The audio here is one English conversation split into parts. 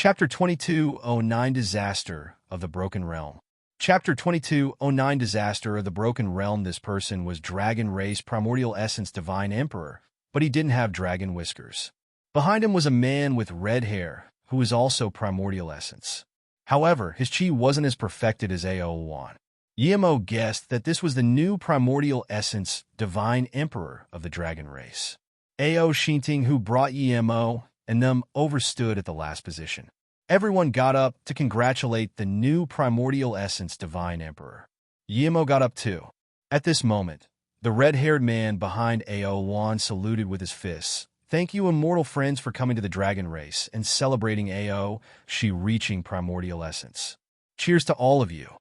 Chapter 2209 Disaster of the Broken Realm. Chapter 2209 Disaster of the Broken Realm. This person was Dragon Race Primordial Essence Divine Emperor, but he didn't have dragon whiskers. Behind him was a man with red hair, who was also Primordial Essence. However, his chi wasn't as perfected as Ao1. Yemo guessed that this was the new Primordial Essence Divine Emperor of the Dragon Race. Ao Shinting, who brought Yemo and them, overstood at the last position. Everyone got up to congratulate the new Primordial Essence Divine Emperor. Yemo got up too. At this moment, the red-haired man behind Ao1 saluted with his fists. "Thank you, immortal friends, for coming to the Dragon Race and celebrating Ao, she reaching Primordial Essence. Cheers to all of you."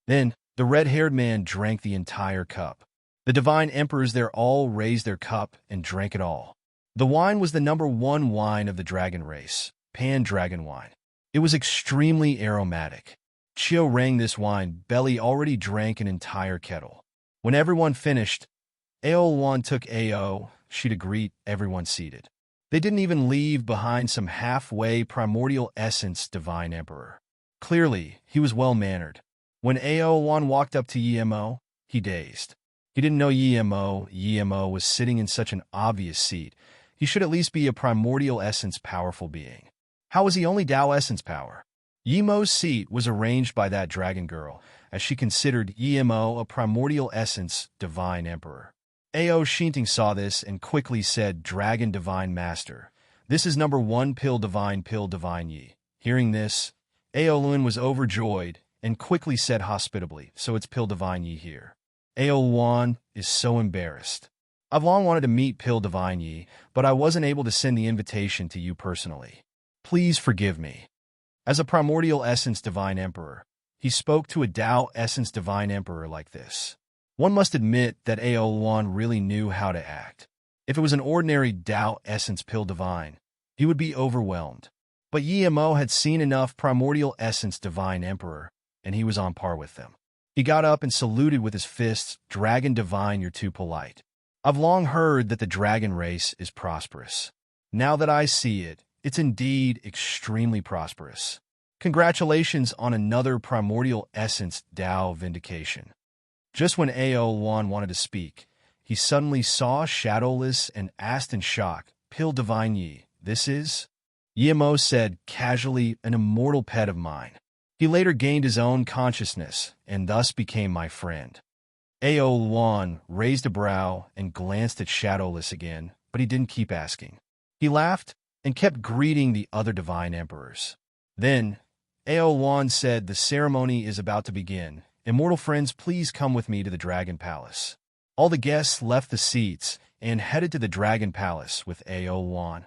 Then, the red-haired man drank the entire cup. The Divine Emperors there all raised their cup and drank it all. The wine was the #1 wine of the Dragon Race, Pan-Dragon wine. It was extremely aromatic. Chio rang this wine belly already drank an entire kettle. When everyone finished, Ao1 took Ao, she to greet everyone seated. They didn't even leave behind some halfway Primordial Essence Divine Emperor. Clearly, he was well-mannered. When Ao1 walked up to Yemo, he dazed. He didn't know Yemo was sitting in such an obvious seat. He should at least be a Primordial Essence powerful being. How was he only Tao Essence power? Yemo's seat was arranged by that dragon girl, as she considered Yemo a Primordial Essence Divine Emperor. Ao Shinting saw this and quickly said, "Dragon Divine Master, this is #1 Pill Divine Yi." Hearing this, Ao Lun was overjoyed and quickly said hospitably, "So it's Pill Divine Yi here." Ao Wan is so embarrassed. "I've long wanted to meet Pill Divine Yi, but I wasn't able to send the invitation to you personally. Please forgive me." As a Primordial Essence Divine Emperor, he spoke to a Tao Essence Divine Emperor like this. One must admit that Ao1 really knew how to act. If it was an ordinary Tao Essence Pill Divine, he would be overwhelmed. But Yemo had seen enough Primordial Essence Divine Emperor, and he was on par with them. He got up and saluted with his fists, "Dragon Divine, you're too polite. I've long heard that the Dragon Race is prosperous. Now that I see it, it's indeed extremely prosperous. Congratulations on another Primordial Essence Tao vindication." Just when Ao1 wanted to speak, he suddenly saw Shadowless and asked in shock, "Pill Divine Yi, this is?" Yemo said casually, "An immortal pet of mine. He later gained his own consciousness and thus became my friend." Ao1 raised a brow and glanced at Shadowless again, but he didn't keep asking. He laughed and kept greeting the other Divine Emperors. Then, Ao1 said, "The ceremony is about to begin. Immortal friends, please come with me to the Dragon Palace." All the guests left the seats and headed to the Dragon Palace with Ao1.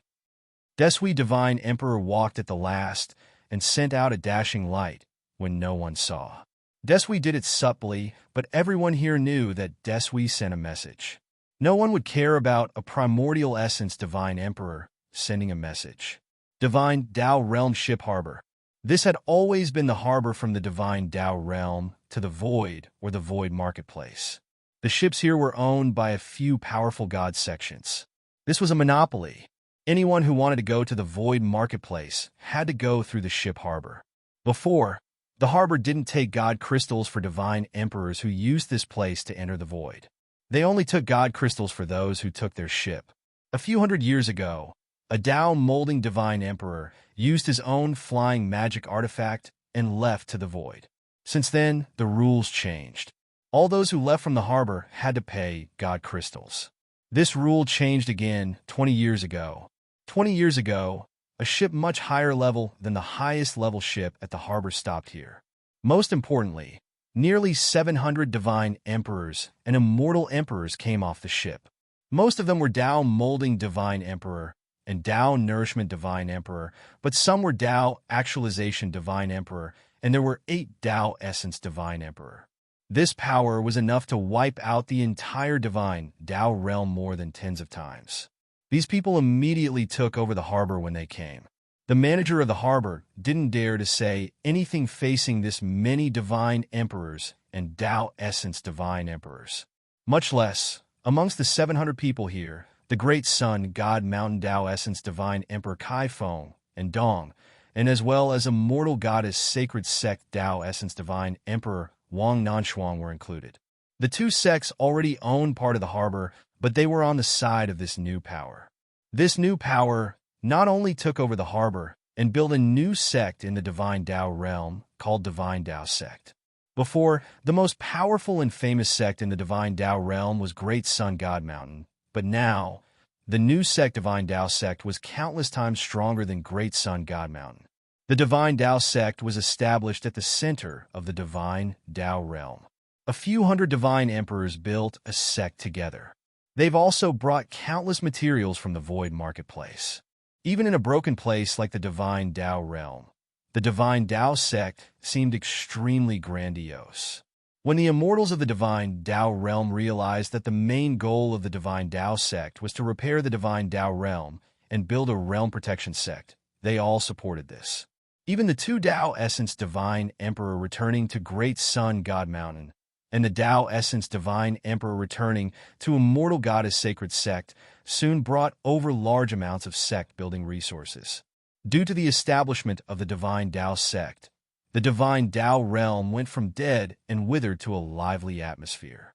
Desui Divine Emperor walked at the last and sent out a dashing light when no one saw. Desui did it subtly, but everyone here knew that Desui sent a message. No one would care about a Primordial Essence Divine Emperor sending a message. Divine Tao Realm Ship Harbor. This had always been the harbor from the Divine Tao Realm to the Void or the Void Marketplace. The ships here were owned by a few powerful god sections. This was a monopoly. Anyone who wanted to go to the Void Marketplace had to go through the ship harbor. Before, the harbor didn't take god crystals for divine emperors who used this place to enter the void. They only took god crystals for those who took their ship. A few hundred years ago, a Tao molding divine emperor used his own flying magic artifact and left to the void. Since then, the rules changed. All those who left from the harbor had to pay god crystals. This rule changed again 20 years ago. 20 years ago, a ship much higher level than the highest level ship at the harbor stopped here. Most importantly, nearly 700 divine emperors and immortal emperors came off the ship. Most of them were Tao molding divine emperor and Tao nourishment divine emperor, but some were Tao actualization divine emperor, and there were 8 Tao essence divine emperor. This power was enough to wipe out the entire divine Tao realm more than tens of times. These people immediately took over the harbor when they came. The manager of the harbor didn't dare to say anything facing this many divine emperors and Tao essence divine emperors. Much less, amongst the 700 people here, the great sun god mountain Tao essence divine emperor Kai Feng and Dong, and as well as immortal goddess sacred sect Tao Essence Divine Emperor Wang Nanshuang were included. The two sects already owned part of the harbor, but they were on the side of this new power. This new power not only took over the harbor and built a new sect in the Divine Tao realm called Divine Tao Sect. Before, the most powerful and famous sect in the Divine Tao realm was Great Sun God Mountain, but now, the new sect Divine Tao Sect was countless times stronger than Great Sun God Mountain. The Divine Tao Sect was established at the center of the Divine Tao realm. A few hundred divine emperors built a sect together. They've also brought countless materials from the void marketplace. Even in a broken place like the Divine Tao realm, the Divine Tao Sect seemed extremely grandiose. When the immortals of the Divine Tao realm realized that the main goal of the Divine Tao Sect was to repair the Divine Tao realm and build a realm protection sect, they all supported this. Even the two Tao Essence Divine Emperor returning to Great Sun God Mountain and the Tao Essence Divine Emperor returning to Immortal Goddess Sacred Sect soon brought over large amounts of sect-building resources. Due to the establishment of the Divine Tao Sect, the Divine Tao realm went from dead and withered to a lively atmosphere.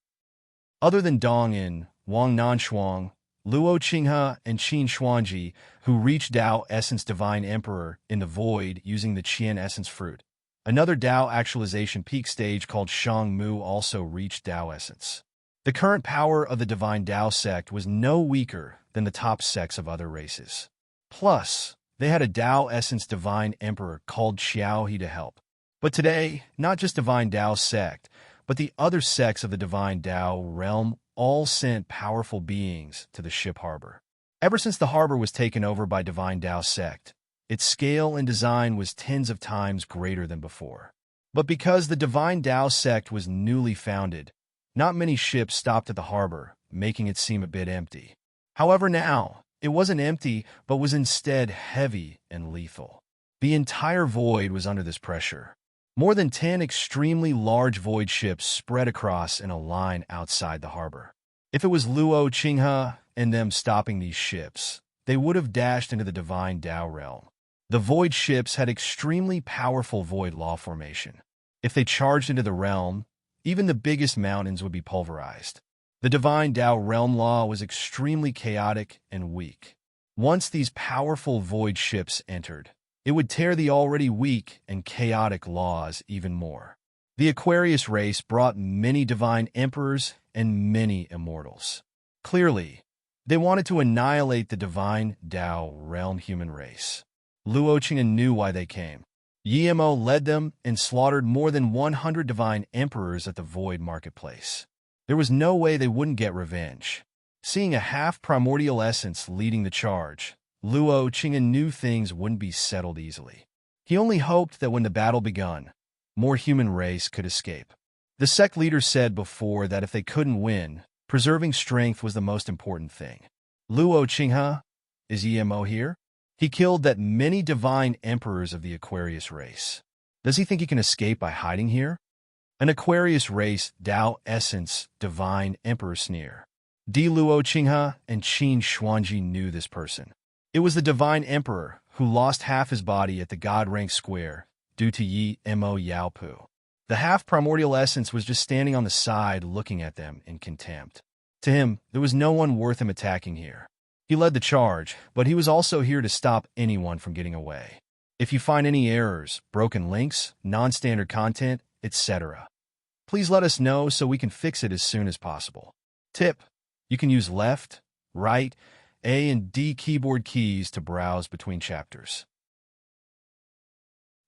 Other than Dongyin, Wang Nanshuang, Luo Qinghe, and Qin Xuanji, who reached Tao Essence Divine Emperor in the Void using the Qian Essence Fruit, another Tao actualization peak stage called Shang Mu also reached Tao Essence. The current power of the Divine Tao Sect was no weaker than the top sects of other races. Plus, they had a Tao Essence Divine Emperor called Xiaohe to help. But today, not just Divine Tao Sect, but the other sects of the Divine Tao realm all sent powerful beings to the ship harbor. Ever since the harbor was taken over by Divine Tao Sect, its scale and design was tens of times greater than before. But because the Divine Tao Sect was newly founded, not many ships stopped at the harbor, making it seem a bit empty. However, now, it wasn't empty, but was instead heavy and lethal. The entire void was under this pressure. More than 10 extremely large void ships spread across in a line outside the harbor. If it was Luo Qinghe and them stopping these ships, they would have dashed into the Divine Tao realm. The void ships had extremely powerful void law formation. If they charged into the realm, even the biggest mountains would be pulverized. The Divine Tao realm law was extremely chaotic and weak. Once these powerful void ships entered, it would tear the already weak and chaotic laws even more. The Aquarius race brought many divine emperors and many immortals. Clearly, they wanted to annihilate the Divine Tao realm human race. Luo Qinghe knew why they came. Yimo led them and slaughtered more than 100 divine emperors at the void marketplace. There was no way they wouldn't get revenge. Seeing a half-primordial essence leading the charge, Luo Qinghe knew things wouldn't be settled easily. He only hoped that when the battle begun, more human race could escape. The sect leader said before that if they couldn't win, preserving strength was the most important thing. Luo Qinghe, is Yimo here? He killed that many divine emperors of the Aquarius race. Does he think he can escape by hiding here? An Aquarius race Tao Essence Divine Emperor sneer. Di Luo Qinghe and Qin Xuanji knew this person. It was the Divine Emperor who lost half his body at the God Rank Square due to Yimo Yaopu. The half-primordial essence was just standing on the side looking at them in contempt. To him, there was no one worth him attacking here. He led the charge, but he was also here to stop anyone from getting away. If you find any errors, broken links, non-standard content, etc., please let us know so we can fix it as soon as possible. Tip: you can use left, right, A and D keyboard keys to browse between chapters.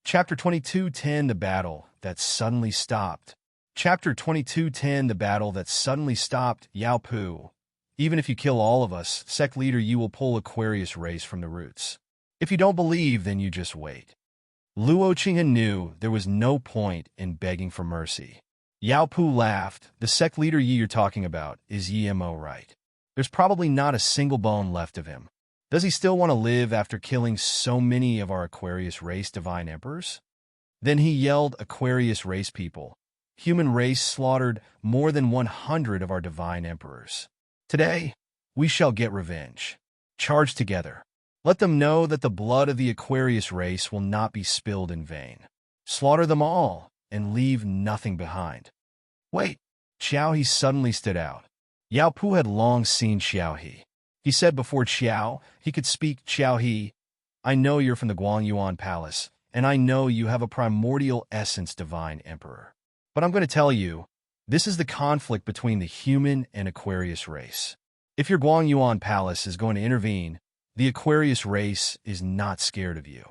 Chapter 22:10 The Battle That Suddenly Stopped. Chapter 22:10 The Battle That Suddenly Stopped. Yaopu. Even if you kill all of us, sect leader, you will pull Aquarius race from the roots. If you don't believe, then you just wait. Luo Qinghe knew there was no point in begging for mercy. Yaopu laughed. The sect leader you're talking about, is Yimo right? There's probably not a single bone left of him. Does he still want to live after killing so many of our Aquarius race divine emperors? Then he yelled, Aquarius race people. Human race slaughtered more than 100 of our divine emperors. Today, we shall get revenge. Charge together. Let them know that the blood of the Aquarius race will not be spilled in vain. Slaughter them all and leave nothing behind. Wait, Xiao He suddenly stood out. Yao Pu had long seen Xiao He. He said before Xiao he could speak, Xiao He, I know you're from the Guangyuan Palace, and I know you have a primordial essence, Divine Emperor. But I'm going to tell you, this is the conflict between the human and Aquarius race. If your Guangyuan Palace is going to intervene, the Aquarius race is not scared of you.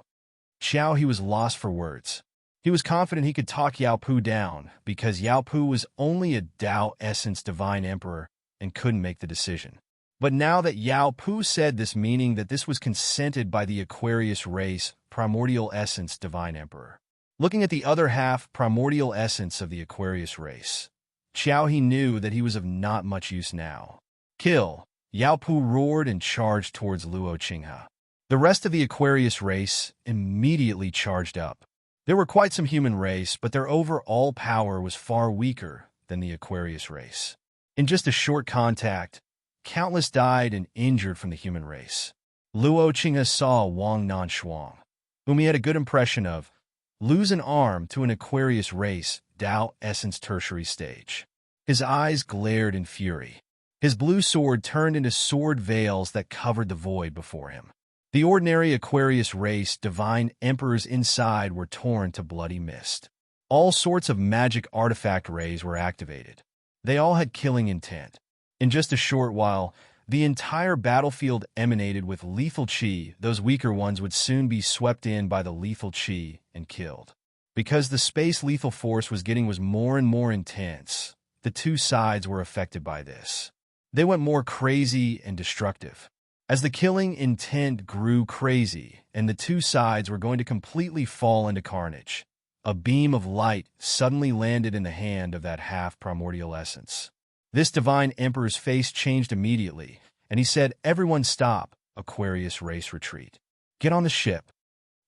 Xiao He was lost for words. He was confident he could talk Yao Pu down because Yao Pu was only a Tao Essence Divine Emperor and couldn't make the decision. But now that Yao Pu said this, meaning that this was consented by the Aquarius race, Primordial Essence Divine Emperor. Looking at the other half, Primordial Essence of the Aquarius race, Xiao He knew that he was of not much use now. Kill! Yao Pu roared and charged towards Luo Qinghe. The rest of the Aquarius race immediately charged up. There were quite some human race, but their overall power was far weaker than the Aquarius race. In just a short contact, countless died and injured from the human race. Luo Qinghe saw Wang Nanshuang, whom he had a good impression of, lose an arm to an Aquarius race Tao Essence tertiary stage. His eyes glared in fury. His blue sword turned into sword veils that covered the void before him. The ordinary Aquarius race Divine Emperors inside were torn to bloody mist. All sorts of magic artifact rays were activated. They all had killing intent. In just a short while, the entire battlefield emanated with lethal chi. Those weaker ones would soon be swept in by the lethal chi and killed. Because the space lethal force was more and more intense, the two sides were affected by this. They went more crazy and destructive. As the killing intent grew crazy and the two sides were going to completely fall into carnage, a beam of light suddenly landed in the hand of that half-primordial essence. This Divine Emperor's face changed immediately, and he said, Everyone stop, Aquarius race retreat. Get on the ship.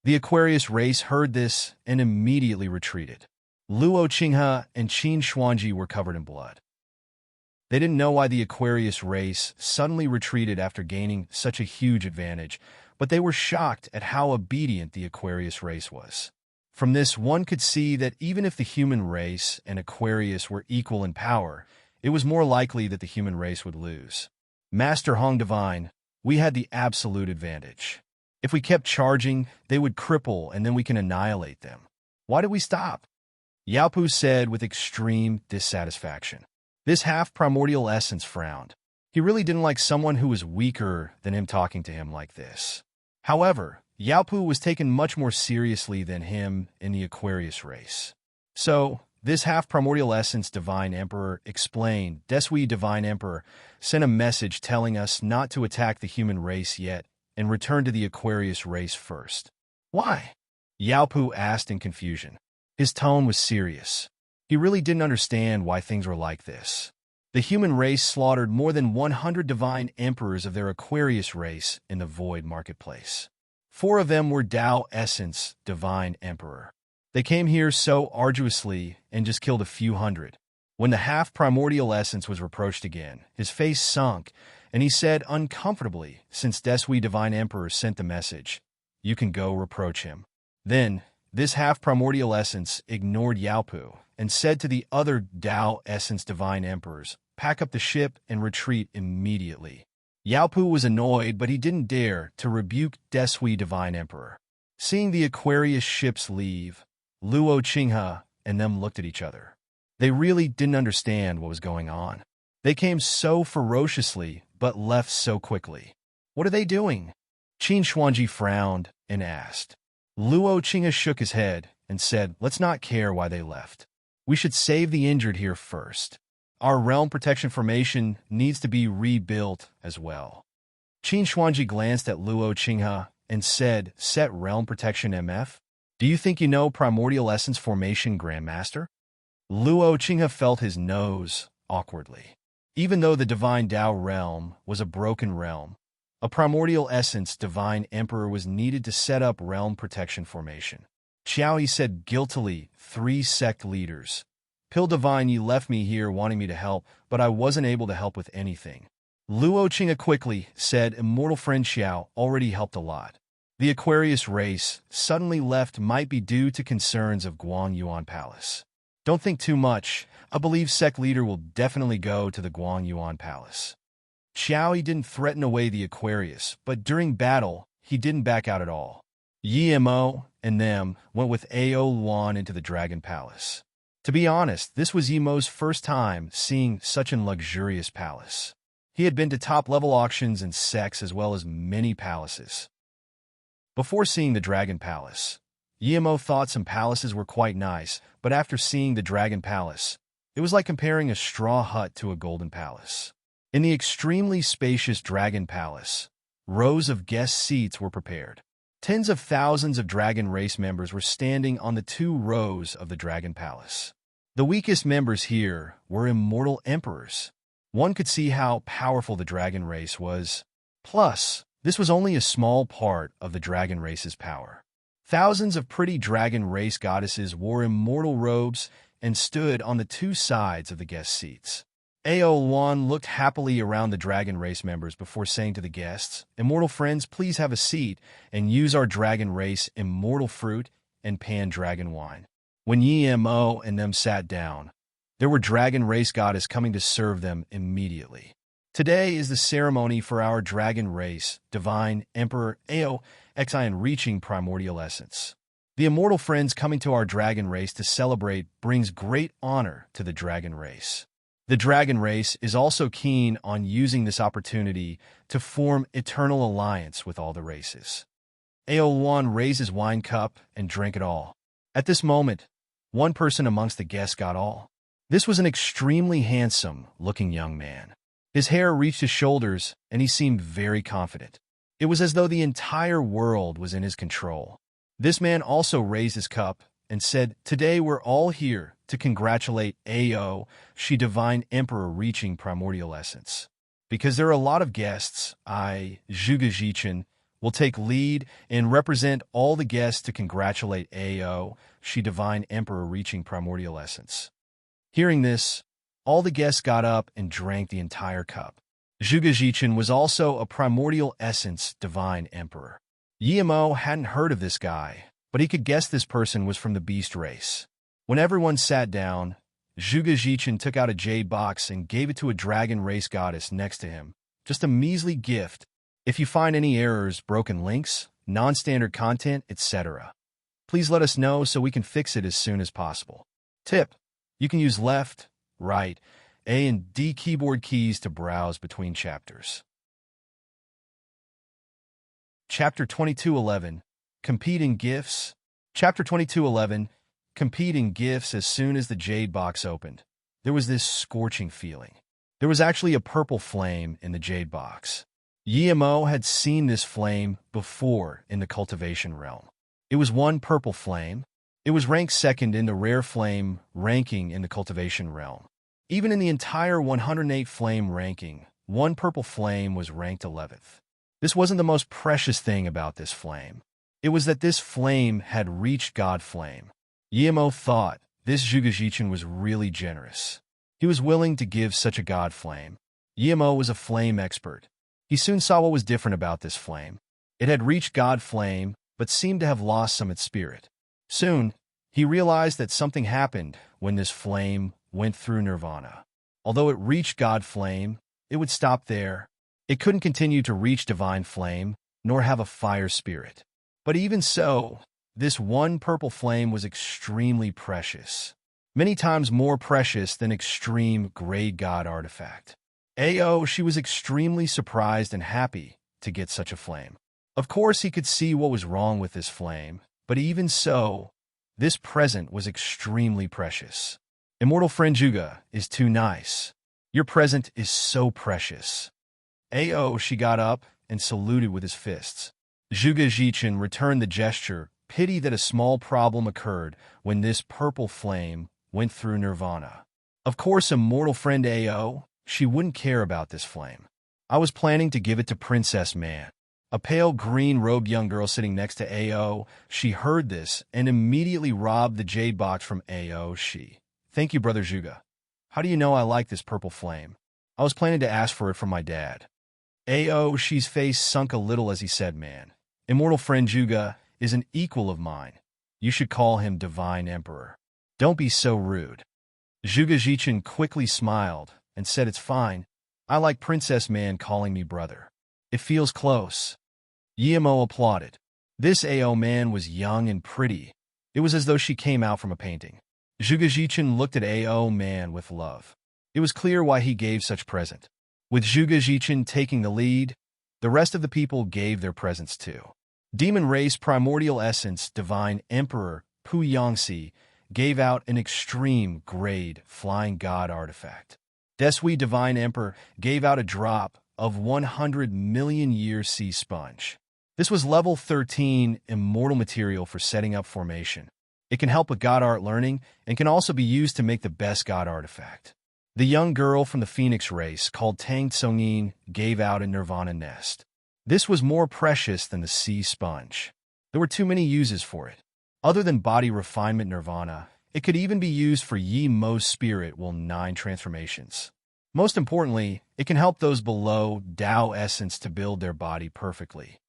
The Aquarius race heard this and immediately retreated. Luo Qinghe and Qin Xuanji were covered in blood. They didn't know why the Aquarius race suddenly retreated after gaining such a huge advantage, but they were shocked at how obedient the Aquarius race was. From this, one could see that even if the human race and Aquarius were equal in power, it was more likely that the human race would lose. Master Hong Divine, we had the absolute advantage. If we kept charging, they would cripple and then we can annihilate them. Why did we stop? Yao Pu said with extreme dissatisfaction. This half-primordial essence frowned. He really didn't like someone who was weaker than him talking to him like this. However, Yao Pu was taken much more seriously than him in the Aquarius race. So, this half-primordial essence Divine Emperor explained, Desui Divine Emperor sent a message telling us not to attack the human race yet and return to the Aquarius race first. Why? Yao Pu asked in confusion. His tone was serious. He really didn't understand why things were like this. The human race slaughtered more than 100 Divine Emperors of their Aquarius race in the Void Marketplace. 4 of them were Tao Essence Divine Emperor. They came here so arduously and just killed a few hundred. When the half-primordial essence was reproached again, his face sunk, and he said uncomfortably, since Desui Divine Emperor sent the message, you can go reproach him. Then, this half-primordial essence ignored Yao Pu and said to the other Tao Essence Divine Emperors, pack up the ship and retreat immediately. Yao Pu was annoyed, but he didn't dare to rebuke Desui Divine Emperor. Seeing the Aquarius ships leave, Luo Qinghe and them looked at each other. They really didn't understand what was going on. They came so ferociously, but left so quickly. What are they doing? Qin Xuanji frowned and asked. Luo Qinghe shook his head and said, let's not care why they left. We should save the injured here first. Our realm protection formation needs to be rebuilt as well. Qin Xuanji glanced at Luo Qinghe and said, set realm protection MF? Do you think you know primordial essence formation, Grandmaster? Luo Qinghe felt his nose awkwardly. Even though the Divine Tao realm was a broken realm, a primordial essence Divine Emperor was needed to set up realm protection formation. Xiao He said guiltily, 3 sect leaders. Pill Divine, you left me here wanting me to help, but I wasn't able to help with anything. Luo Qing'a quickly said immortal friend Xiao already helped a lot. The Aquarius race suddenly left might be due to concerns of Guang Yuan Palace. Don't think too much. I believe sect leader will definitely go to the Guang Yuan Palace. Xiao didn't threaten away the Aquarius, but during battle, he didn't back out at all. Yi Mo and them went with Ao Luan into the Dragon Palace. To be honest, this was Mo's first time seeing such an luxurious palace. He had been to top-level auctions and sects as well as many palaces. Before seeing the Dragon Palace, Mo thought some palaces were quite nice, but after seeing the Dragon Palace, it was like comparing a straw hut to a golden palace. In the extremely spacious Dragon Palace, rows of guest seats were prepared. Tens of thousands of Dragon race members were standing on the 2 rows of the Dragon Palace. The weakest members here were immortal emperors. One could see how powerful the Dragon race was. Plus, this was only a small part of the Dragon race's power. Thousands of pretty Dragon race goddesses wore immortal robes and stood on the 2 sides of the guest seats. Ao Luan looked happily around the Dragon race members before saying to the guests, "Immortal friends, please have a seat and use our Dragon race immortal fruit and pan-dragon wine." When Yi Mo and them sat down, there were Dragon race goddess coming to serve them immediately. Today is the ceremony for our Dragon race, Divine Emperor Ao Xian reaching primordial essence. The immortal friends coming to our Dragon race to celebrate brings great honor to the Dragon race. The Dragon race is also keen on using this opportunity to form eternal alliance with all the races. Ao Luan raised his wine cup and drank it all. At this moment, one person amongst the guests got all. This was an extremely handsome-looking young man. His hair reached his shoulders, and he seemed very confident. It was as though the entire world was in his control. This man also raised his cup and said, "Today we're all here to congratulate Ao, she Divine Emperor reaching primordial essence. Because there are a lot of guests, I, Zhuge Zhichen, will take lead and represent all the guests to congratulate Ao, she Divine Emperor reaching primordial essence." Hearing this, all the guests got up and drank the entire cup. Zhuge Zhichen was also a primordial essence Divine Emperor. Yi Mo hadn't heard of this guy, but he could guess this person was from the beast race. When everyone sat down, Zhuge Zhichen took out a jade box and gave it to a Dragon race goddess next to him. Just a measly gift. If you find any errors, broken links, non-standard content, etc., please let us know so we can fix it as soon as possible. Tip: you can use left, right, A and D keyboard keys to browse between chapters. Chapter 2211, Competing Gifts. Chapter 2211, Competing Gifts. As soon as the jade box opened, there was this scorching feeling. There was actually a purple flame in the jade box. Yi Mo had seen this flame before in the cultivation realm. It was one purple flame. It was ranked second in the rare flame ranking in the cultivation realm. Even in the entire 108 flame ranking, one purple flame was ranked 11th. This wasn't the most precious thing about this flame. It was that this flame had reached God Flame. Yi Mo thought this Zhuge Zhichen was really generous. He was willing to give such a God Flame. Yi Mo was a flame expert. He soon saw what was different about this flame. It had reached God Flame, but seemed to have lost some of its spirit. Soon, he realized that something happened when this flame went through nirvana. Although it reached God Flame, it would stop there. It couldn't continue to reach Divine Flame, nor have a fire spirit. But even so, this one purple flame was extremely precious. Many times more precious than extreme grade God artifact. Ao, she was extremely surprised and happy to get such a flame. Of course, he could see what was wrong with this flame, but even so, this present was extremely precious. Immortal friend Zhuge is too nice. Your present is so precious. Ao, she got up and saluted with his fists. Zhuge Zhichen returned the gesture. Pity that a small problem occurred when this purple flame went through nirvana. Of course, immortal friend Ao, she wouldn't care about this flame. I was planning to give it to Princess Man. A pale green-robed young girl sitting next to Ao, she heard this and immediately robbed the jade box from Ao. Thank you, brother Zhuge. How do you know I like this purple flame? I was planning to ask for it from my dad. Aoshi's face sunk a little as he said, man, immortal friend Juga is an equal of mine. You should call him Divine Emperor. Don't be so rude. Juga Jichin quickly smiled and said, it's fine. I like Princess Man calling me brother. It feels close. Yemo applauded. This Ao man was young and pretty. It was as though she came out from a painting. Juga Jichin looked at Ao man with love. It was clear why he gave such present. With Juga Jichin taking the lead, the rest of the people gave their presents too. Demon Race Primordial Essence Divine Emperor Pu Yangxi gave out an extreme grade Flying God artifact. Desui Divine Emperor gave out a drop of 100 million year sea sponge. This was level 13 immortal material for setting up formation. It can help with God art learning and can also be used to make the best God artifact. The young girl from the Phoenix race called Tang Tsongyin gave out a Nirvana nest. This was more precious than the sea sponge. There were too many uses for it. Other than body refinement Nirvana, it could even be used for Yi Mo's spirit will 9 transformations. Most importantly, it can help those below Tao essence to build their body perfectly.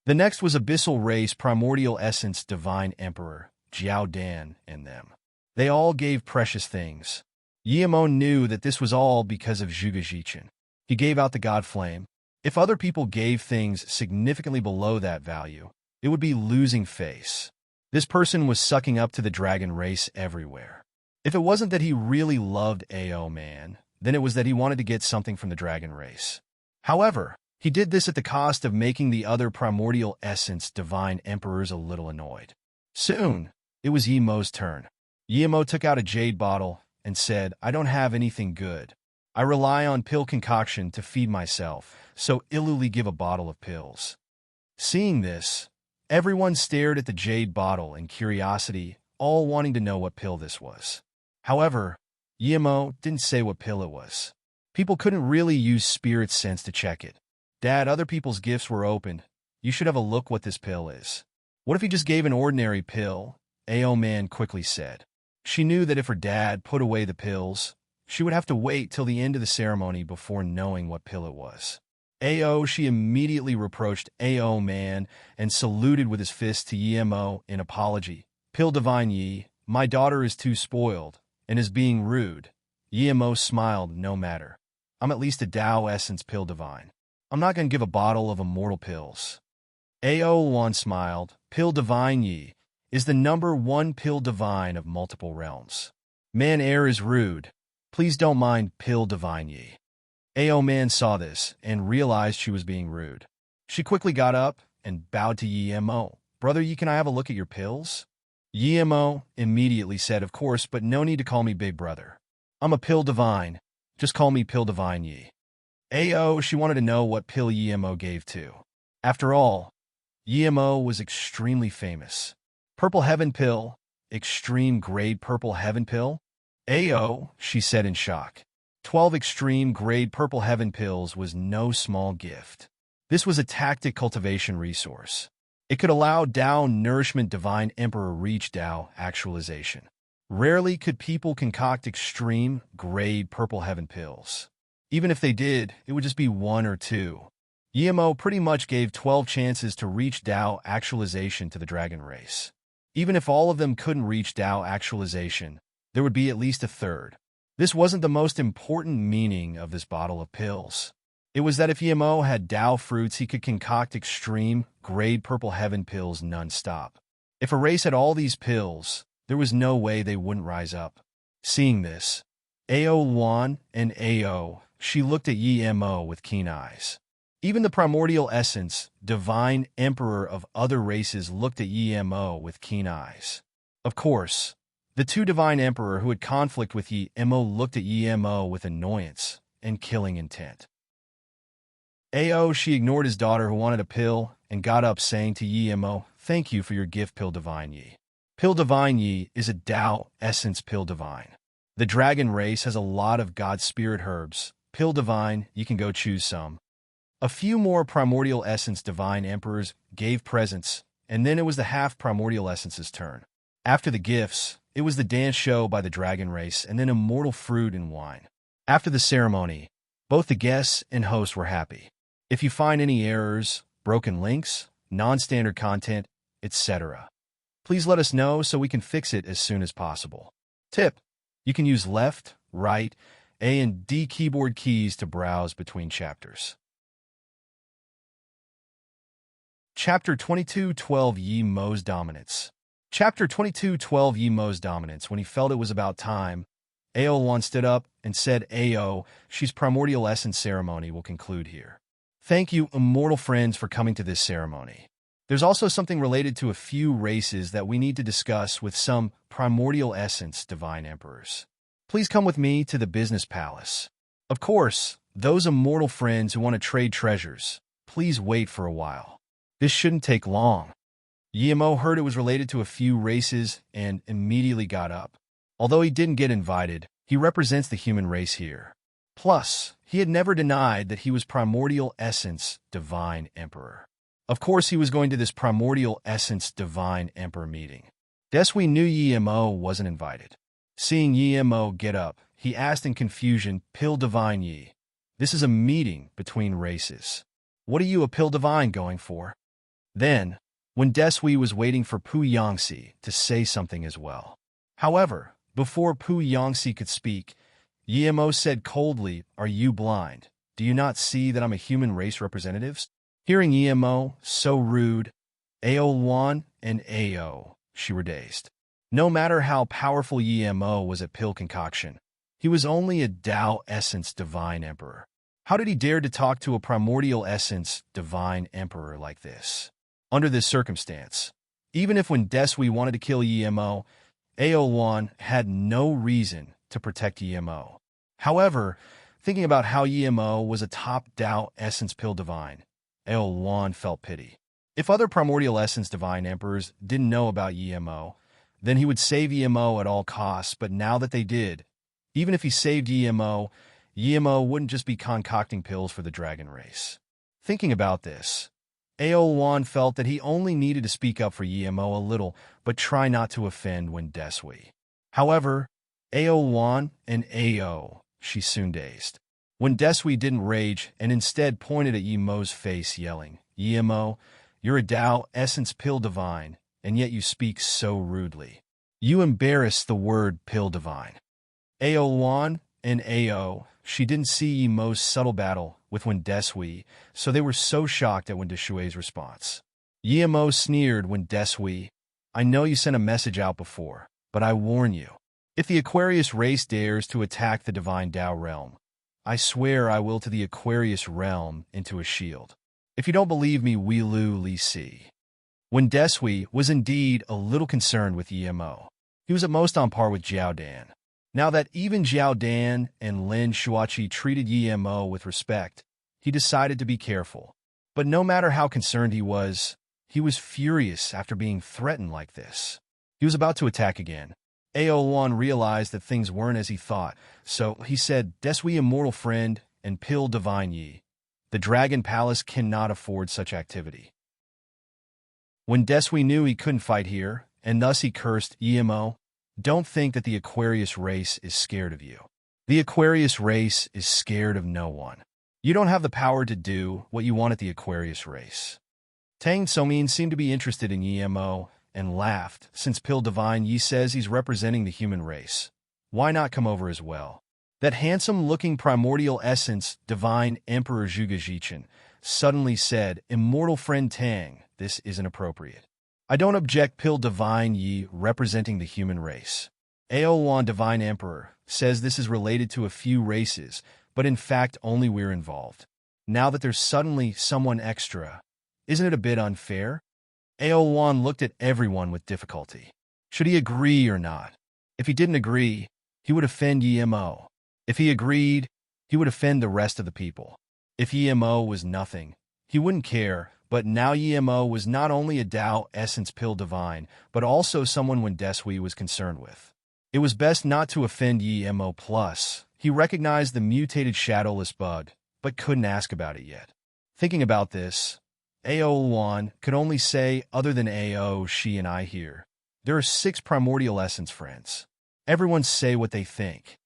The next was Abyssal Race Primordial Essence Divine Emperor, Jiao Dan, and them. They all gave precious things. Yemo knew that this was all because of Juga Jichin. He gave out the God Flame. If other people gave things significantly below that value, it would be losing face. This person was sucking up to the dragon race everywhere. If it wasn't that he really loved Ao Man, then it was that he wanted to get something from the dragon race. However, he did this at the cost of making the other primordial essence divine emperors a little annoyed. Soon, it was Yemo's turn. Yemo took out a jade bottle and said, I don't have anything good. I rely on pill concoction to feed myself, so Illuli give a bottle of pills. Seeing this, everyone stared at the jade bottle in curiosity, all wanting to know what pill this was. However, Yemo didn't say what pill it was. People couldn't really use spirit sense to check it. Dad, other people's gifts were opened. You should have a look what this pill is. What if he just gave an ordinary pill? Ao Man quickly said. She knew that if her dad put away the pills, she would have to wait till the end of the ceremony before knowing what pill it was. She immediately reproached Ao Man and saluted with his fist to Yemo in apology. Pill Divine Yi, my daughter is too spoiled and is being rude. Yemo smiled, no matter. I'm at least a Tao Essence Pill Divine. I'm not going to give a bottle of immortal pills. Ao1 smiled. Pill Divine Yi is the number 1 pill divine of multiple realms. Man Air is rude. Please don't mind Pill Divine Yi. Ao Man saw this and realized she was being rude. She quickly got up and bowed to Yemo. Brother Yi, can I have a look at your pills? Yemo immediately said, of course, but no need to call me big brother. I'm a pill divine. Just call me Pill Divine Yi. She wanted to know what pill Yemo gave to. After all, Yemo was extremely famous. Purple Heaven Pill, extreme grade Purple Heaven Pill? She said in shock. 12 extreme grade Purple Heaven Pills was no small gift. This was a tactic cultivation resource. It could allow Tao Nourishment Divine Emperor reach Tao actualization. Rarely could people concoct extreme grade Purple Heaven Pills. Even if they did, it would just be 1 or 2. Yemo pretty much gave 12 chances to reach Tao actualization to the dragon race. Even if all of them couldn't reach Tao actualization, there would be at least a third. This wasn't the most important meaning of this bottle of pills. It was that if Yemo had Tao fruits, he could concoct extreme grade Purple Heaven pills non-stop. If a race had all these pills, there was no way they wouldn't rise up. Seeing this, Ao1 and she looked at Yemo with keen eyes. Even the primordial essence, divine emperor of other races, looked at Yemo with keen eyes. Of course, the 2 divine emperor who had conflict with Yemo looked at Yemo with annoyance and killing intent. She ignored his daughter who wanted a pill and got up saying to Yemo, thank you for your gift, Pill Divine Yi. Pill Divine Yi is a Tao Essence Pill Divine. The dragon race has a lot of God Spirit herbs. Pill Divine, you can go choose some. A few more Primordial Essence Divine Emperors gave presents, and then it was the half Primordial Essence's turn. After the gifts, it was the dance show by the dragon race and then immortal fruit and wine. After the ceremony, both the guests and host were happy. If you find any errors, broken links, non-standard content, etc., please let us know so we can fix it as soon as possible. Tip: you can use left, right, A and D keyboard keys to browse between chapters. Chapter 22:12 Yi Mo's Dominance. Chapter 22:12 Yi Mo's Dominance. When he felt it was about time, Ao1 stood up and said, Ao, she's primordial essence ceremony will conclude here. Thank you, immortal friends, for coming to this ceremony. There's also something related to a few races that we need to discuss with some primordial essence divine emperors. Please come with me to the business palace. Of course, those immortal friends who want to trade treasures, please wait for a while. This shouldn't take long. Yimo heard it was related to a few races and immediately got up. Although he didn't get invited, he represents the human race here. Plus, he had never denied that he was primordial essence divine emperor. Of course, he was going to this primordial essence divine emperor meeting. Desui knew Yimo wasn't invited. Seeing Yimo get up, he asked in confusion, Pill Divine Yi, this is a meeting between races. What are you a Pill Divine going for? Then, when Desui was waiting for Pu Yangxi to say something as well. However, before Pu Yangxi could speak, Yimo said coldly, are you blind? Do you not see that I'm a human race representative? Hearing Yimo so rude, Ao1 and Ao, she were dazed. No matter how powerful Yimo was at pill concoction, he was only a Tao essence divine emperor. How did he dare to talk to a primordial essence divine emperor like this? Under this circumstance, even if when Desui wanted to kill Yimo, Ao1 had no reason to protect Yimo. However, thinking about how Yimo was a top Tao essence pill divine, Ao1 felt pity. If other primordial essence divine emperors didn't know about Yimo, then he would save Yimo at all costs, but now that they did, even if he saved Yimo, Yimo wouldn't just be concocting pills for the dragon race. Thinking about this, Ao1 felt that he only needed to speak up for Yimo a little, but try not to offend when Desui. However, Ao1 and Ao, she soon dazed. When Desui didn't rage and instead pointed at Yimo's face yelling, Yimo, you're a Tao essence pill divine, and yet you speak so rudely. You embarrass the word pill divine. Ao1 and Ao, she didn't see Yimo's subtle battle with when Desui, so they were so shocked at when Desui's response. Yimo sneered when Desui, I know you sent a message out before, but I warn you. If the Aquarius race dares to attack the divine Tao realm, I swear I will to the Aquarius realm into a shield. If you don't believe me, Wei Li Si. When Desui was indeed a little concerned with Yimo, he was at most on par with Jiao Dan. Now that even Jiao Dan and Lin Shuachi treated Yimo with respect, he decided to be careful. But no matter how concerned he was furious after being threatened like this. He was about to attack again. Ao1 realized that things weren't as he thought, so he said, Desui immortal friend and Pill Divine Yi, the Dragon Palace cannot afford such activity. When Desui knew he couldn't fight here, and thus he cursed Yimo, don't think that the Aquarius race is scared of you. The Aquarius race is scared of no one. You don't have the power to do what you want at the Aquarius race. Tang Somin seemed to be interested in Yimo and laughed, since Pill Divine Yi says he's representing the human race. Why not come over as well? That handsome-looking primordial essence, Divine Emperor Zhuge Jichin, suddenly said, Immortal friend Tang, this isn't appropriate. I don't object Pill Divine Yi representing the human race. Aowan Divine Emperor says this is related to a few races, but in fact only we're involved. Now that there's suddenly someone extra, isn't it a bit unfair? Aowan looked at everyone with difficulty. Should he agree or not? If he didn't agree, he would offend Yimo. If he agreed, he would offend the rest of the people. If Yimo was nothing, he wouldn't care, but now Yimo was not only a Tao Essence Pill Divine, but also someone when Desui was concerned with. It was best not to offend Yimo. Plus, he recognized the mutated shadowless bug, but couldn't ask about it yet. Thinking about this, Ao1 could only say, other than Ao, she and I here, there are 6 primordial essence friends. Everyone say what they think.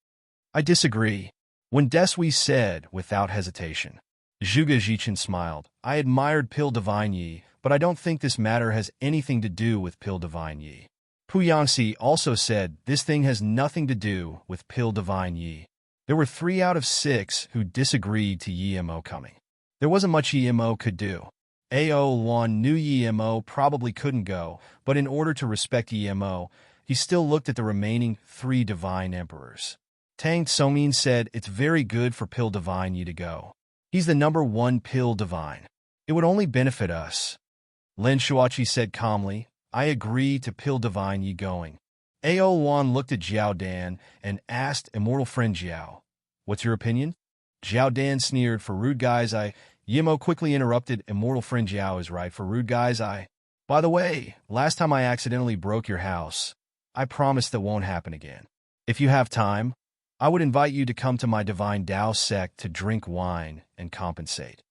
I disagree. When Desui said, without hesitation. Zhuge Jichin smiled. I admired Pil Divine Yi, but I don't think this matter has anything to do with Pil Divine Yi. Pu Yangxi also said, this thing has nothing to do with Pil Divine Yi. There were 3 out of 6 who disagreed to Yi Mo coming. There wasn't much Yi Mo could do. Ao Luan knew Yi Mo probably couldn't go, but in order to respect Yi Mo, he still looked at the remaining 3 divine emperors. Tang Tsomin said, it's very good for Pil Divine Yi to go. He's the number 1 Pil Divine. It would only benefit us. Lin Shuachi said calmly, I agree to Pil Divine Yi going. Ao Luan looked at Jiao Dan and asked immortal friend Jiao, what's your opinion? Jiao Dan sneered, for rude guys Yi Mo quickly interrupted, immortal friend Jiao is right, for rude guys By the way, last time I accidentally broke your house. I promise that won't happen again. If you have time, I would invite you to come to my divine Dao sect to drink wine and compensate.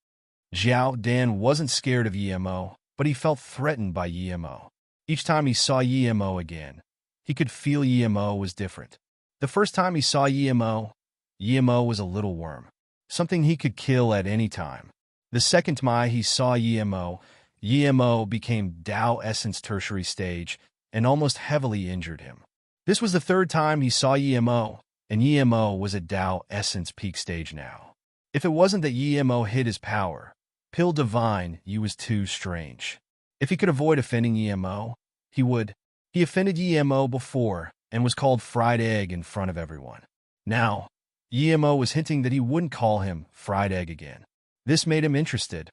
Jiao Dan wasn't scared of Yi Mo, but he felt threatened by Yi Mo. Each time he saw Yi Mo again, he could feel Yi Mo was different. The first time he saw Yi Mo was a little worm, something he could kill at any time. The second time he saw Yi Mo became Dao Essence tertiary stage and almost heavily injured him. This was the third time he saw Yi Mo, and Yi Mo was at Dao Essence peak stage now. If it wasn't that Yi Mo hid his power, Pil Divine Yi was too strange. If he could avoid offending Yi Mo, he would. He offended Yi Mo before and was called fried egg in front of everyone. Now, Yi Mo was hinting that he wouldn't call him fried egg again. This made him interested.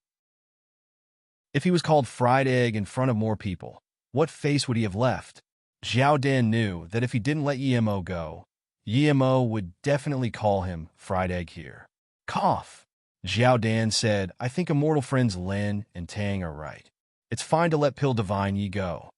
If he was called fried egg in front of more people, what face would he have left? Jiao Dan knew that if he didn't let Yi Mo go, Yi Mo would definitely call him fried egg here. Cough. Jiao Dan said, I think immortal friends Lin and Tang are right. It's fine to let Pil Divine Yi go.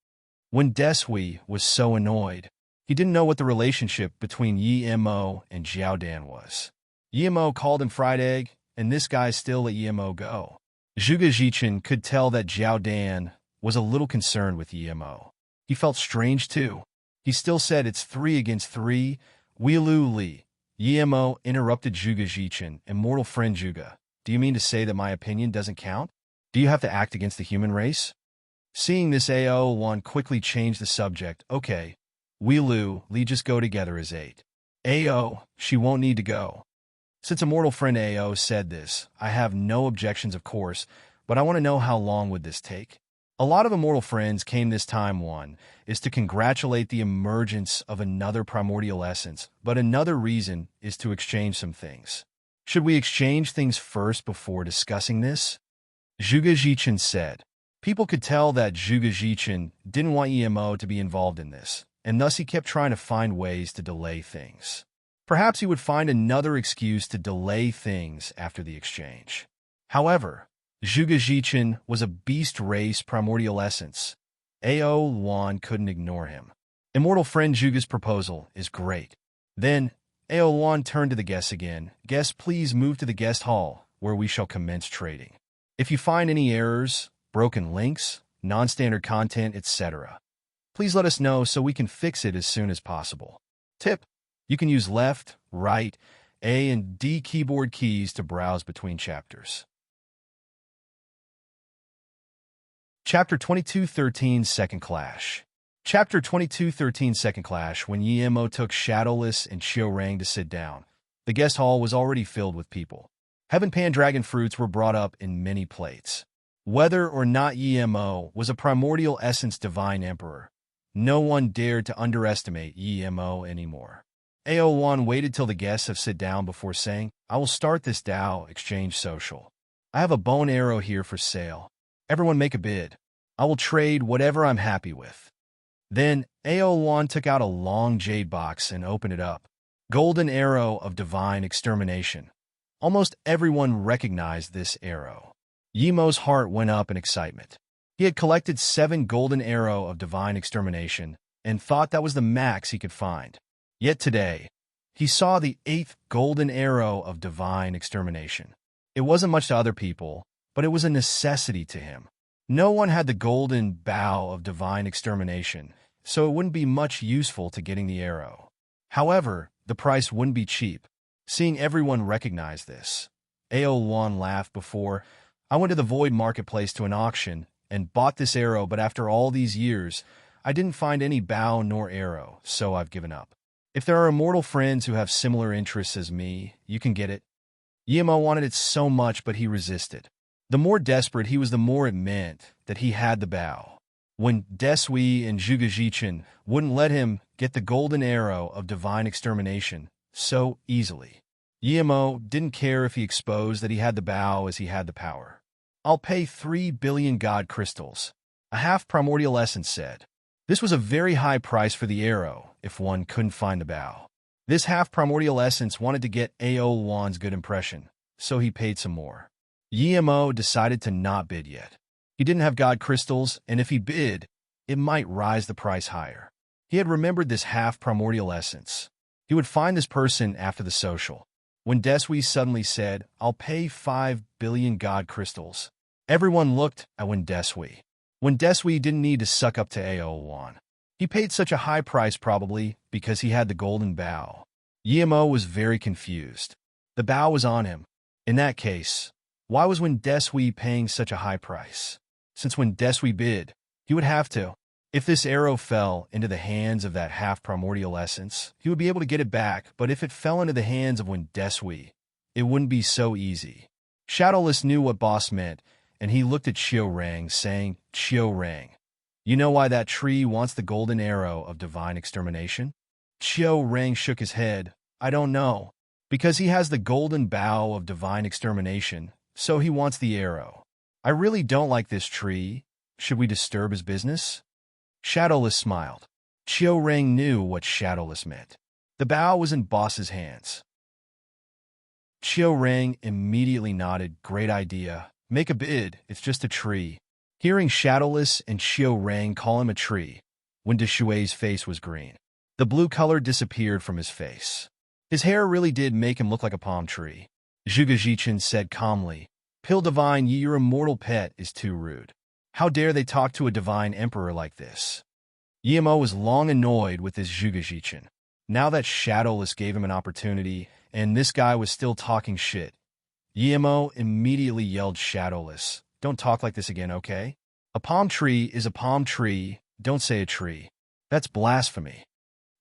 When Desui was so annoyed, he didn't know what the relationship between Yi Mo and Jiao Dan was. Yi Mo called him fried egg, and this guy still let Yi Mo go. Zhuge Jichin could tell that Jiao Dan was a little concerned with Yi Mo. He felt strange too. He still said it's 3 against 3. Weilu Li. Yi Mo interrupted Zhuge Jichin, immortal friend Zhuge. Do you mean to say that my opinion doesn't count? Do you have to act against the human race? Seeing this, Ao Luan quickly changed the subject. Okay, Weilu Li just go together as 8. Ao, she won't need to go. Since immortal friend Ao said this, I have no objections of course, but I want to know how long would this take? A lot of immortal friends came this time. One is to congratulate the emergence of another primordial essence, but another reason is to exchange some things. Should we exchange things first before discussing this? Zhuge Jichin said. People could tell that Zhuge Jichin didn't want Yi Mo to be involved in this, and thus he kept trying to find ways to delay things. Perhaps he would find another excuse to delay things after the exchange. However, Zhuge Jichin was a beast race primordial essence. Ao Luan couldn't ignore him. Immortal friend Zhuge's proposal is great. Then, Ao Luan turned to the guests again. Guests, please move to the guest hall, where we shall commence trading. If you find any errors, broken links, non-standard content, etc., please let us know so we can fix it as soon as possible. Tip: you can use left, right, A and D keyboard keys to browse between chapters. Chapter 22:13 Second Clash. Chapter 22:13 Second Clash. When Yi Mo took Shadowless and Xiaorang to sit down, the guest hall was already filled with people. Heaven Pan dragon fruits were brought up in many plates. Whether or not Yi Mo was a primordial essence divine emperor, no one dared to underestimate Yi Mo anymore. Ao Luan waited till the guests have sit down before saying, I will start this Dao exchange social. I have a bow and arrow here for sale. Everyone make a bid. I will trade whatever I'm happy with. Then, Ao Luan took out a long jade box and opened it up. Golden arrow of divine extermination. Almost everyone recognized this arrow. Yi Mo's heart went up in excitement. He had collected 7 golden arrow of divine extermination and thought that was the max he could find. Yet today, he saw the 8th golden arrow of divine extermination. It wasn't much to other people, but it was a necessity to him. No one had the golden bow of divine extermination, so it wouldn't be much useful to getting the arrow. However, the price wouldn't be cheap. Seeing everyone recognize this, Aoluan laughed before, I went to the Void Marketplace to an auction and bought this arrow, but after all these years, I didn't find any bow nor arrow, so I've given up. If there are immortal friends who have similar interests as me, you can get it. Yemo wanted it so much, but he resisted. The more desperate he was, the more it meant that he had the bow. When Desui and Zhugajichin wouldn't let him get the golden arrow of divine extermination so easily, Yemo didn't care if he exposed that he had the bow as he had the power. I'll pay 3 billion god crystals, a half primordial essence said. This was a very high price for the arrow if one couldn't find the bow. This half primordial essence wanted to get Aoluan's good impression, so he paid some more. Yemo decided to not bid yet. He didn't have god crystals, and if he bid, it might rise the price higher. He had remembered this half primordial essence. He would find this person after the social. When Desui suddenly said, I'll pay 5 billion god crystals, everyone looked at when Desui didn't need to suck up to Aoluan. He paid such a high price probably because he had the golden bow. Yemo was very confused. The bow was on him. In that case, why was when Desui paying such a high price? Since when Desui bid, he would have to. If this arrow fell into the hands of that half primordial essence, he would be able to get it back, but if it fell into the hands of when Desui, it wouldn't be so easy. Shadowless knew what boss meant, and he looked at Qiu-Rang, saying, Qiu-Rang, you know why that tree wants the golden arrow of divine extermination? Qiu-Rang shook his head. I don't know. Because he has the golden bow of divine extermination, so he wants the arrow. I really don't like this tree. Should we disturb his business? Shadowless smiled. Qiu-Rang knew what Shadowless meant. The bow was in boss's hands. Qiu-Rang immediately nodded. Great idea. Make a bid. It's just a tree. Hearing Shadowless and Qiu-Rang call him a tree, when Deshui's face was green. The blue color disappeared from his face. His hair really did make him look like a palm tree. Zhugajichin said calmly, Pill Divine, your immortal pet is too rude. How dare they talk to a divine emperor like this? Yemo was long annoyed with his Zhugajichin. Now that Shadowless gave him an opportunity, and this guy was still talking shit, Yemo immediately yelled Shadowless, don't talk like this again, okay? A palm tree is a palm tree, don't say a tree. That's blasphemy.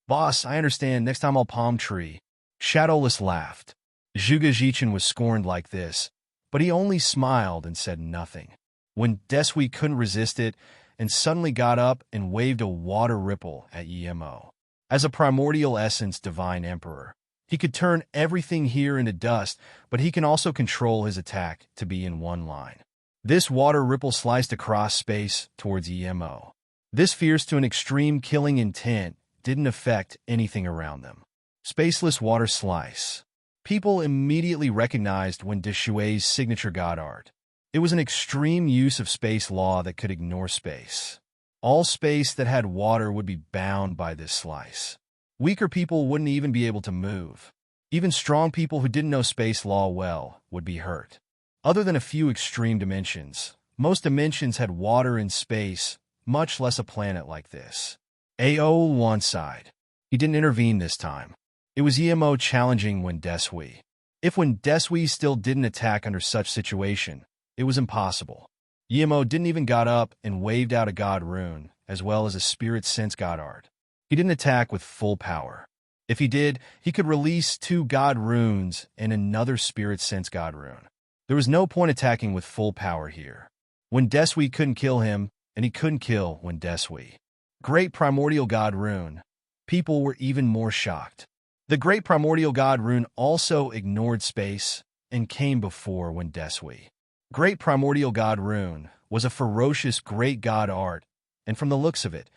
Boss, I understand, next time I'll palm tree. Shadowless laughed. Zhugajichin was scorned like this, but he only smiled and said nothing. When Desui couldn't resist it, and suddenly got up and waved a water ripple at Yemo. As a primordial essence divine emperor, he could turn everything here into dust, but he can also control his attack to be in one line. This water ripple sliced across space towards Yemo. This fierce to an extreme killing intent didn't affect anything around them. Spaceless water slice. People immediately recognized when Deshui's signature god art. It was an extreme use of space law that could ignore space. All space that had water would be bound by this slice. Weaker people wouldn't even be able to move. Even strong people who didn't know space law well would be hurt. Other than a few extreme dimensions, most dimensions had water in space, much less a planet like this. Aoluan sighed. He didn't intervene this time. It was Yemo challenging when Desui. If when Desui still didn't attack under such situation, it was impossible. Yemo didn't even got up and waved out a god rune, as well as a spirit sense god art. He didn't attack with full power. If he did, he could release 2 god runes and another spirit sense god rune. There was no point attacking with full power here. When Desui couldn't kill him, and he couldn't kill when Desui. Great primordial god rune. People were even more shocked. The great primordial god rune also ignored space and came before when Desui. Great primordial god rune was a ferocious great god art, and from the looks of it,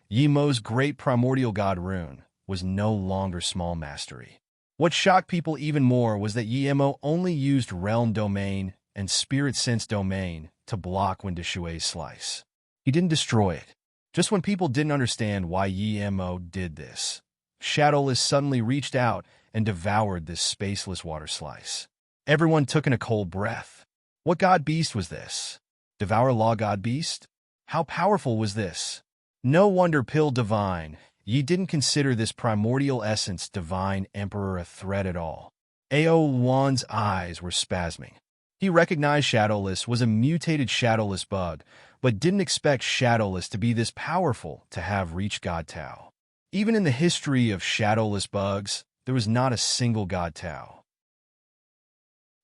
Yemo's great primordial god rune was no longer small mastery. What shocked people even more was that Yemo only used realm domain and spirit sense domain to block when Deshui's slice. He didn't destroy it. Just when people didn't understand why Yemo did this, Shadowless suddenly reached out and devoured this spaceless water slice. Everyone took in a cold breath. What god beast was this? Devour Law god beast? How powerful was this? No wonder Pill Divine, ye didn't consider this primordial essence divine emperor a threat at all. Ao Wan's eyes were spasming. He recognized Shadowless was a mutated Shadowless bug, but didn't expect Shadowless to be this powerful to have reached God Tao. Even in the history of Shadowless bugs, there was not a single God Tao.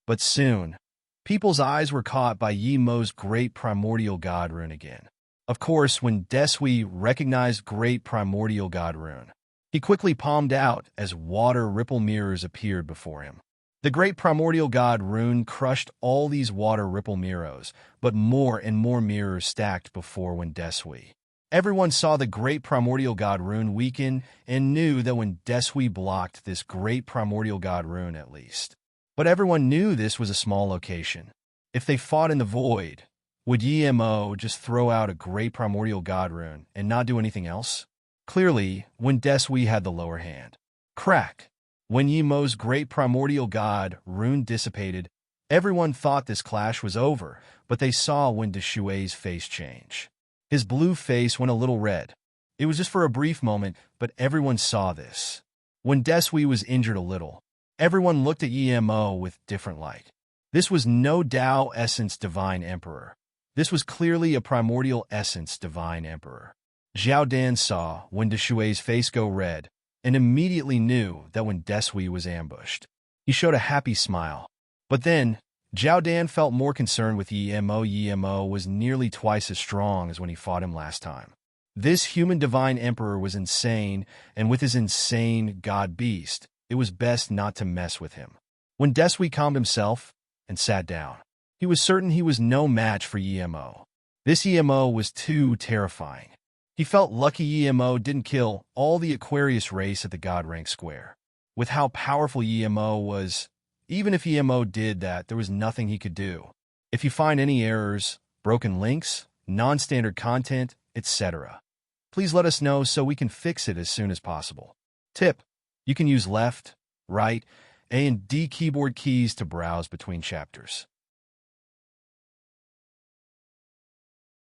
But soon, people's eyes were caught by Yi Mo's Great Primordial God Rune again. Of course, when Desui recognized Great Primordial God Rune, he quickly palmed out as water ripple mirrors appeared before him. The Great Primordial God Rune crushed all these water ripple mirrors, but more and more mirrors stacked before when Desui. Everyone saw the Great Primordial God Rune weaken and knew that when Desui blocked this Great Primordial God Rune at least. But everyone knew this was a small location. If they fought in the void, would Yi Mo just throw out a Great Primordial God Rune and not do anything else? Clearly, when Desui had the lower hand. Crack! When Yi Mo's Great Primordial God Rune dissipated, everyone thought this clash was over, but they saw when Deshui's face change. His blue face went a little red. It was just for a brief moment, but everyone saw this. When Desui was injured a little, everyone looked at Yi Mo with different light. This was no Tao Essence Divine Emperor. This was clearly a Primordial Essence Divine Emperor. Zhao Dan saw when Deshui's face go red and immediately knew that when Desui was ambushed. He showed a happy smile. But then, Zhao Dan felt more concerned with Yi Mo. Yi Mo was nearly twice as strong as when he fought him last time. This human divine emperor was insane, and with his insane god beast, it was best not to mess with him. When Desui calmed himself and sat down, he was certain he was no match for Yi Mo. This Yi Mo was too terrifying. He felt lucky Yi Mo didn't kill all the Aquarius race at the God Rank Square. With how powerful Yi Mo was, even if Yi Mo did that, there was nothing he could do. If you find any errors, broken links, non-standard content, etc., please let us know so we can fix it as soon as possible. Tip: you can use left, right, A and D keyboard keys to browse between chapters.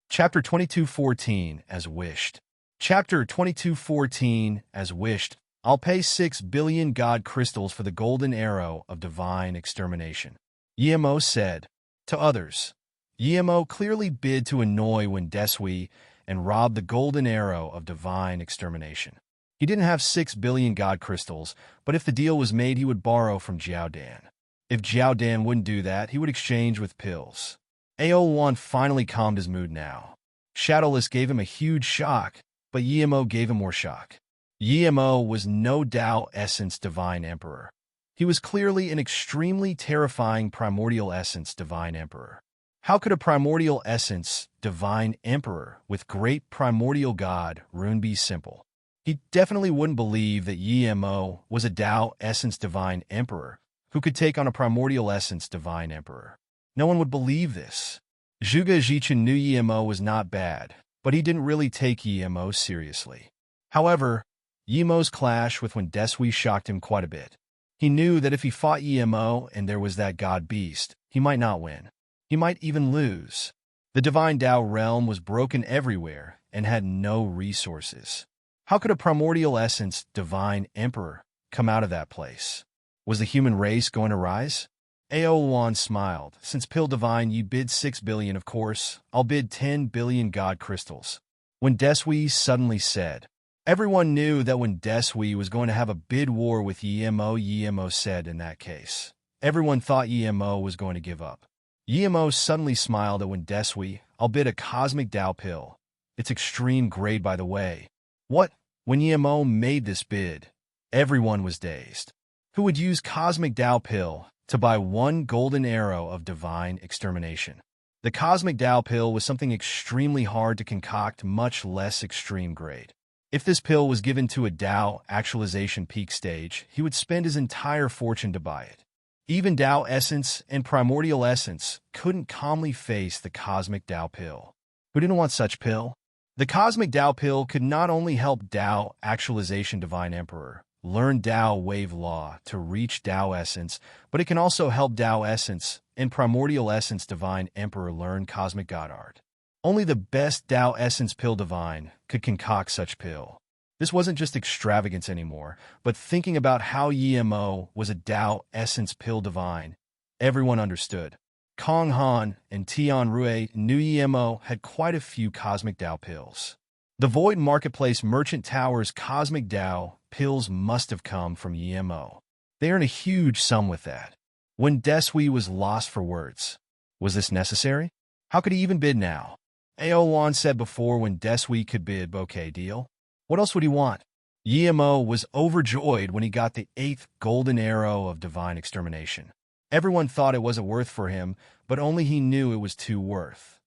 Chapter 2214, As Wished. Chapter 2214, As Wished. I'll pay 6 billion God crystals for the golden arrow of divine extermination. Yi Mo said. To others, Yi Mo clearly bid to annoy when Desui and rob the golden arrow of divine extermination. He didn't have 6 billion God crystals, but if the deal was made, he would borrow from Zhao Dan. If Zhao Dan wouldn't do that, he would exchange with pills. Ao Wan finally calmed his mood now. Shadowless gave him a huge shock, but Yi Mo gave him more shock. Yi Mo was no Tao Essence Divine Emperor. He was clearly an extremely terrifying Primordial Essence Divine Emperor. How could a Primordial Essence Divine Emperor with Great Primordial God Rune be simple? He definitely wouldn't believe that Yi Mo was a Tao Essence Divine Emperor who could take on a Primordial Essence Divine Emperor. No one would believe this. Zhuge Zhichen knew Yi Mo was not bad, but he didn't really take Yi Mo seriously. However, Yi Mo's clash with when Desui shocked him quite a bit. He knew that if he fought Yi Mo and there was that god beast, he might not win. He might even lose. The divine Tao realm was broken everywhere and had no resources. How could a Primordial Essence Divine Emperor come out of that place? Was the human race going to rise? Ao Wan smiled. Since Pill Divine you bid 6 billion, of course, I'll bid 10 billion God crystals. When Desui suddenly said, everyone knew that when Desui was going to have a bid war with Yi Mo said in that case. Everyone thought Yi Mo was going to give up. Yi Mo suddenly smiled at when Desui, I'll bid a cosmic Tao pill. It's extreme grade, by the way. What? When Yi Mo made this bid, everyone was dazed. Who would use cosmic Tao pill to buy one golden arrow of divine extermination? The cosmic Tao pill was something extremely hard to concoct, much less extreme grade. If this pill was given to a Tao actualization peak stage, he would spend his entire fortune to buy it. Even Tao Essence and Primordial Essence couldn't calmly face the cosmic Tao pill. Who didn't want such pill? The cosmic Tao pill could not only help Tao actualization Divine Emperor learn Tao wave law to reach Tao Essence, but it can also help Tao Essence and Primordial Essence Divine Emperor learn Cosmic God Art. Only the best Tao Essence Pill Divine could concoct such pill. This wasn't just extravagance anymore, but thinking about how Yimo was a Tao essence pill divine. Everyone understood. Kong Han and Tian Rui knew Yimo had quite a few cosmic Tao pills. The Void Marketplace Merchant Tower's cosmic Tao pills must have come from Yimo. They earn a huge sum with that. When Desui was lost for words. Was this necessary? How could he even bid now? Aolan said before when Desui could bid bouquet deal. What else would he want? Yimo was overjoyed when he got the 8th golden arrow of divine extermination. Everyone thought it wasn't worth for him, but only he knew it was too worth.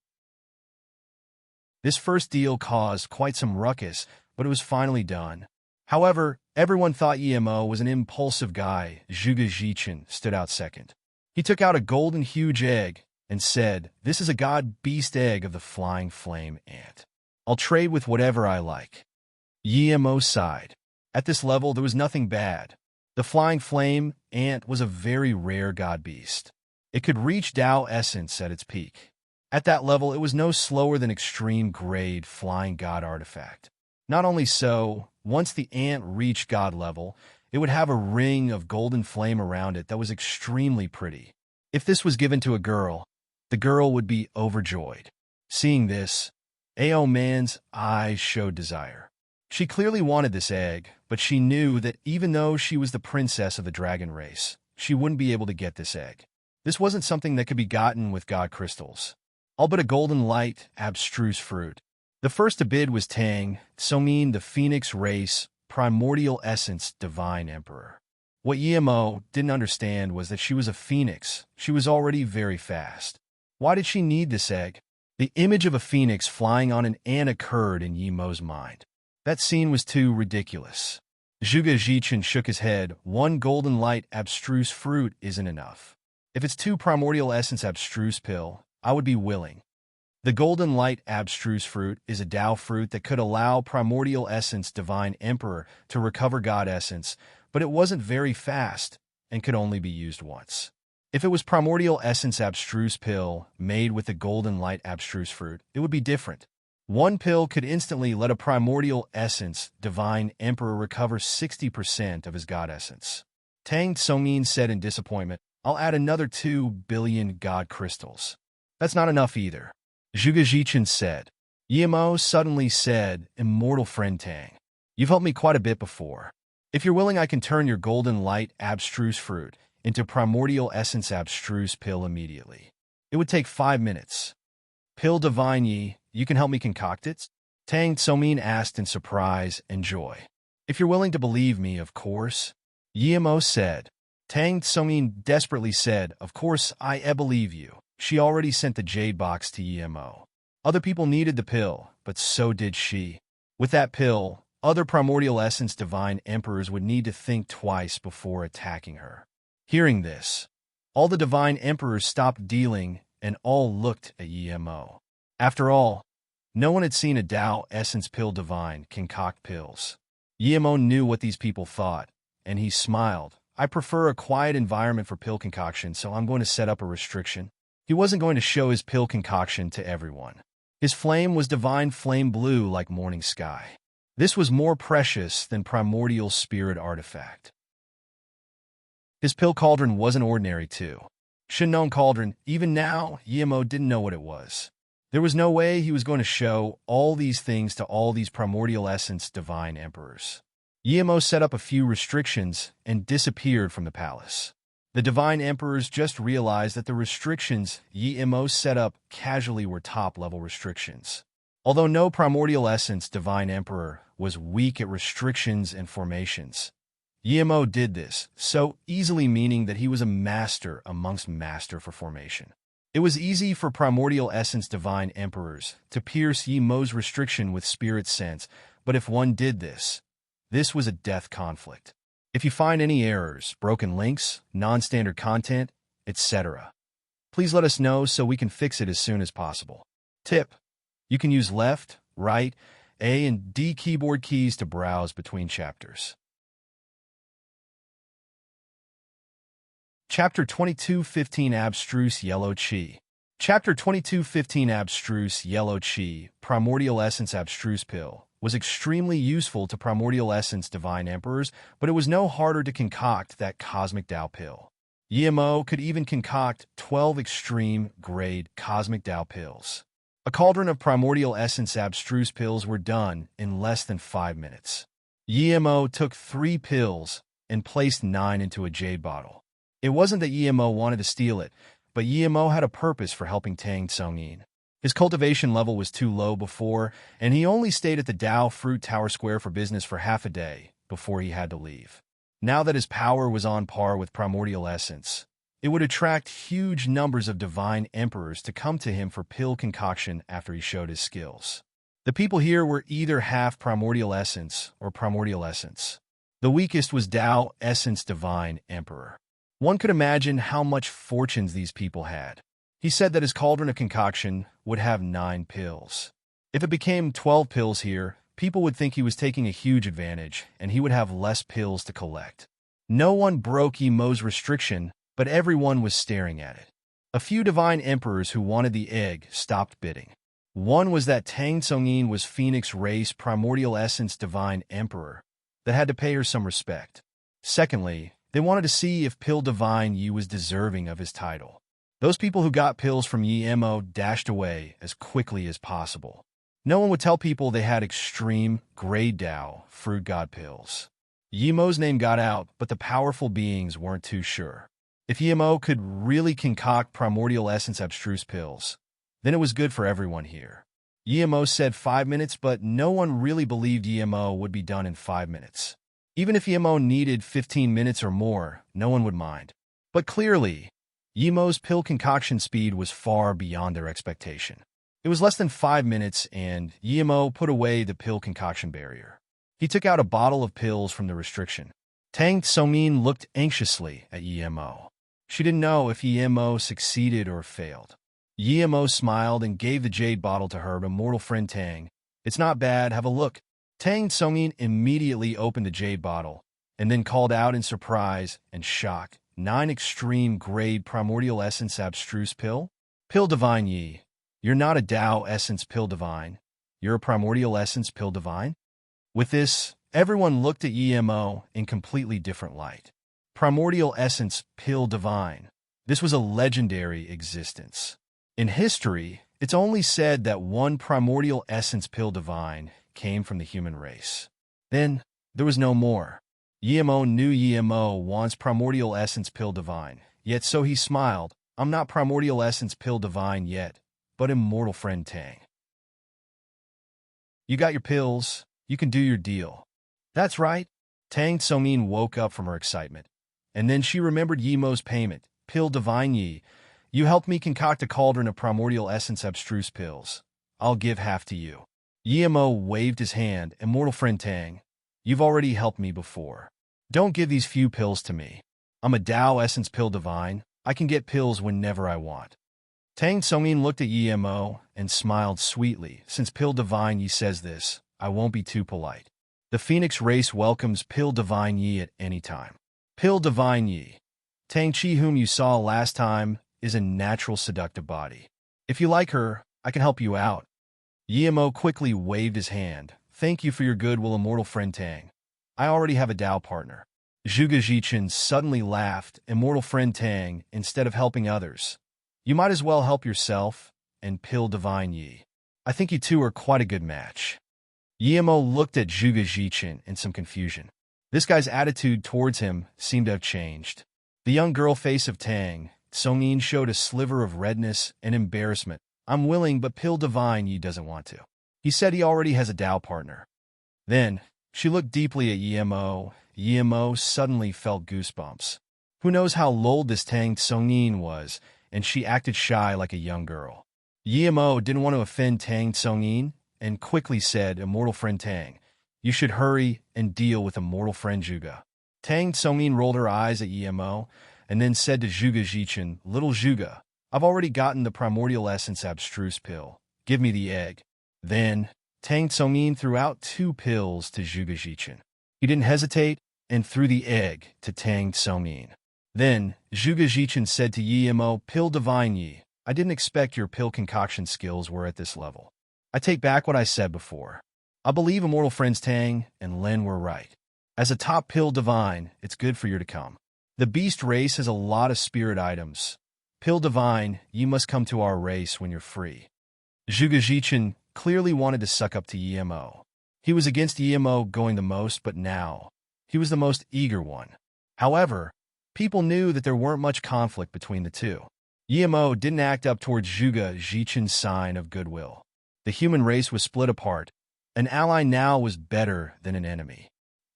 This first deal caused quite some ruckus, but it was finally done. However, everyone thought Yimo was an impulsive guy. Zhuge Jichin stood out second. He took out a golden huge egg and said, "This is a god-beast egg of the flying flame ant. I'll trade with whatever I like." Yimo sighed. At this level, there was nothing bad. The flying flame ant was a very rare god-beast. It could reach Tao essence at its peak. At that level, it was no slower than extreme-grade flying god artifact. Not only so, once the ant reached god level, it would have a ring of golden flame around it that was extremely pretty. If this was given to a girl, the girl would be overjoyed. Seeing this, Ao Man's eyes showed desire. She clearly wanted this egg, but she knew that even though she was the princess of the dragon race, she wouldn't be able to get this egg. This wasn't something that could be gotten with god crystals. All but a golden light, abstruse fruit. The first to bid was Tang Somin, the Phoenix race, primordial essence, divine emperor. What Yimo didn't understand was that she was a phoenix. She was already very fast. Why did she need this egg? The image of a phoenix flying on an ant occurred in Yimo's mind. That scene was too ridiculous. Zhuge Jichin shook his head. One golden light abstruse fruit isn't enough. If it's 2 primordial essence abstruse pill, I would be willing. The golden light abstruse fruit is a Tao fruit that could allow primordial essence divine emperor to recover god essence, but it wasn't very fast and could only be used once. If it was primordial essence abstruse pill made with the golden light abstruse fruit, it would be different. One pill could instantly let a primordial essence divine emperor recover 60% of his god essence. Tang Somin said in disappointment, "I'll add another 2 billion god crystals." That's not enough either. Zhuge Jichin said. Yimo suddenly said, "Immortal friend Tang, you've helped me quite a bit before. If you're willing, I can turn your golden light abstruse fruit into primordial essence abstruse pill immediately. It would take 5 minutes. Pill divine Yi, you can help me concoct it?" Tang Somin asked in surprise and joy. "If you're willing to believe me, of course." Yimo said. Tang Somin desperately said, "Of course I believe you." She already sent the jade box to Yimo. Other people needed the pill, but so did she. With that pill, other primordial essence divine emperors would need to think twice before attacking her. Hearing this, all the divine emperors stopped dealing and all looked at Yimo. After all, no one had seen a Tao essence pill divine concoct pills. Yimo knew what these people thought, and he smiled. "I prefer a quiet environment for pill concoction, so I'm going to set up a restriction." He wasn't going to show his pill concoction to everyone. His flame was divine flame blue like morning sky. This was more precious than primordial spirit artifact. His pill cauldron wasn't ordinary too. Shinnon cauldron, even now, Yimo didn't know what it was. There was no way he was going to show all these things to all these primordial essence divine emperors. Yimo set up a few restrictions and disappeared from the palace. The divine emperors just realized that the restrictions Yimo set up casually were top-level restrictions. Although no primordial essence divine emperor was weak at restrictions and formations, Yimo did this so easily, meaning that he was a master amongst master for formation. It was easy for primordial essence divine emperors to pierce Yimo's restriction with spirit sense, but if one did this, this was a death conflict. If you find any errors, broken links, non-standard content, etc., please let us know so we can fix it as soon as possible. Tip: you can use left, right, A and D keyboard keys to browse between chapters. Chapter 22:15 Abstruse Yellow Qi. Chapter 22:15 Abstruse Yellow Qi, Primordial Essence Abstruse Pill, was extremely useful to primordial essence divine emperors, but it was no harder to concoct that cosmic Tao pill. Yimo could even concoct 12 extreme-grade cosmic Tao pills. A cauldron of primordial essence abstruse pills were done in less than 5 minutes. Yimo took 3 pills and placed 9 into a jade bottle. It wasn't that Yimo wanted to steal it, but Yimo had a purpose for helping Tang Tsongyin. His cultivation level was too low before, and he only stayed at the Dao Fruit Tower Square for business for half a day before he had to leave. Now that his power was on par with primordial essence, it would attract huge numbers of divine emperors to come to him for pill concoction after he showed his skills. The people here were either half primordial essence or primordial essence. The weakest was Dao Essence Divine Emperor. One could imagine how much fortunes these people had. He said that his cauldron of concoction would have 9 pills. If it became 12 pills here, people would think he was taking a huge advantage, and he would have less pills to collect. No one broke Yimo's restriction, but everyone was staring at it. A few divine emperors who wanted the egg stopped bidding. One was that Tang Tsongyin was Phoenix race primordial essence divine emperor that had to pay her some respect. Secondly, they wanted to see if Pill Divine Yi was deserving of his title. Those people who got pills from Yimo dashed away as quickly as possible. No one would tell people they had extreme, grade Dao, fruit god pills. Yimo's name got out, but the powerful beings weren't too sure. If Yimo could really concoct primordial essence abstruse pills, then it was good for everyone here. Yimo said 5 minutes, but no one really believed Yimo would be done in 5 minutes. Even if Yimo needed 15 minutes or more, no one would mind. But clearly, Yimo's pill concoction speed was far beyond their expectation. It was less than 5 minutes, and Yimo put away the pill concoction barrier. He took out a bottle of pills from the restriction. Tang Tsongyin looked anxiously at Yimo. She didn't know if Yimo succeeded or failed. Yimo smiled and gave the jade bottle to her immortal friend Tang. "It's not bad, have a look." Tang Tsongyin immediately opened the jade bottle, and then called out in surprise and shock, 9 extreme-grade primordial essence abstruse pill? Pill Divine Yi. You're not a Dao essence pill divine. You're a primordial essence pill divine? With this, everyone looked at Yimo in completely different light. Primordial essence pill divine. This was a legendary existence. In history, it's only said that one primordial essence pill divine came from the human race. Then, there was no more. Yimo knew Yimo wants primordial essence pill divine, yet so he smiled. "I'm not primordial essence pill divine yet, but immortal friend Tang. You got your pills, you can do your deal." "That's right." Tang Tsongyin woke up from her excitement, and then she remembered Yimo's payment. "Pill Divine Yi, you helped me concoct a cauldron of primordial essence abstruse pills. I'll give half to you." Yimo waved his hand. "Immortal friend Tang, you've already helped me before. Don't give these few pills to me. I'm a Dao essence pill divine. I can get pills whenever I want." Tang Tsongyin looked at Yimo and smiled sweetly. "Since Pill Divine Yi says this, I won't be too polite. The Phoenix race welcomes Pill Divine Yi at any time. Pill Divine Yi. Tang Chi, whom you saw last time, is a natural seductive body. If you like her, I can help you out." Yimo quickly waved his hand. "Thank you for your goodwill, immortal friend Tang. I already have a Dao partner." Zhuge Zhichen suddenly laughed. "Immortal friend Tang, instead of helping others, you might as well help yourself and Pill Divine Yi. I think you two are quite a good match." Yimo looked at Zhuge Zhichen in some confusion. This guy's attitude towards him seemed to have changed. The young girl face of Tang Tsongyin showed a sliver of redness and embarrassment. "I'm willing, but Pill Divine Yi doesn't want to. He said he already has a Dao partner." Then, she looked deeply at Yimo. Yimo suddenly felt goosebumps. Who knows how old this Tang Tsongyin was, and she acted shy like a young girl. Yimo didn't want to offend Tang Tsongyin, and quickly said, "Immortal friend Tang, you should hurry and deal with immortal friend Zhuge." Tang Tsongyin rolled her eyes at Yimo, and then said to Zhuge Zhichen, "Little Zhuge, I've already gotten the primordial essence abstruse pill. Give me the egg." Then, Tang Tsongyin threw out 2 pills to Zhuge Zhichen. He didn't hesitate and threw the egg to Tang Tsongyin. Then, Zhuge Zhichen said to Yimo, "Pill Divine Yi, I didn't expect your pill concoction skills were at this level. I take back what I said before. I believe immortal friends Tang and Lin were right. As a top pill divine, it's good for you to come. The beast race has a lot of spirit items. Pill divine, you must come to our race when you're free. Zhuge Jichin clearly wanted to suck up to Yimo. He was against Yimo going the most, but now he was the most eager one. However, people knew that there weren't much conflict between the two. Yimo didn't act up towards Zhuge Jichin's sign of goodwill. The human race was split apart. An ally now was better than an enemy.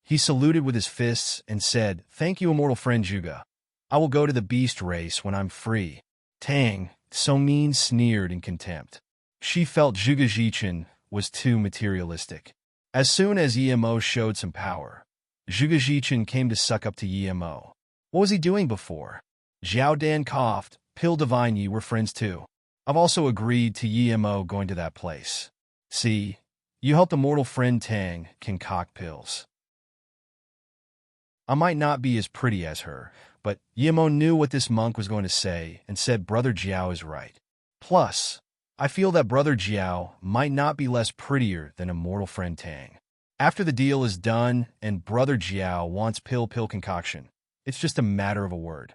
He saluted with his fists and said, "Thank you, immortal friend Zhuge. I will go to the beast race when I'm free." Tang, so mean, sneered in contempt. She felt Zhuge Jichin was too materialistic. As soon as Yimo showed some power, Zhuge Jichin came to suck up to Yimo. What was he doing before? Zhao Dan coughed. Pill divine, ye were friends too. I've also agreed to Yimo going to that place. See, you helped immortal friend Tang concoct pills. I might not be as pretty as her, but Yimo knew what this monk was going to say and said Brother Jiao is right. Plus, I feel that Brother Jiao might not be less prettier than immortal friend Tang. After the deal is done and Brother Jiao wants pill concoction, it's just a matter of a word.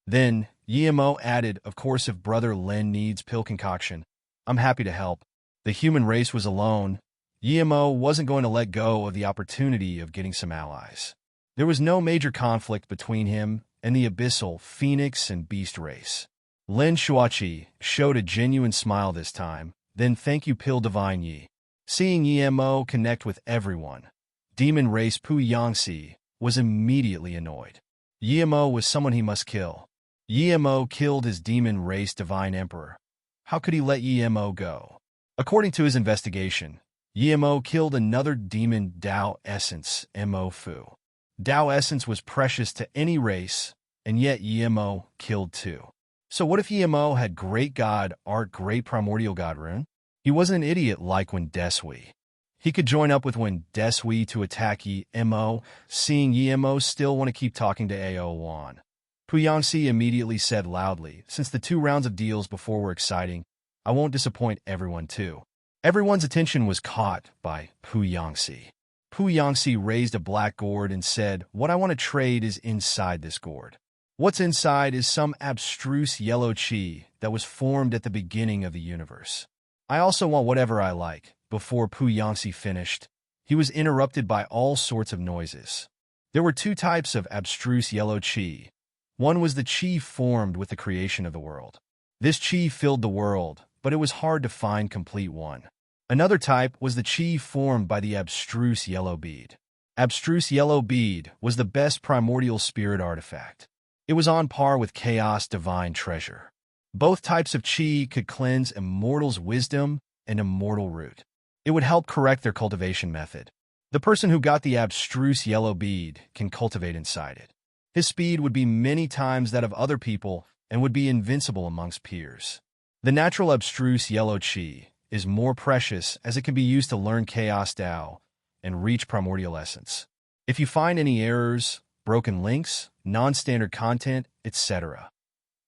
Then, Yimo added, of course if Brother Lin needs pill concoction, I'm happy to help. The human race was alone. Yimo wasn't going to let go of the opportunity of getting some allies. There was no major conflict between him and the abyssal phoenix and beast race. Lin Shuachi showed a genuine smile this time, then thank you Pill Divine Yi. Seeing Yimo connect with everyone, demon race Pu Yangxi was immediately annoyed. Yimo was someone he must kill. Yimo killed his demon race divine emperor. How could he let Yimo go? According to his investigation, Yimo killed another demon Dao essence, Mo Fu. Dao essence was precious to any race, and yet Yimo killed two. So what if Yimo had great god art, great primordial god rune? He wasn't an idiot like when Desui. He could join up with when Desui to attack Yimo, seeing Yimo still want to keep talking to Ao Wan. Pu Yangxi immediately said loudly, since the 2 rounds of deals before were exciting, I won't disappoint everyone too. Everyone's attention was caught by Pu Yangxi. Pu Yangxi raised a black gourd and said, what I want to trade is inside this gourd. What's inside is some abstruse yellow chi that was formed at the beginning of the universe. I also want whatever I like. Before Pu Yangxi finished, he was interrupted by all sorts of noises. There were 2 types of abstruse yellow chi. One was the chi formed with the creation of the world. This chi filled the world, but it was hard to find complete one. Another type was the chi formed by the abstruse yellow bead. Abstruse yellow bead was the best primordial spirit artifact. It was on par with chaos divine treasure. Both types of chi could cleanse immortals' wisdom and immortal root. It would help correct their cultivation method. The person who got the abstruse yellow bead can cultivate inside it. His speed would be many times that of other people and would be invincible amongst peers. The natural abstruse yellow chi is more precious as it can be used to learn chaos Dao and reach primordial essence. If you find any errors, broken links, non-standard content, etc.,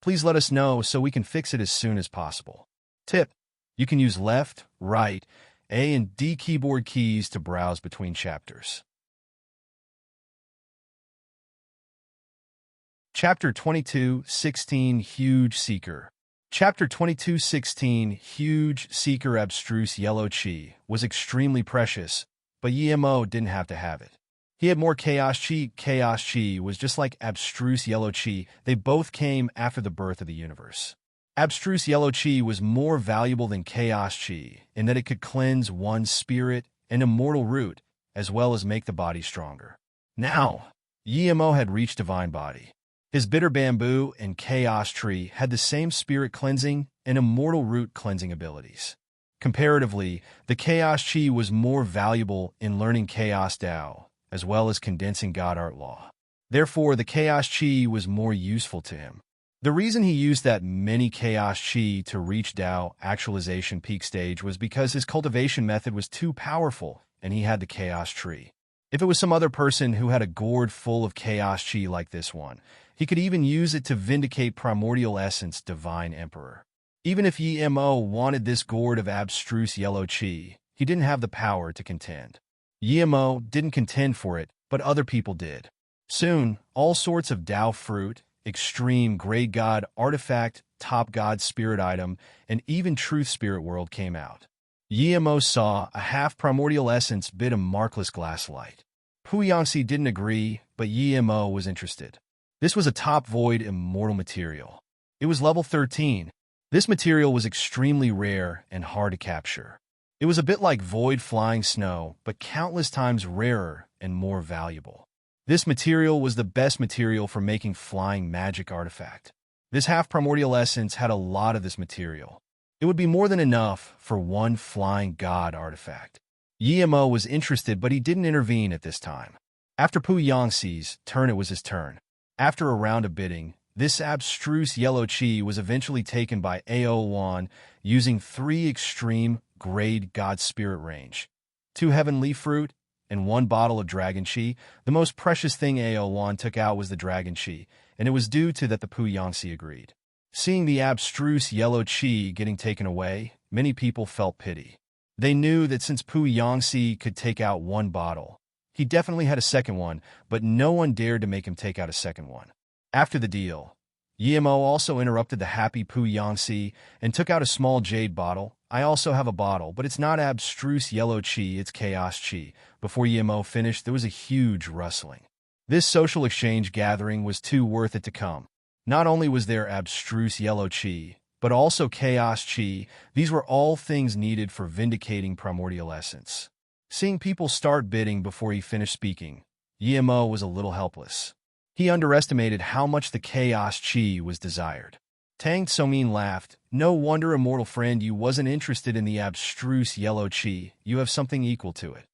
please let us know so we can fix it as soon as possible. Tip: you can use left, right, A and D keyboard keys to browse between chapters. Chapter 22:16 Huge Seeker. Chapter 22:16 Huge Seeker Abstruse Yellow Chi was extremely precious, but Yimo didn't have to have it. He had more Chaos Chi. Chaos Chi was just like Abstruse Yellow Chi. They both came after the birth of the universe. Abstruse Yellow Chi was more valuable than Chaos Chi in that it could cleanse one's spirit and immortal root, as well as make the body stronger. Now, Yimo had reached Divine Body. His bitter bamboo and chaos tree had the same spirit cleansing and immortal root cleansing abilities. Comparatively, the chaos chi was more valuable in learning chaos Dao, as well as condensing God Art Law. Therefore, the chaos chi was more useful to him. The reason he used that many chaos chi to reach Dao actualization peak stage was because his cultivation method was too powerful and he had the chaos tree. If it was some other person who had a gourd full of chaos chi like this one, he could even use it to vindicate primordial essence Divine Emperor. Even if Yimo wanted this gourd of abstruse yellow chi, he didn't have the power to contend. Yemo didn't contend for it, but other people did. Soon, all sorts of Tao fruit, extreme grade god artifact, top god spirit item, and even truth spirit world came out. Yemo saw a half-primordial essence bit a markless glass light. Puyangxi didn't agree, but Yemo was interested. This was a top void immortal material. It was level 13. This material was extremely rare and hard to capture. It was a bit like void flying snow, but countless times rarer and more valuable. This material was the best material for making flying magic artifact. This half-primordial essence had a lot of this material. It would be more than enough for one flying god artifact. Yemo was interested, but he didn't intervene at this time. After Puyangxi's turn, it was his turn. After a round of bidding, this abstruse yellow chi was eventually taken by Aowan using 3 extreme grade god spirit range, 2 heavenly fruit, and 1 bottle of dragon chi. The most precious thing Aowan took out was the dragon chi, and it was due to that the Puyangxi agreed. Seeing the abstruse yellow chi getting taken away, many people felt pity. They knew that since Puyangxi could take out 1 bottle, he definitely had a second one, but no one dared to make him take out a second one. After the deal, Yemo also interrupted the happy Puyangxi and took out a small jade bottle. I also have a bottle, but it's not abstruse yellow chi, it's chaos chi. Before Yemo finished, there was a huge rustling. This social exchange gathering was too worth it to come. Not only was there abstruse yellow chi, but also chaos chi. These were all things needed for vindicating primordial essence. Seeing people start bidding before he finished speaking, Yemo was a little helpless. He underestimated how much the chaos chi was desired. Tang Tsomin laughed. No wonder, immortal friend, you wasn't interested in the abstruse yellow chi. You have something equal to it.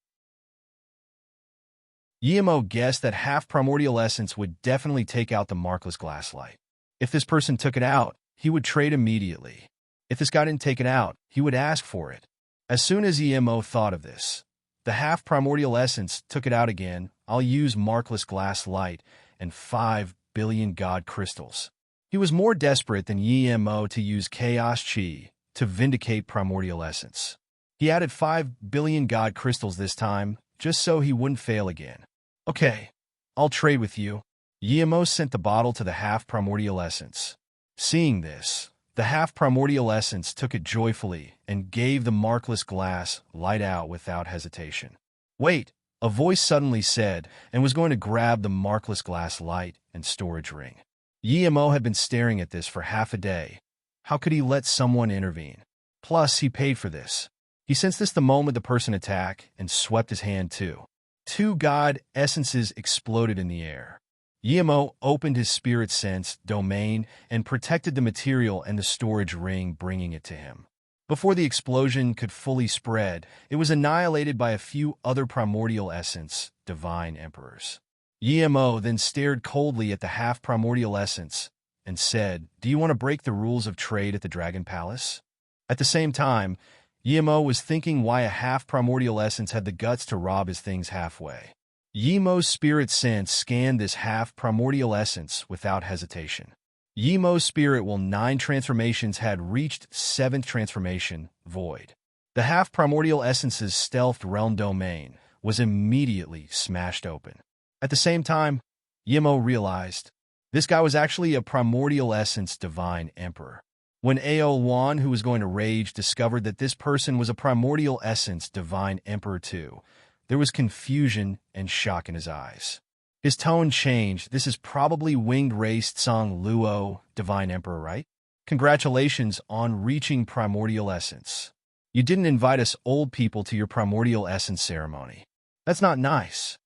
Yemo guessed that half primordial essence would definitely take out the markless glass light. If this person took it out, he would trade immediately. If this guy didn't take it out, he would ask for it. As soon as Yemo thought of this, the half primordial essence took it out again. I'll use markless glass light and 5 billion god crystals. He was more desperate than Yemo to use chaos chi to vindicate primordial essence. He added 5 billion god crystals this time, just so he wouldn't fail again. Okay, I'll trade with you. Yemo sent the bottle to the half primordial essence. Seeing this, the half primordial essence took it joyfully and gave the markless glass light out without hesitation. Wait, a voice suddenly said, and was going to grab the markless glass light and storage ring. Yemo had been staring at this for half a day. How could he let someone intervene? Plus, he paid for this. He sensed this the moment the person attacked and swept his hand too. 2 god essences exploded in the air. Yemo opened his spirit sense domain and protected the material and the storage ring, bringing it to him. Before the explosion could fully spread, it was annihilated by a few other primordial essence, divine emperors. Yemo then stared coldly at the half-primordial essence and said, "Do you want to break the rules of trade at the Dragon Palace?" At the same time, Yemo was thinking why a half-primordial essence had the guts to rob his things halfway. Yemo's spirit sense scanned this half-primordial essence without hesitation. Yemo's spirit will 9 transformations had reached 7th transformation, void. The half-primordial essence's stealthed realm domain was immediately smashed open. At the same time, Yemo realized this guy was actually a primordial essence divine emperor. When Aowan, who was going to rage, discovered that this person was a primordial essence divine emperor too, there was confusion and shock in his eyes. His tone changed. This is probably winged race Tsang Luo, divine emperor, right? Congratulations on reaching primordial essence. You didn't invite us old people to your primordial essence ceremony. That's not nice.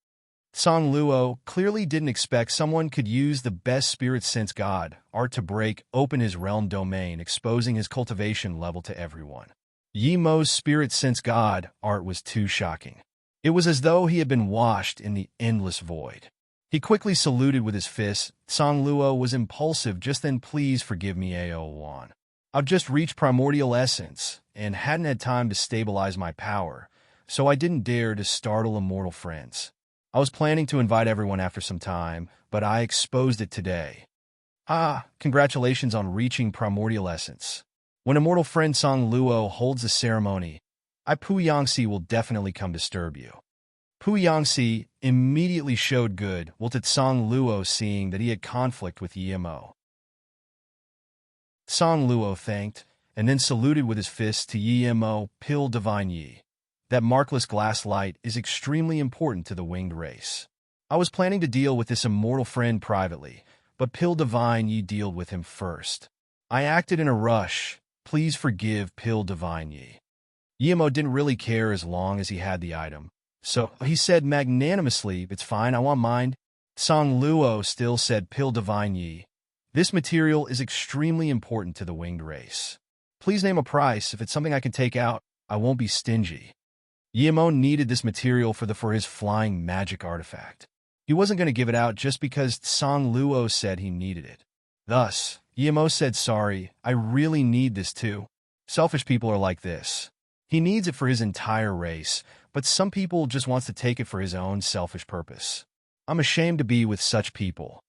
Tsang Luo clearly didn't expect someone could use the best spirit sense god art to break open his realm domain, exposing his cultivation level to everyone. Yemo's spirit sense god art was too shocking. It was as though he had been washed in the endless void. He quickly saluted with his fists. Tsang Luo was impulsive. Just then, please forgive me, Aowan. I've just reached primordial essence and hadn't had time to stabilize my power, so I didn't dare to startle immortal friends. I was planning to invite everyone after some time, but I exposed it today. Congratulations on reaching primordial essence. When immortal friend Tsang Luo holds the ceremony, Pu Yangxi will definitely come disturb you. Pu Yangxi immediately showed good while Tsang Luo seeing that he had conflict with Yimo. Tsang Luo thanked, and then saluted with his fists to Yimo, Pil Divine Yi. That markless glass light is extremely important to the winged race. I was planning to deal with this immortal friend privately, but Pil Divine Yi dealt with him first. I acted in a rush. Please forgive Pil Divine Yi. Yimo didn't really care as long as he had the item, so he said magnanimously, "It's fine, I want mine." Tsang Luo still said, "Pil Divine Yi, this material is extremely important to the winged race. Please name a price. If it's something I can take out, I won't be stingy." Yimo needed this material for his flying magic artifact. He wasn't going to give it out just because Tsang Luo said he needed it. Thus, Yimo said, "Sorry, I really need this too. Selfish people are like this. He needs it for his entire race, but some people just wants to take it for his own selfish purpose. I'm ashamed to be with such people."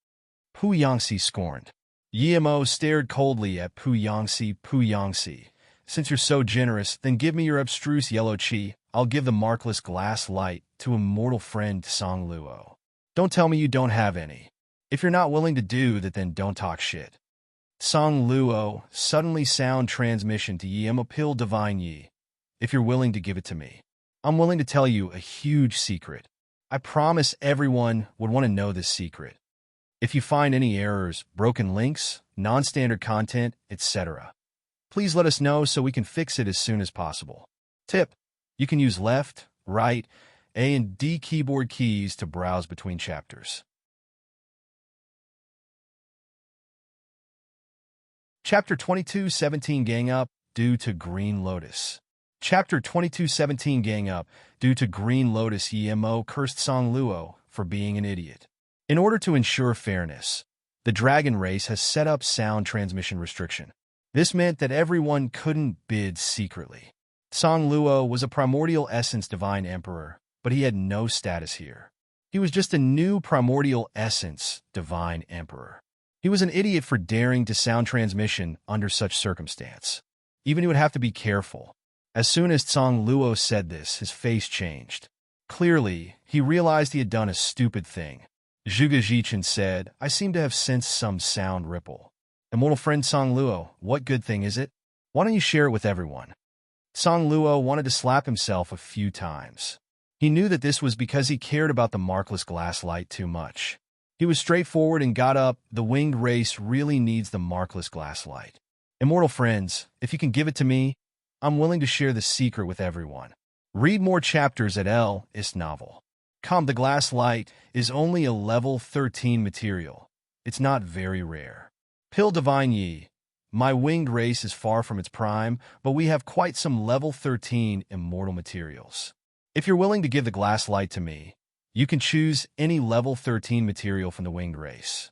Pu Yangxi scorned. Yimo stared coldly at Pu Yangxi. "Pu Yangxi, since you're so generous, then give me your abstruse yellow chi. I'll give the markless glass light to immortal friend Tsang Luo. Don't tell me you don't have any. If you're not willing to do that, then don't talk shit." Tsang Luo suddenly sound transmission to Yimo, Pil Divine Yi. "If you're willing to give it to me, I'm willing to tell you a huge secret. I promise everyone would want to know this secret. If you find any errors, broken links, non-standard content, etc., please let us know so we can fix it as soon as possible. Tip: you can use left, right, A and D keyboard keys to browse between chapters." Chapter 22:17 Gang Up Due to Green Lotus. Chapter 22:17 Gang Up Due to Green Lotus. Yimo cursed Tsang Luo for being an idiot. In order to ensure fairness, the dragon race has set up sound transmission restriction. This meant that everyone couldn't bid secretly. Tsang Luo was a primordial essence divine emperor, but he had no status here. He was just a new primordial essence divine emperor. He was an idiot for daring to sound transmission under such circumstance. Even he would have to be careful. As soon as Tsang Luo said this, his face changed. Clearly, he realized he had done a stupid thing. Zhuge Zhichen said, "I seem to have sensed some sound ripple. Immortal friend Tsang Luo, what good thing is it? Why don't you share it with everyone?" Tsang Luo wanted to slap himself a few times. He knew that this was because he cared about the markless glass light too much. He was straightforward and got up. The winged race really needs the markless glass light. Immortal friends, if you can give it to me, I'm willing to share the secret with everyone. Read more chapters at Is novel. The glass light is only a level 13 material. It's not very rare. Pil Divine Yi, my winged race is far from its prime, but we have quite some level 13 immortal materials. If you're willing to give the glass light to me, you can choose any level 13 material from the winged race.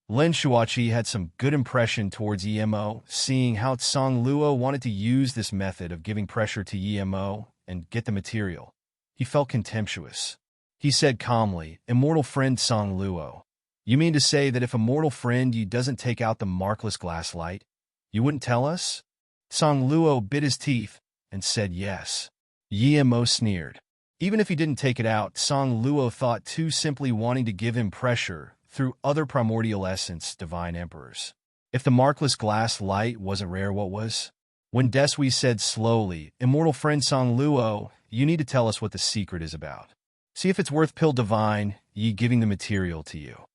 Lin Shuachi had some good impression towards Yimo, seeing how Tsang Luo wanted to use this method of giving pressure to Yimo and get the material. He felt contemptuous. He said calmly, "Immortal friend Tsang Luo, you mean to say that if immortal friend you doesn't take out the markless glass light, you wouldn't tell us?" Tsang Luo bit his teeth and said yes. Yimo sneered. Even if he didn't take it out, Tsang Luo thought too, simply wanting to give him pressure through other primordial essence divine emperors. If the markless glass light wasn't rare, what was? When Desui said slowly, "Immortal friend Tsang Luo, you need to tell us what the secret is about. See if it's worth Pil Divine Yi giving the material to you."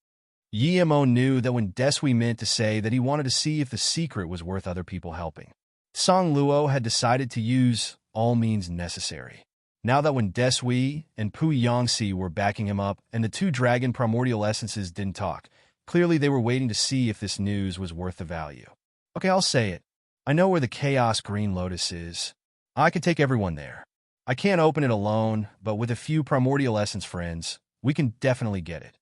Yimo knew that when Desui meant to say that he wanted to see if the secret was worth other people helping. Tsang Luo had decided to use all means necessary. Now that when Desui and Pu Yangxi were backing him up and the two dragon primordial essences didn't talk, clearly they were waiting to see if this news was worth the value. "Okay, I'll say it. I know where the Chaos Green Lotus is. I can take everyone there. I can't open it alone, but with a few primordial essence friends, we can definitely get it."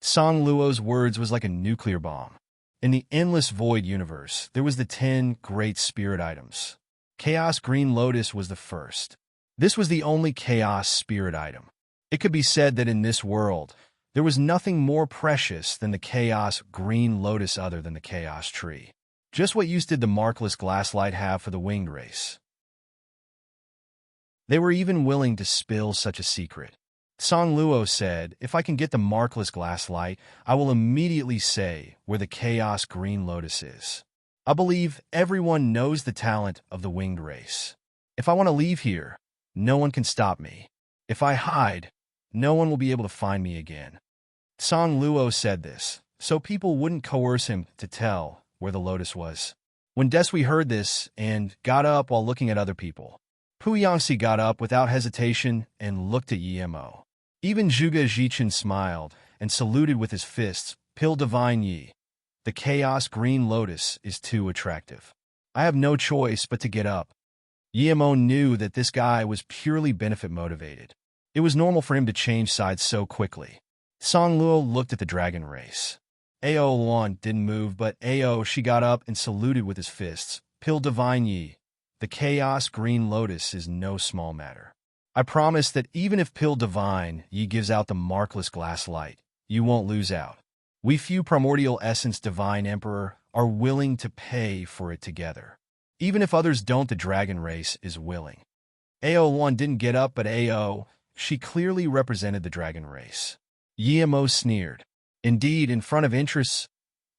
Tsang Luo's words was like a nuclear bomb. In the endless void universe, there was the 10 great spirit items. Chaos Green Lotus was the first. This was the only chaos spirit item. It could be said that in this world, there was nothing more precious than the Chaos Green Lotus other than the Chaos Tree. Just what use did the markless glass light have for the winged race? They were even willing to spill such a secret. Song Luo said, "If I can get the markless glass light, I will immediately say where the chaos green lotus is. I believe everyone knows the talent of the winged race. If I want to leave here, no one can stop me. If I hide, no one will be able to find me again." Song Luo said this, so people wouldn't coerce him to tell where the lotus was. When Desui heard this and got up while looking at other people, Pu Yangxi got up without hesitation and looked at Yimo. Even Zhuge Jichen smiled and saluted with his fists. "Pill Divine Yi, the chaos green lotus is too attractive. I have no choice but to get up." Yimo knew that this guy was purely benefit motivated. It was normal for him to change sides so quickly. Song Luo looked at the dragon race. Ao Luan didn't move, but she got up and saluted with his fists. "Pill Divine Yi, the chaos green lotus is no small matter. I promise that even if Pill Divine Yi gives out the markless glass light, you won't lose out. We few primordial essence divine emperor are willing to pay for it together. Even if others don't, the dragon race is willing." Ao Luan didn't get up, but she clearly represented the dragon race. Yimo sneered. Indeed, in front of interests,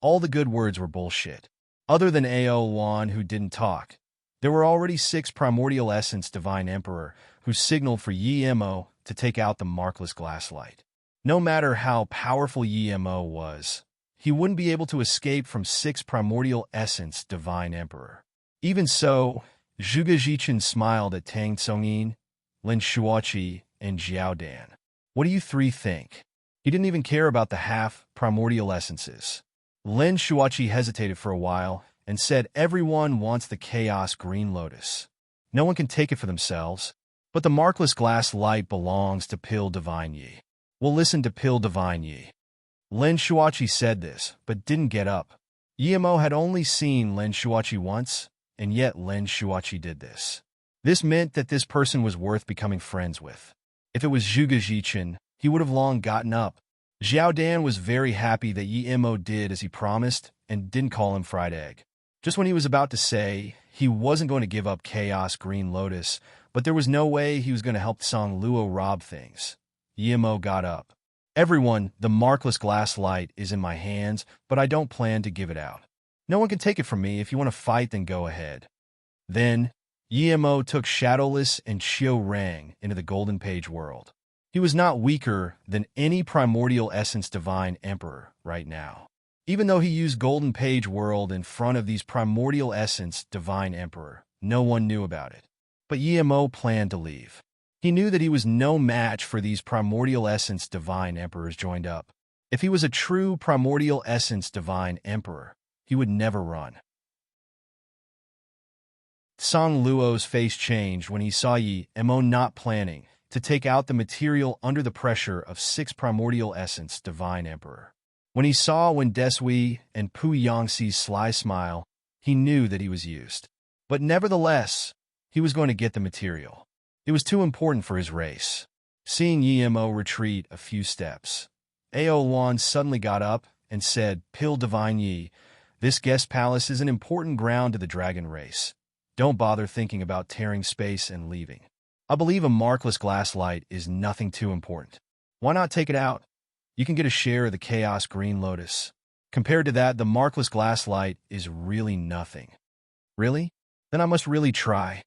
all the good words were bullshit. Other than Ao Luan, who didn't talk, there were already 6 primordial essence divine emperor who signaled for Yimo to take out the markless glass light. No matter how powerful Yimo was, he wouldn't be able to escape from 6 primordial essence divine emperor. Even so, Zhuge Jichen smiled at Tang Tsongyin, Lin Shuoqi, and Jiao Dan. "What do you three think?" He didn't even care about the half-primordial essences. Lin Shuoqi hesitated for a while and said, "Everyone wants the chaos green lotus. No one can take it for themselves, but the markless glass light belongs to Pill Divine Yi. We'll listen to Pill Divine Yi." Lin Shuoqi said this, but didn't get up. Yimo had only seen Lin Shuoqi once, and yet Lin Shuoqi did this. This meant that this person was worth becoming friends with. If it was Zhuge Jichen, he would have long gotten up. Jiao Dan was very happy that Yimo did as he promised and didn't call him fried egg. Just when he was about to say he wasn't going to give up Chaos Green Lotus, but there was no way he was going to help Song Luo rob things, Yimo got up. "Everyone, the markless glass light is in my hands, but I don't plan to give it out. No one can take it from me. If you want to fight, then go ahead." Then, Yimo took Shadowless and Qiu Rang into the Golden Page world. He was not weaker than any primordial essence divine emperor right now. Even though he used Golden Page world in front of these primordial essence divine emperor, no one knew about it. But Yimo planned to leave. He knew that he was no match for these primordial essence divine emperors joined up. If he was a true primordial essence divine emperor, he would never run. Song Luo's face changed when he saw Yimo not planning to take out the material under the pressure of 6 primordial essence divine emperor. When he saw Desui and Pu Yangxi's sly smile, he knew that he was used. But nevertheless, he was going to get the material. It was too important for his race. Seeing Yimo retreat a few steps, Ao Luan suddenly got up and said, "Pill Divine Yi, this guest palace is an important ground to the dragon race. Don't bother thinking about tearing space and leaving. I believe a markless glass light is nothing too important. Why not take it out? You can get a share of the Chaos Green Lotus. Compared to that, the markless glass light is really nothing." "Really? Then I must really try,"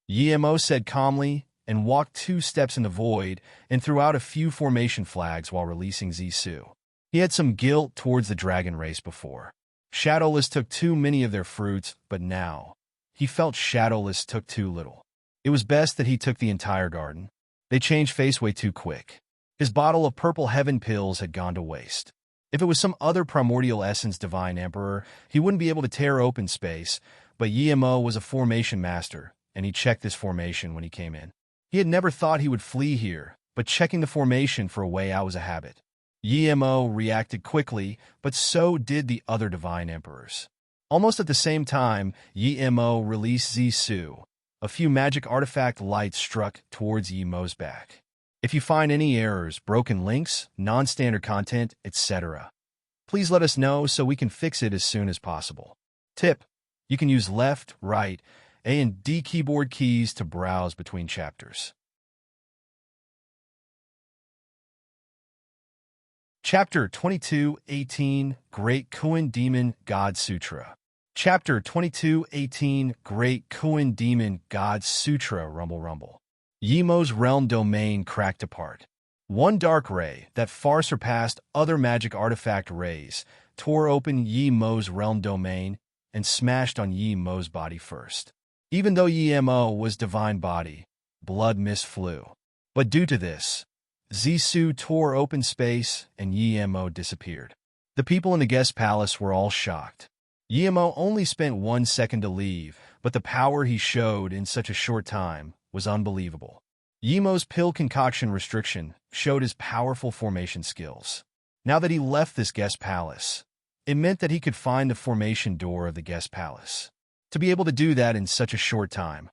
Yimo said calmly and walked 2 steps in the void and threw out a few formation flags while releasing Zisu. He had some guilt towards the dragon race before. Shadowless took too many of their fruits, but now he felt Shadowless took too little. It was best that he took the entire garden. They changed face way too quick. His bottle of purple heaven pills had gone to waste. If it was some other primordial essence divine emperor, he wouldn't be able to tear open space, but Yimo was a formation master, and he checked this formation when he came in. He had never thought he would flee here, but checking the formation for a way out was a habit. Yimo reacted quickly, but so did the other divine emperors. Almost at the same time, Yimo released Zisu. A few magic artifact lights struck towards Yimo's back. If you find any errors, broken links, non-standard content, etc., please let us know so we can fix it as soon as possible. Tip: you can use left, right, A and D keyboard keys to browse between chapters. Chapter 22:18 Great Kuan Demon God Sutra. Chapter 22:18 Great Kuan Demon God Sutra. Rumble rumble. Yimo's realm domain cracked apart. One dark ray that far surpassed other magic artifact rays tore open Yimo's realm domain and smashed on Yimo's body first. Even though Yimo was divine body, blood mist flew. But due to this, Zisu tore open space and Yimo disappeared. The people in the guest palace were all shocked. Yimo only spent 1 second to leave, but the power he showed in such a short time was unbelievable. Yimo's pill concoction restriction showed his powerful formation skills. Now that he left this guest palace, it meant that he could find the formation door of the guest palace. To be able to do that in such a short time,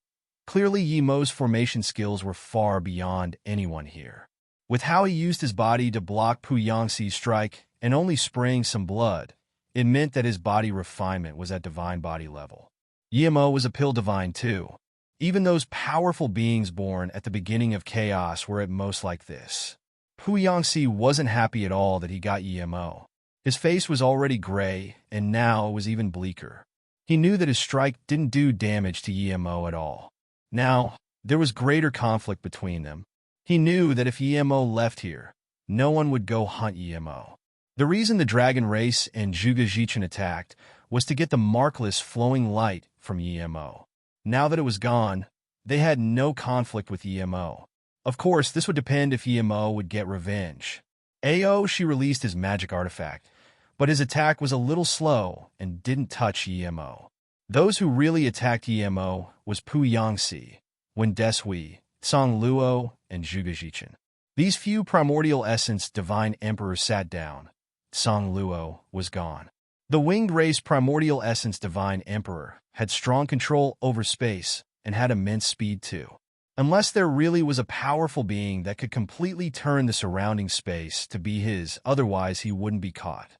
clearly Yimo's formation skills were far beyond anyone here. With how he used his body to block Pu Yangxi's strike and only spraying some blood, it meant that his body refinement was at divine body level. Yimo was a pill divine too. Even those powerful beings born at the beginning of chaos were at most like this. Pu Yangxi wasn't happy at all that he got Yimo. His face was already gray, and now it was even bleaker. He knew that his strike didn't do damage to Yimo at all. Now, there was greater conflict between them. He knew that if Yimo left here, no one would go hunt Yimo. The reason the dragon race and Zhuge Zhichen attacked was to get the markless flowing light from Yimo. Now that it was gone, they had no conflict with Yimo. Of course, this would depend if Yimo would get revenge. She released his magic artifact, but his attack was a little slow and didn't touch Yimo. Those who really attacked Yimo was Pu Yangxi, Wen Deshui, Song Luo, and Zhuge Zhichen. These few primordial essence divine emperors sat down. Song Luo was gone. The winged race primordial essence divine emperor had strong control over space and had immense speed too. Unless there really was a powerful being that could completely turn the surrounding space to be his, otherwise he wouldn't be caught.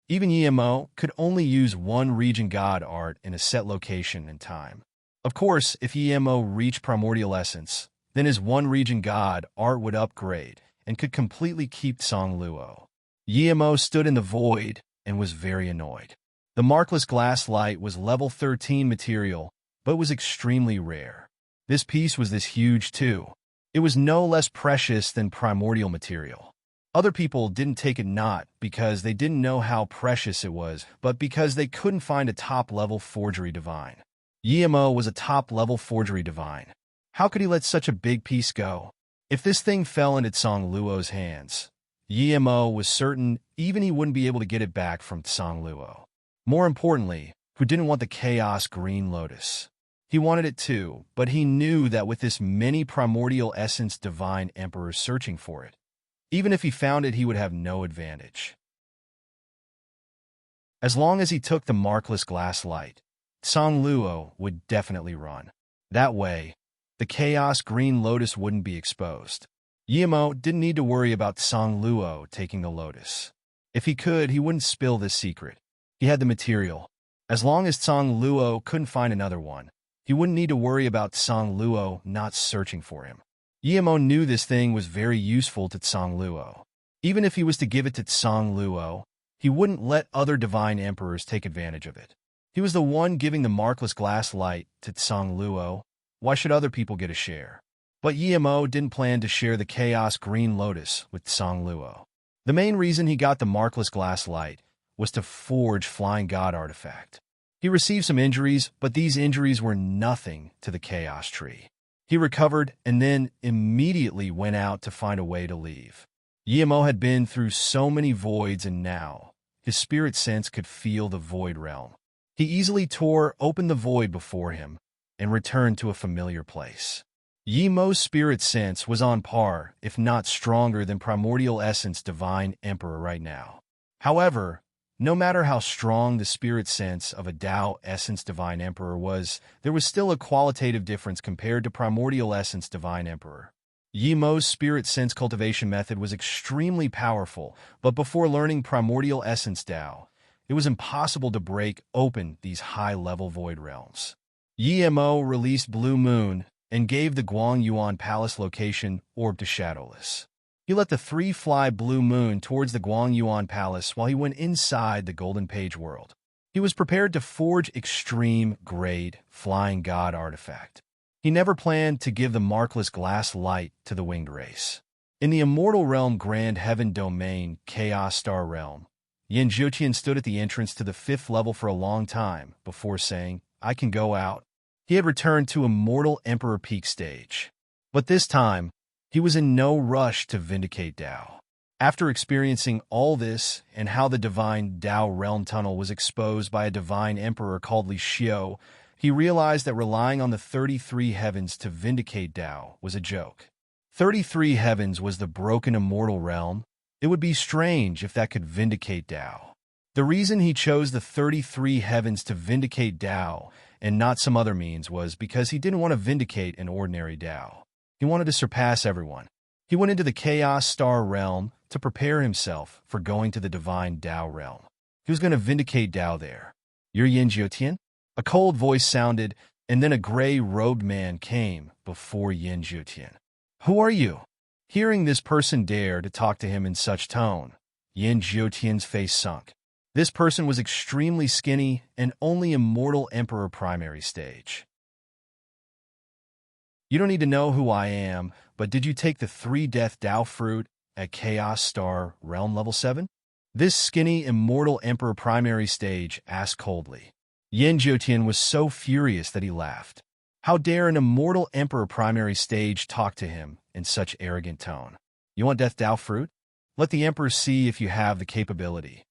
Even Yimo could only use one region god art in a set location and time. Of course, if Yimo reached primordial essence, then his one region god art would upgrade and could completely keep Song Luo. Yimo stood in the void and was very annoyed. The markless glass light was level 13 material, but was extremely rare. This piece was this huge too. It was no less precious than primordial material. Other people didn't take it not because they didn't know how precious it was, but because they couldn't find a top-level forgery divine. Yimo was a top-level forgery divine. How could he let such a big piece go? If this thing fell into Song Luo's hands, Yimo was certain even he wouldn't be able to get it back from Song Luo. More importantly, who didn't want the Chaos Green Lotus? He wanted it too, but he knew that with this many primordial essence divine emperors searching for it, even if he found it, he would have no advantage. As long as he took the markless glass light, Song Luo would definitely run. That way, the Chaos Green Lotus wouldn't be exposed. Yimo didn't need to worry about Song Luo taking the lotus. If he could, he wouldn't spill this secret. He had the material. As long as Song Luo couldn't find another one, he wouldn't need to worry about Song Luo not searching for him. Yimo knew this thing was very useful to Song Luo. Even if he was to give it to Song Luo, he wouldn't let other divine emperors take advantage of it. He was the one giving the markless glass light to Song Luo. Why should other people get a share? But Yimo didn't plan to share the Chaos Green Lotus with Song Luo. The main reason he got the markless glass light was to forge Flying God artifact. He received some injuries, but these injuries were nothing to the Chaos Tree. He recovered and then immediately went out to find a way to leave. Yimo had been through so many voids and now his spirit sense could feel the void realm. He easily tore open the void before him and returned to a familiar place. Yimo's spirit sense was on par, if not stronger than Primordial Essence Divine Emperor right now. However, no matter how strong the spirit sense of a Tao Essence Divine Emperor was, there was still a qualitative difference compared to Primordial Essence Divine Emperor. Yimo's spirit sense cultivation method was extremely powerful, but before learning Primordial Essence Tao, it was impossible to break open these high-level void realms. Yemo released Blue Moon and gave the Guangyuan Palace location orb to Shadowless. He let the three fly Blue Moon towards the Guangyuan Palace while he went inside the Golden Page world. He was prepared to forge extreme grade Flying God artifact. He never planned to give the markless glass light to the winged race. In the Immortal Realm Grand Heaven Domain Chaos Star Realm, Yin Jiutian stood at the entrance to the 5th level for a long time before saying, "I can go out." He had returned to Immortal Emperor Peak stage. But this time, he was in no rush to vindicate Dao. After experiencing all this and how the divine Dao realm tunnel was exposed by a divine emperor called Li Xiao, he realized that relying on the 33 heavens to vindicate Dao was a joke. 33 heavens was the broken immortal realm. It would be strange if that could vindicate Dao. The reason he chose the 33 heavens to vindicate Dao and not some other means was because he didn't want to vindicate an ordinary Dao. He wanted to surpass everyone. He went into the Chaos Star realm to prepare himself for going to the divine Dao realm. He was going to vindicate Dao there. "You're Yin Jiutian?" A cold voice sounded, and then a gray-robed man came before Yin Jiutian. "Who are you?" Hearing this person dare to talk to him in such tone, Yin Jiutian's face sunk. This person was extremely skinny and only Immortal Emperor primary stage. "You don't need to know who I am, but did you take the 3-death Dao fruit at Chaos Star Realm Level 7? This skinny Immortal Emperor primary stage asked coldly. Yin Jiutian was so furious that he laughed. How dare an Immortal Emperor primary stage talk to him in such arrogant tone? "You want Death Dao fruit? Let the Emperor see if you have the capability."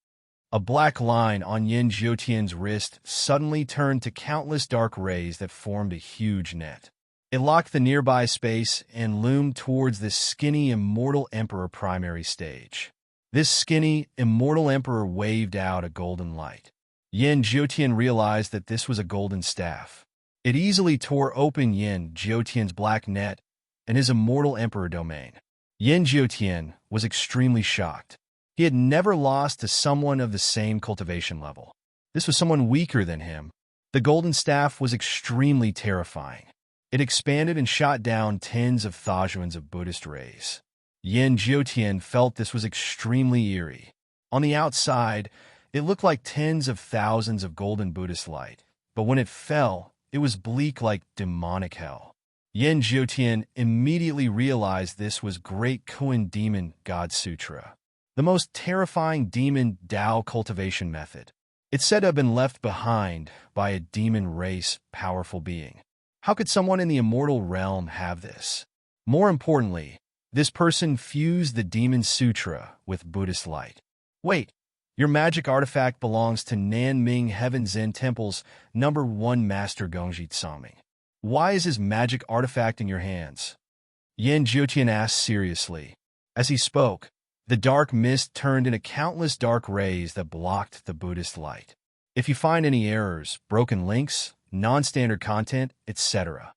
A black line on Yin Jiutian's wrist suddenly turned to countless dark rays that formed a huge net. It locked the nearby space and loomed towards this skinny Immortal Emperor primary stage. This skinny Immortal Emperor waved out a golden light. Yin Jiutian realized that this was a golden staff. It easily tore open Yin Jiutian's black net and his Immortal Emperor domain. Yin Jiutian was extremely shocked. He had never lost to someone of the same cultivation level. This was someone weaker than him. The golden staff was extremely terrifying. It expanded and shot down tens of thousands of Buddhist rays. Yin Jiutian felt this was extremely eerie. On the outside, it looked like tens of thousands of golden Buddhist light, but when it fell, it was bleak like demonic hell. Yin Jiutian immediately realized this was Great Kuan Demon God Sutra, the most terrifying demon Dao cultivation method. It's said to have been left behind by a demon race powerful being. How could someone in the immortal realm have this? More importantly, this person fused the Demon Sutra with Buddhist light. Wait, your magic artifact belongs to Nanming Heaven Zen Temple's #1 Master Gongji Tsaming. Why is his magic artifact in your hands? Yin Jiutian asked seriously. As he spoke, the dark mist turned into countless dark rays that blocked the Buddhist light. If you find any errors, broken links, non-standard content, etc.,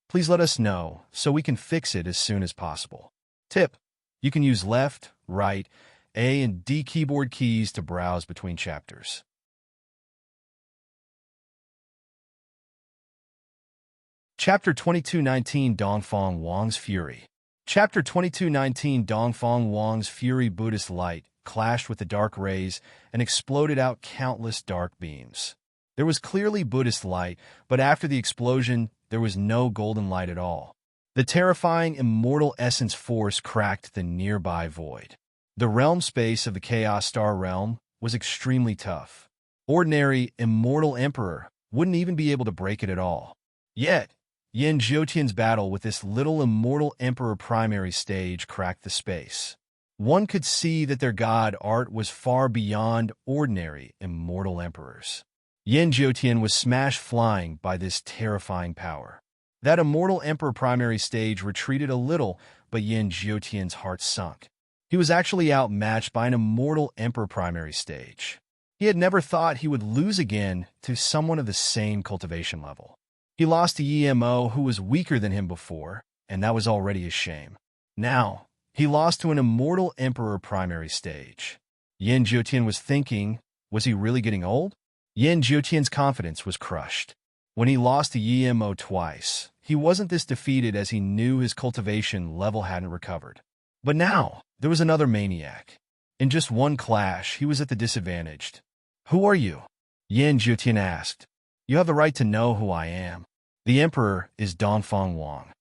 please let us know so we can fix it as soon as possible. Tip: you can use left, right, A and D keyboard keys to browse between chapters. Chapter 2219 Dongfang Wang's Fury. Chapter 2219 Dongfang Wang's Fury Buddhist light clashed with the dark rays and exploded out countless dark beams. There was clearly Buddhist light, but after the explosion, there was no golden light at all. The terrifying immortal essence force cracked the nearby void. The realm space of the Chaos Star realm was extremely tough. Ordinary immortal emperor wouldn't even be able to break it at all. Yet, Yin Jiutian's battle with this little immortal emperor primary stage cracked the space. One could see that their god art was far beyond ordinary immortal emperors. Yin Jiutian was smashed flying by this terrifying power. That immortal emperor primary stage retreated a little, but Yin Jiutian's heart sunk. He was actually outmatched by an immortal emperor primary stage. He had never thought he would lose again to someone of the same cultivation level. He lost to Emo, who was weaker than him before, and that was already a shame. Now, he lost to an immortal emperor primary stage. Yin Jiutian was thinking, was he really getting old? Yin Jiutian's confidence was crushed. When he lost to Yemo twice, he wasn't this defeated as he knew his cultivation level hadn't recovered. But now, there was another maniac. In just one clash, he was at the disadvantaged. "Who are you?" Yan Jutian asked. "You have the right to know who I am. The Emperor is Dongfang Wang."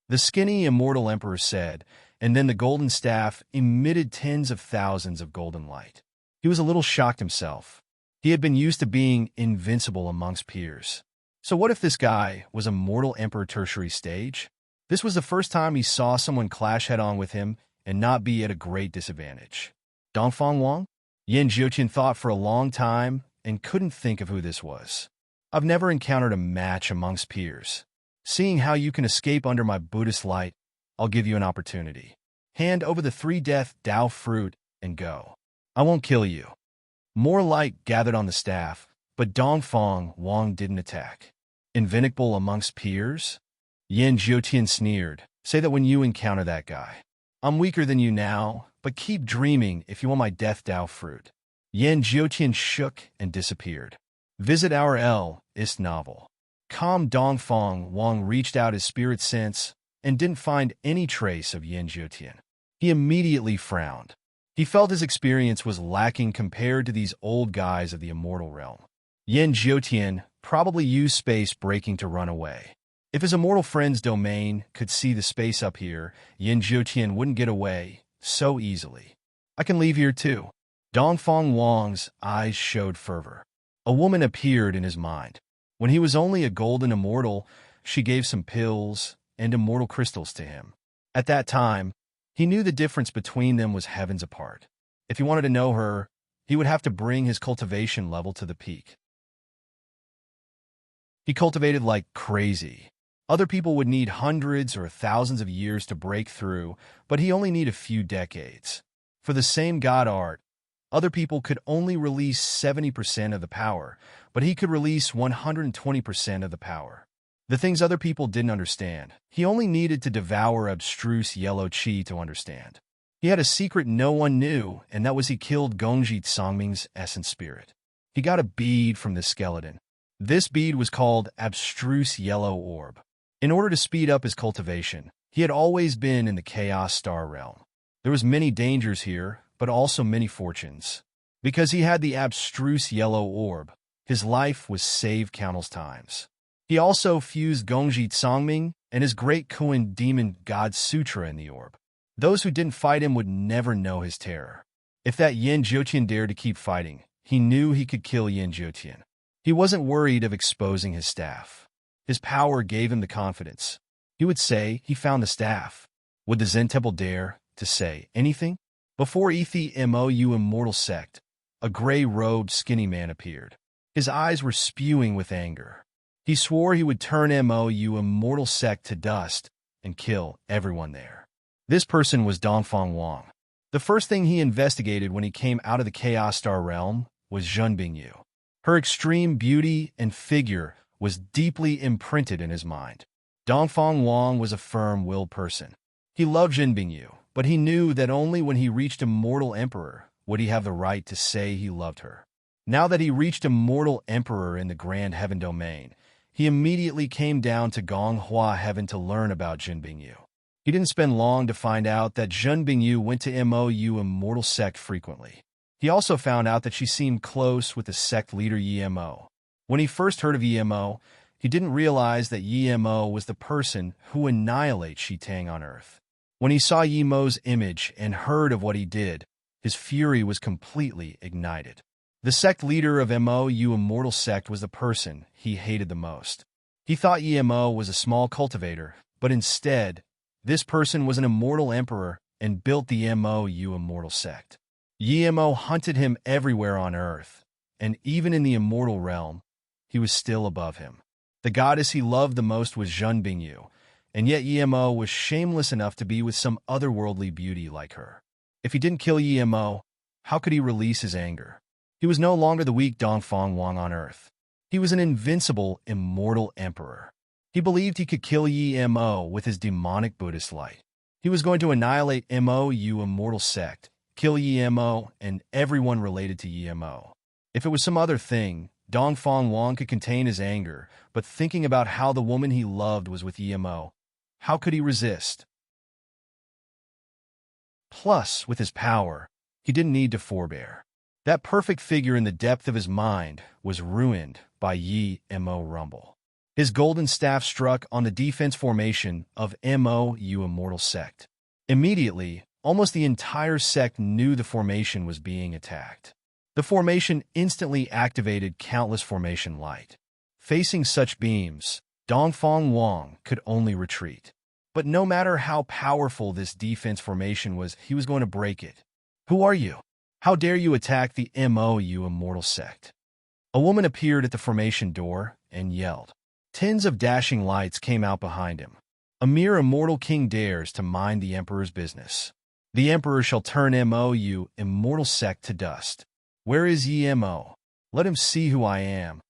The skinny, immortal Emperor said, and then the golden staff emitted tens of thousands of golden light. He was a little shocked himself. He had been used to being invincible amongst peers. So what if this guy was a mortal Emperor tertiary stage? This was the first time he saw someone clash head-on with him and not be at a great disadvantage. Dongfang Wang? Yan Jiutian thought for a long time and couldn't think of who this was. "I've never encountered a match amongst peers. Seeing how you can escape under my Buddhist light, I'll give you an opportunity. Hand over the 3-death Dao fruit and go. I won't kill you." More light gathered on the staff, but Dongfang Wang didn't attack. "Invincible amongst peers?" Yan Jiutian sneered. "Say that when you encounter that guy. I'm weaker than you now, but keep dreaming if you want my death Dao fruit." Yan Jiutian shook and disappeared. Visit our L.ist novel. Dongfang Wang reached out his spirit sense and didn't find any trace of Yan Jiutian. He immediately frowned. He felt his experience was lacking compared to these old guys of the immortal realm. Yan Jiutian probably used space breaking to run away. If his immortal friend's domain could see the space up here, Yan Jiutian wouldn't get away so easily. "I can leave here too." Dongfang Wang's eyes showed fervor. A woman appeared in his mind. When he was only a golden immortal, she gave some pills and immortal crystals to him. At that time, he knew the difference between them was heavens apart. If he wanted to know her, he would have to bring his cultivation level to the peak. He cultivated like crazy. Other people would need hundreds or thousands of years to break through, but he only needed a few decades. For the same god art, other people could only release 70% of the power, but he could release 120% of the power. The things other people didn't understand, he only needed to devour abstruse yellow qi to understand. He had a secret no one knew, and that was he killed Gongji Songming's essence spirit. He got a bead from the skeleton. This bead was called Abstruse Yellow Orb. In order to speed up his cultivation, he had always been in the Chaos Star realm. There was many dangers here, but also many fortunes. Because he had the Abstruse Yellow Orb, his life was saved countless times. He also fused Gongji Songming and his great Kuan demon god Sutra in the orb. Those who didn't fight him would never know his terror. If that Yan Jiutian dared to keep fighting, he knew he could kill Yan Jiutian. He wasn't worried of exposing his staff. His power gave him the confidence. He would say he found the staff. Would the Zen temple dare to say anything? Before Mou immortal sect, a gray-robed skinny man appeared. His eyes were spewing with anger. He swore he would turn Mou immortal sect to dust and kill everyone there. This person was Dongfang Wang. The first thing he investigated when he came out of the Chaos Star realm was Zhen Bingyu. Her extreme beauty and figure was deeply imprinted in his mind. Dongfang Wang was a firm-willed person. He loved Zhen Bingyu, but he knew that only when he reached Immortal Emperor would he have the right to say he loved her. Now that he reached Immortal Emperor in the Grand Heaven domain, he immediately came down to Gonghua Heaven to learn about Zhen Bingyu. He didn't spend long to find out that Zhen Bingyu went to Mou Immortal Sect frequently. He also found out that she seemed close with the sect leader Yemo. When he first heard of Yemo, he didn't realize that Yemo was the person who annihilates Shitang on Earth. When he saw Yemo's image and heard of what he did, his fury was completely ignited. The sect leader of Mou Immortal Sect was the person he hated the most. He thought Yemo was a small cultivator, but instead, this person was an immortal emperor and built the Mou Immortal Sect. Yemo hunted him everywhere on Earth, and even in the immortal realm, he was still above him. The goddess he loved the most was Zhen Bingyu, and yet Yemo was shameless enough to be with some otherworldly beauty like her. If he didn't kill Yemo, how could he release his anger? He was no longer the weak Dongfang Wang on Earth. He was an invincible, immortal emperor. He believed he could kill Yemo with his demonic Buddhist light. He was going to annihilate Mou Immortal Sect, kill Yemo and everyone related to Yemo. If it was some other thing, Dongfang Wang could contain his anger, but thinking about how the woman he loved was with Emo, how could he resist? Plus, with his power, he didn't need to forbear. That perfect figure in the depth of his mind was ruined by Emo Rumble. His golden staff struck on the defense formation of Mo Immortal Sect. Immediately, almost the entire sect knew the formation was being attacked. The formation instantly activated countless formation light. Facing such beams, Dongfang Wang could only retreat. But no matter how powerful this defense formation was, he was going to break it. Who are you? How dare you attack the Mo Immortal Sect? A woman appeared at the formation door and yelled. Tens of dashing lights came out behind him. A mere immortal king dares to mind the emperor's business. The emperor shall turn Mo Immortal Sect to dust. Where is Mo? Let him see who I am.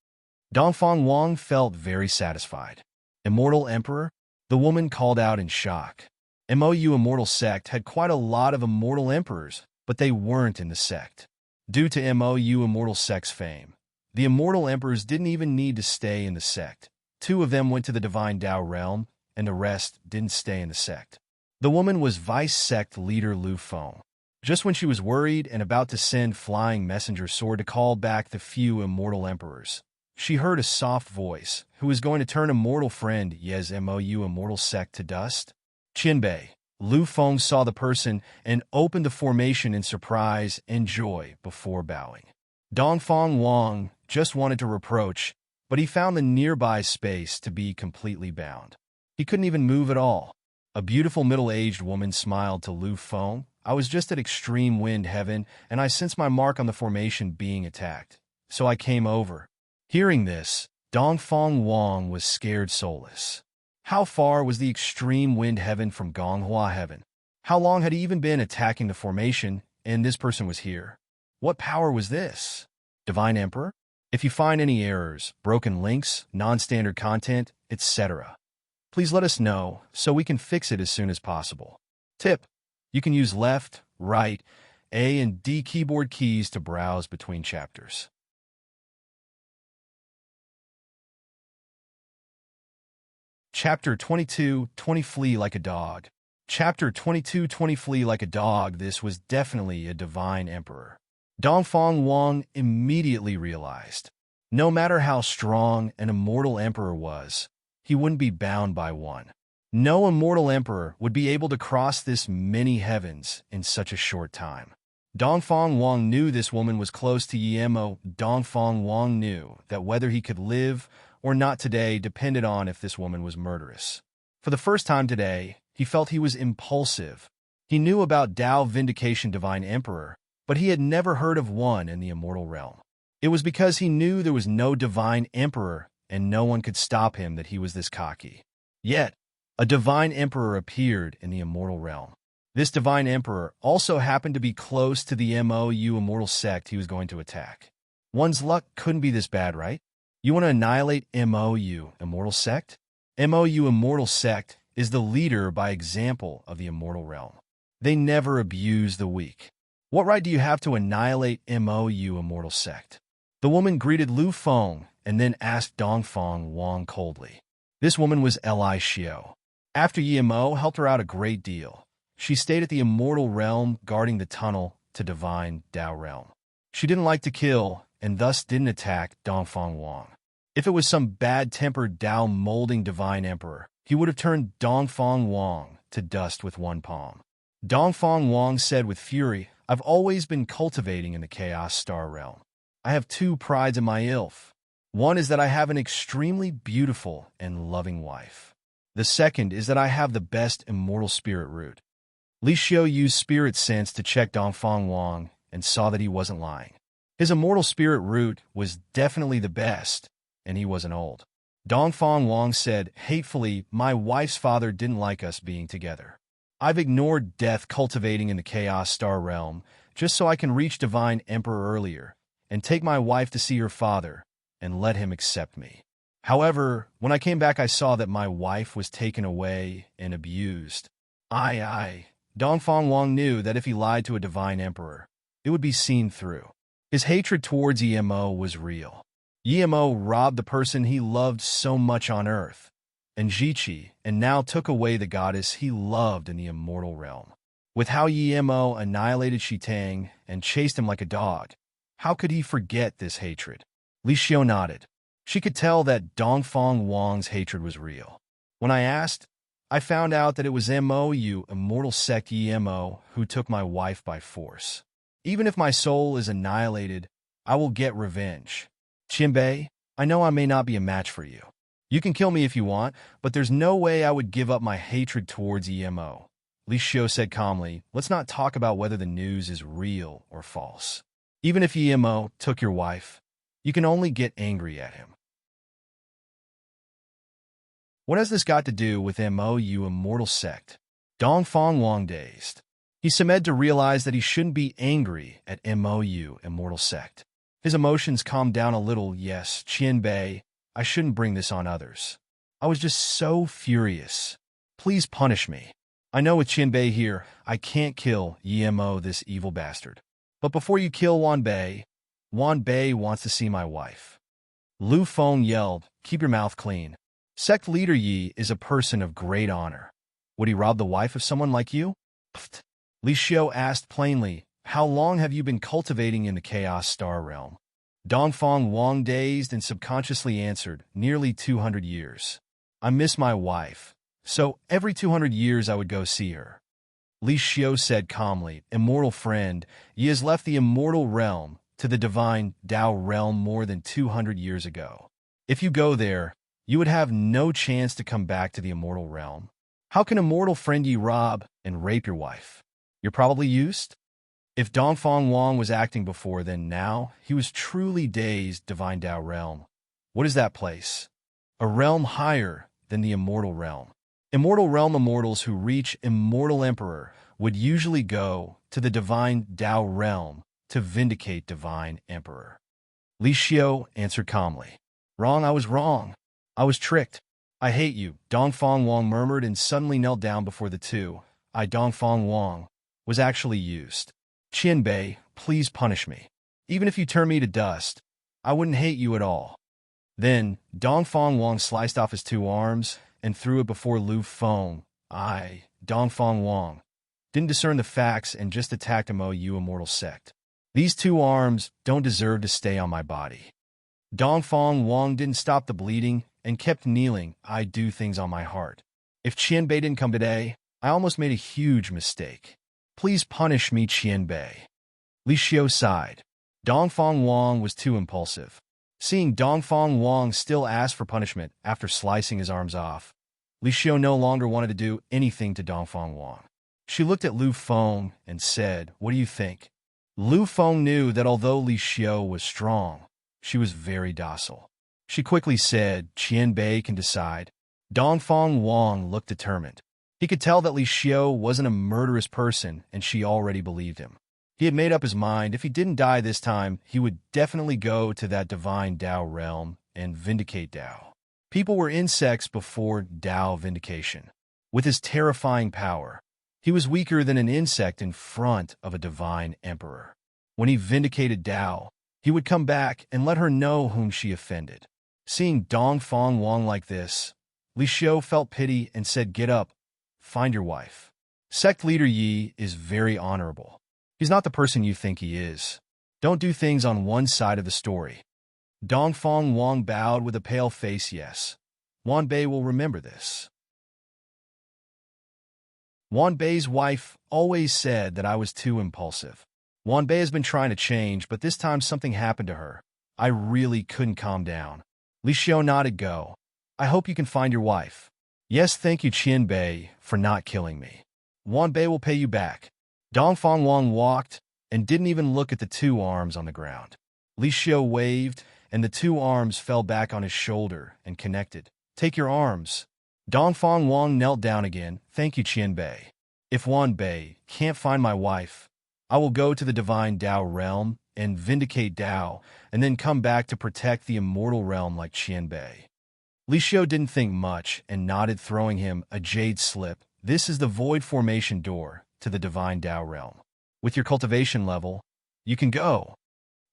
Dongfang Wang felt very satisfied. Immortal Emperor? The woman called out in shock. Mo Immortal Sect had quite a lot of immortal emperors, but they weren't in the sect. Due to Mo Immortal Sect's fame, the immortal emperors didn't even need to stay in the sect. 2 of them went to the divine Tao realm, and the rest didn't stay in the sect. The woman was vice sect leader Lu Feng. Just when she was worried and about to send flying messenger sword to call back the few immortal emperors, she heard a soft voice who was going to turn immortal friend Yez Mo Immortal Sect to dust. Qinbei. Lu Feng saw the person and opened the formation in surprise and joy before bowing. Dongfang Wang just wanted to reproach, but he found the nearby space to be completely bound. He couldn't even move at all. A beautiful middle-aged woman smiled to Lu Feng. I was just at extreme wind heaven, and I sensed my mark on the formation being attacked. So I came over. Hearing this, Dongfang Wang was scared soulless. How far was the extreme wind heaven from Gonghua heaven? How long had he even been attacking the formation, and this person was here? What power was this? Divine Emperor? If you find any errors, broken links, non-standard content, etc., please let us know so we can fix it as soon as possible. Tip: you can use left, right, A and D keyboard keys to browse between chapters. Chapter 22, 20 Flee Like a Dog. Chapter 22, 20 Flee Like a Dog. This was definitely a divine emperor. Dongfang Wang immediately realized, no matter how strong an immortal emperor was, he wouldn't be bound by one. No immortal emperor would be able to cross this many heavens in such a short time. Dongfang Wang knew this woman was close to Yemo. Dongfang Wang knew that whether he could live or not today depended on if this woman was murderous. For the first time today, he felt he was impulsive. He knew about Tao Vindication Divine Emperor, but he had never heard of one in the immortal realm. It was because he knew there was no divine emperor and no one could stop him that he was this cocky. Yet, a divine emperor appeared in the immortal realm. This divine emperor also happened to be close to the Mo Immortal Sect he was going to attack. One's luck couldn't be this bad, right? You want to annihilate Mo Immortal Sect? Mo Immortal Sect is the leader by example of the immortal realm. They never abuse the weak. What right do you have to annihilate Mo Immortal Sect? The woman greeted Lu Feng and then asked Dongfang Wang coldly. This woman was Li Xiao. After Yemo helped her out a great deal, she stayed at the immortal realm guarding the tunnel to divine Tao realm. She didn't like to kill and thus didn't attack Dongfang Wang. If it was some bad-tempered Tao molding divine emperor, he would have turned Dongfang Wang to dust with one palm. Dongfang Wang said with fury, I've always been cultivating in the Chaos Star realm. I have 2 prides in my ilf. One is that I have an extremely beautiful and loving wife. The second is that I have the best immortal spirit root. Li Xiao used spirit sense to check Dongfang Wang and saw that he wasn't lying. His immortal spirit root was definitely the best, and he wasn't old. Dongfang Wang said, hatefully, my wife's father didn't like us being together. I've ignored death cultivating in the Chaos Star realm just so I can reach Divine Emperor earlier and take my wife to see her father and let him accept me. However, when I came back I saw that my wife was taken away and abused. Dongfang Wang knew that if he lied to a Divine Emperor, it would be seen through. His hatred towards Emo was real. Yemo robbed the person he loved so much on Earth, and Jichi, and now took away the goddess he loved in the immortal realm. With how Yemo annihilated Shitang and chased him like a dog, how could he forget this hatred? Li Xiao nodded. She could tell that Dongfang Wang's hatred was real. When I asked, I found out that it was Mou, immortal sect Yemo, who took my wife by force. Even if my soul is annihilated, I will get revenge. Qianbei, I know I may not be a match for you. You can kill me if you want, but there's no way I would give up my hatred towards Emo. Li Xiao said calmly, let's not talk about whether the news is real or false. Even if Emo took your wife, you can only get angry at him. What has this got to do with Mou, immortal sect? Dongfang Wang dazed. He submitted to realize that he shouldn't be angry at Mou, immortal sect. His emotions calmed down a little. Yes, Qianbei, I shouldn't bring this on others. I was just so furious. Please punish me. I know with Qianbei here, I can't kill Yemo, this evil bastard. But before you kill Wan Bei wants to see my wife. Lu Feng yelled, keep your mouth clean. Sect leader Yi is a person of great honor. Would he rob the wife of someone like you? Pfft. Li Xiao asked plainly, how long have you been cultivating in the Chaos Star realm? Dongfang Wang dazed and subconsciously answered, nearly 200 years. I miss my wife, so every 200 years I would go see her. Li Xiao said calmly, immortal friend, Yi has left the immortal realm to the divine Dao realm more than 200 years ago. If you go there, you would have no chance to come back to the immortal realm. How can immortal friend Yi rob and rape your wife? You're probably used? If Dongfang Wang was acting before, then now he was truly dazed. Divine Dao realm. What is that place? A realm higher than the immortal realm. Immortal realm immortals who reach immortal emperor would usually go to the divine Dao realm to vindicate divine emperor. Li Xiao answered calmly. Wrong, I was wrong. I was tricked. I hate you, Dongfang Wang murmured and suddenly knelt down before the two. Dongfang Wang was actually used. Qianbei, please punish me. Even if you turn me to dust, I wouldn't hate you at all. Then, Dongfang Wang sliced off his two arms and threw it before Lu Feng. Dongfang Wang, didn't discern the facts and just attacked Mou, immortal sect. These two arms don't deserve to stay on my body. Dongfang Wang didn't stop the bleeding and kept kneeling. I do things on my heart. If Qianbei didn't come today, I almost made a huge mistake. Please punish me, Qianbei. Li Xiao sighed. Dongfang Wang was too impulsive. Seeing Dongfang Wang still ask for punishment after slicing his arms off, Li Xiao no longer wanted to do anything to Dongfang Wang. She looked at Lu Feng and said, what do you think? Lu Feng knew that although Li Xiao was strong, she was very docile. She quickly said, Qianbei can decide. Dongfang Wang looked determined. He could tell that Li Xiao wasn't a murderous person, and she already believed him. He had made up his mind if he didn't die this time, he would definitely go to that divine Dao realm and vindicate Dao. People were insects before Dao vindication. With his terrifying power, he was weaker than an insect in front of a divine emperor. When he vindicated Dao, he would come back and let her know whom she offended. Seeing Dongfang Wang like this, Li Xiao felt pity and said, get up, find your wife. Sect leader Yi is very honorable. He's not the person you think he is. Don't do things on one side of the story. Dongfang Wang bowed with a pale face. Yes. Wan Bei will remember this. Wan Bei's wife always said that I was too impulsive. Wan Bei has been trying to change, but this time something happened to her. I really couldn't calm down. Li Xiao nodded. Go. I hope you can find your wife. Yes, thank you, Qianbei, for not killing me. Wan Bei will pay you back. Dongfang Wang walked and didn't even look at the two arms on the ground. Li Xiao waved, and the two arms fell back on his shoulder and connected. Take your arms. Dongfang Wang knelt down again. Thank you, Qianbei. If Wan Bei can't find my wife, I will go to the divine Dao realm and vindicate Dao, and then come back to protect the immortal realm like Qianbei. Li Xiao didn't think much and nodded, throwing him a jade slip. This is the void formation door to the divine Dao realm. With your cultivation level, you can go.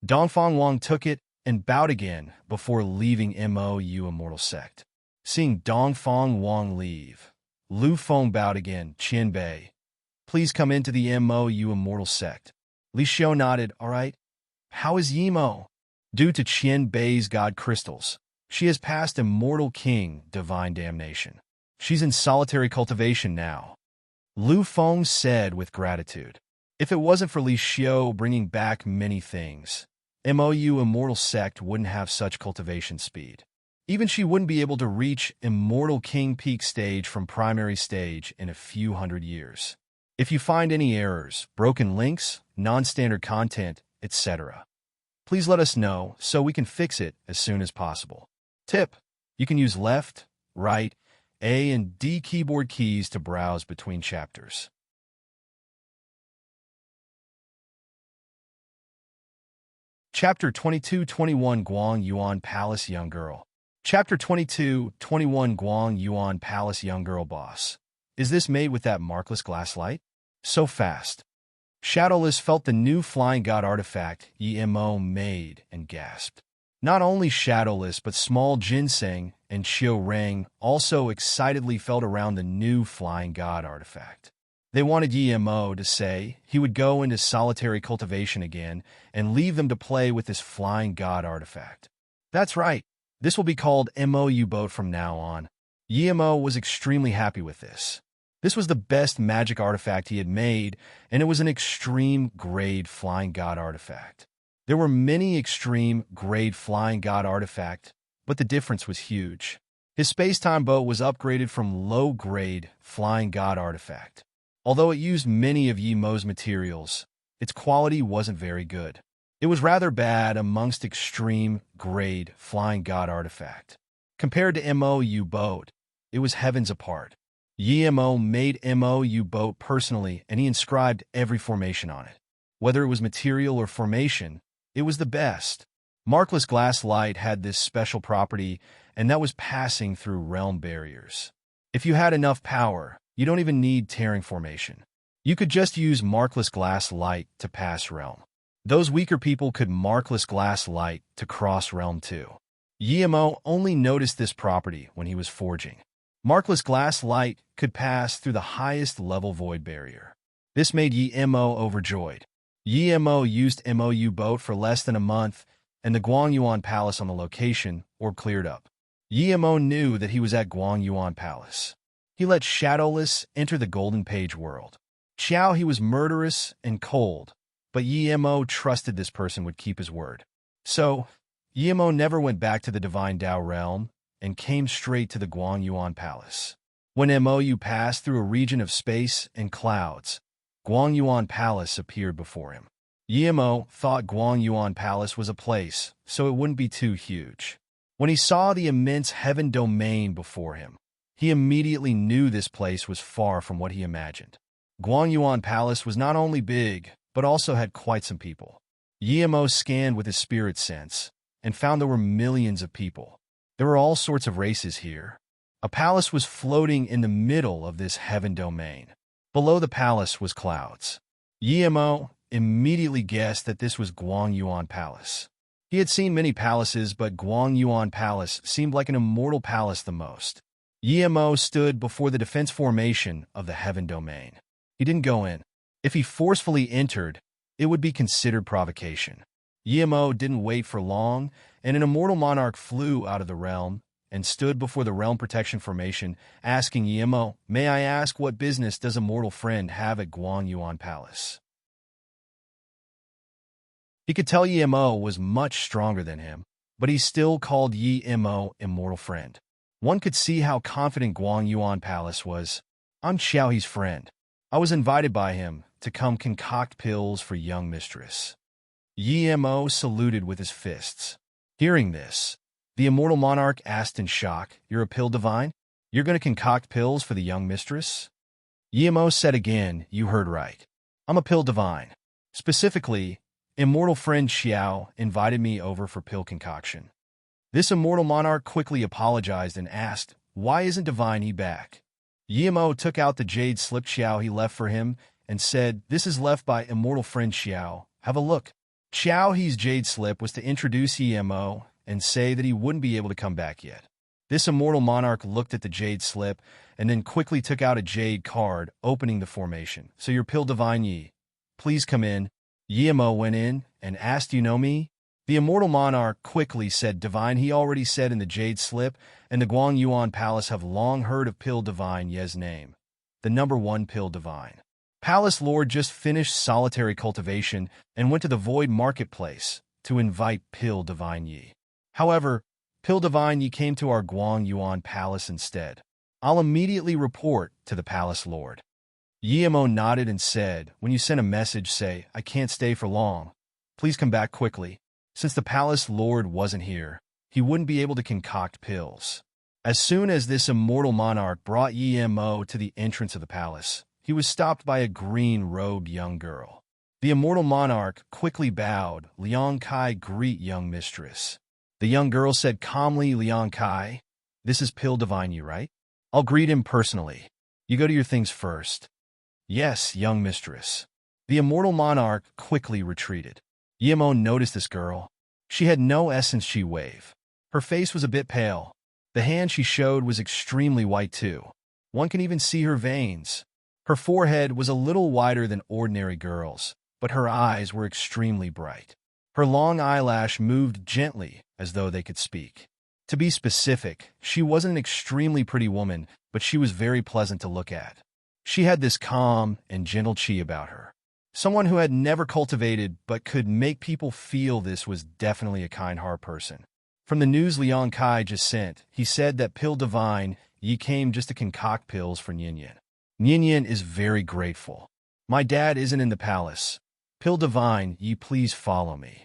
Dongfang Wang took it and bowed again before leaving Mo immortal sect. Seeing Dongfang Wang leave, Lu Feng bowed again, Qian Bei. Please come into the Mo immortal sect. Li Xiao nodded, all right. How is Yimo? Due to Qian Bei's god crystals, she has passed Immortal King Divine Damnation. She's in solitary cultivation now. Lu Feng said with gratitude. If it wasn't for Li Xiao bringing back many things, MOU Immortal Sect wouldn't have such cultivation speed. Even she wouldn't be able to reach Immortal King peak stage from primary stage in a few hundred years. If you find any errors, broken links, non-standard content, etc., please let us know so we can fix it as soon as possible. Tip: you can use left, right, A and D keyboard keys to browse between chapters. Chapter 22-21 Guang Yuan Palace Young Girl. Chapter 22-21 Guang Yuan Palace Young Girl Boss. Is this made with that markless glass light? So fast. Shadowless felt the new flying god artifact Mo made and gasped. Not only Shadowless but small Ginseng and Xiao Rang also excitedly felt around the new flying god artifact. They wanted Mo to say he would go into solitary cultivation again and leave them to play with this flying god artifact. That's right. This will be called MOU boat from now on. Mo was extremely happy with this. This was the best magic artifact he had made, and it was an extreme-grade flying god artifact. There were many extreme-grade flying god artifacts, but the difference was huge. His space-time boat was upgraded from low-grade flying god artifact. Although it used many of Mo's materials, its quality wasn't very good. It was rather bad amongst extreme-grade flying god artifact. Compared to MOU boat, it was heavens apart. Mo made MOU boat personally, and he inscribed every formation on it. Whether it was material or formation, it was the best. Markless glass light had this special property, and that was passing through realm barriers. If you had enough power, you don't even need tearing formation. You could just use markless glass light to pass realm. Those weaker people could markless glass light to cross realm too. Mo only noticed this property when he was forging. Markless glass light could pass through the highest level void barrier. This made Mo overjoyed. Mo used MOU boat for less than a month, and the Guangyuan Palace on the location orb cleared up. Mo knew that he was at Guangyuan Palace. He let Shadowless enter the Golden Page world. Xiao, he was murderous and cold, but Mo trusted this person would keep his word. So, Mo never went back to the Divine Dao realm and came straight to the Guangyuan Palace. When MOU passed through a region of space and clouds, Guangyuan Palace appeared before him. Mo thought Guangyuan Palace was a place, so it wouldn't be too huge. When he saw the immense heaven domain before him, he immediately knew this place was far from what he imagined. Guangyuan Palace was not only big, but also had quite some people. Mo scanned with his spirit sense and found there were millions of people. There were all sorts of races here. A palace was floating in the middle of this heaven domain. Below the palace was clouds. Mo immediately guessed that this was Guangyuan Palace. He had seen many palaces, but Guangyuan Palace seemed like an immortal palace the most. Mo stood before the defense formation of the heaven domain. He didn't go in. If he forcefully entered, it would be considered provocation. Mo didn't wait for long, and an immortal monarch flew out of the realm and stood before the realm protection formation, asking Mo, "May I ask what business does a mortal friend have at Guangyuan Palace?" He could tell Mo was much stronger than him, but he still called Mo immortal friend. One could see how confident Guangyuan Palace was. "I'm Xiaohe's friend. I was invited by him to come concoct pills for young mistress." Mo saluted with his fists. Hearing this, the immortal monarch asked in shock, "You're a pill divine? You're going to concoct pills for the young mistress?" Mo said again, "You heard right. I'm a pill divine. Specifically, immortal friend Xiao invited me over for pill concoction." This immortal monarch quickly apologized and asked, "Why isn't Divine He back?" Mo took out the jade slip Xiao he left for him and said, "This is left by immortal friend Xiao. Have a look." Xiao He's jade slip was to introduce Emo and say that he wouldn't be able to come back yet. This immortal monarch looked at the jade slip and then quickly took out a jade card, opening the formation. So your pill divine Yi. Please come in. Emo went in and asked, you know me? The immortal monarch quickly said divine. He already said in the jade slip, and the Guang Yuan Palace have long heard of pill divine Ye's name. The number one pill divine. Palace Lord just finished solitary cultivation and went to the Void Marketplace to invite pill divine Yi. However, pill divine Yi came to our Guang Yuan Palace instead. I'll immediately report to the Palace Lord. Emo nodded and said, when you send a message, say, I can't stay for long. Please come back quickly. Since the Palace Lord wasn't here, he wouldn't be able to concoct pills. As soon as this immortal monarch brought Emo to the entrance of the palace, he was stopped by a green-robed young girl. The immortal monarch quickly bowed. Liang Kai, greet young mistress. The young girl said calmly, Liang Kai, this is pill divine Yi, right? I'll greet him personally. You go to your things first. Yes, young mistress. The immortal monarch quickly retreated. Emo noticed this girl. She had no essence she wave. Her face was a bit pale. The hand she showed was extremely white too. One can even see her veins. Her forehead was a little wider than ordinary girls, but her eyes were extremely bright. Her long eyelash moved gently as though they could speak. To be specific, she wasn't an extremely pretty woman, but she was very pleasant to look at. She had this calm and gentle chi about her. Someone who had never cultivated but could make people feel this was definitely a kind-hearted person. From the news Liang Kai just sent, he said that pill divine Yi came just to concoct pills for Ninian. Ninian is very grateful. My dad isn't in the palace. Pill divine Yi, please follow me.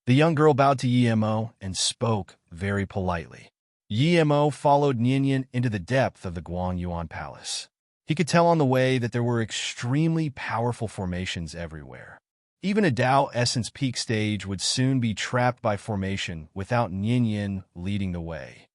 The young girl bowed to Emo and spoke very politely. Emo followed Ninian into the depth of the Guang Yuan Palace. He could tell on the way that there were extremely powerful formations everywhere. Even a Tao Essence peak stage would soon be trapped by formation without Ninian leading the way.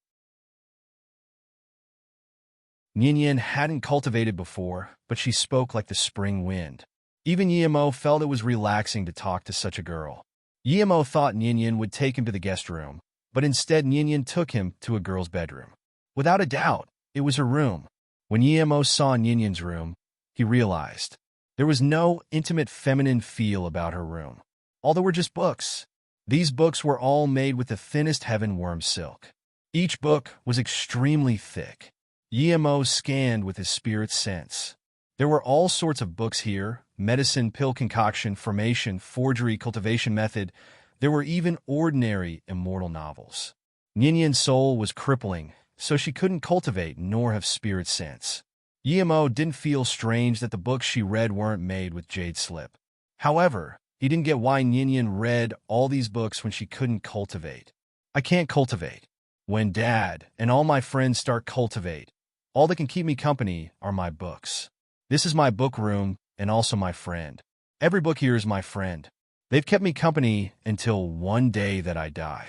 Ninian hadn't cultivated before, but she spoke like the spring wind. Even Emo felt it was relaxing to talk to such a girl. Emo thought Ninian would take him to the guest room, but instead Ninian took him to a girl's bedroom. Without a doubt, it was her room. When Emo saw Ninian's room, he realized there was no intimate feminine feel about her room. All there were just books. These books were all made with the thinnest heaven-worm silk. Each book was extremely thick. Emo scanned with his spirit sense. There were all sorts of books here: medicine, pill concoction, formation, forgery, cultivation method. There were even ordinary immortal novels. Ninian's soul was crippling, so she couldn't cultivate nor have spirit sense. Emo didn't feel strange that the books she read weren't made with jade slip. However, he didn't get why Ninian read all these books when she couldn't cultivate. I can't cultivate. When Dad and all my friends start cultivate, all that can keep me company are my books. This is my book room and also my friend. Every book here is my friend. They've kept me company until one day that I die.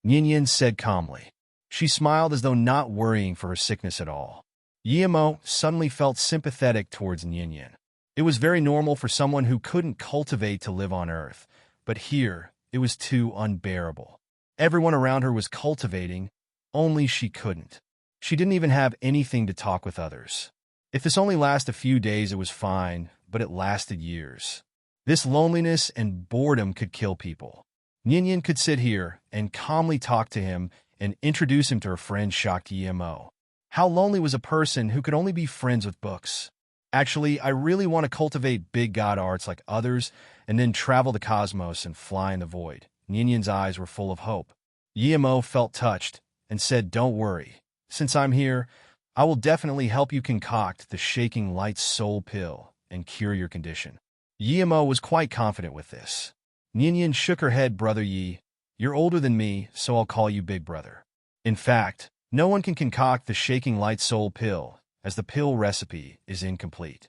Ninian said calmly. She smiled as though not worrying for her sickness at all. Emo suddenly felt sympathetic towards Ninian. It was very normal for someone who couldn't cultivate to live on Earth, but here it was too unbearable. Everyone around her was cultivating, only she couldn't. She didn't even have anything to talk with others. If this only lasted a few days, it was fine, but it lasted years. This loneliness and boredom could kill people. Ninian could sit here and calmly talk to him and introduce him to her friend, shocked Emo. How lonely was a person who could only be friends with books? Actually, I really want to cultivate big god arts like others and then travel the cosmos and fly in the void. Ninian's eyes were full of hope. Emo felt touched and said, don't worry. Since I'm here, I will definitely help you concoct the shaking light soul pill and cure your condition. Emo was quite confident with this. Ninian shook her head. Brother Yi, you're older than me, so I'll call you Big Brother. In fact, no one can concoct the shaking light soul pill, as the pill recipe is incomplete.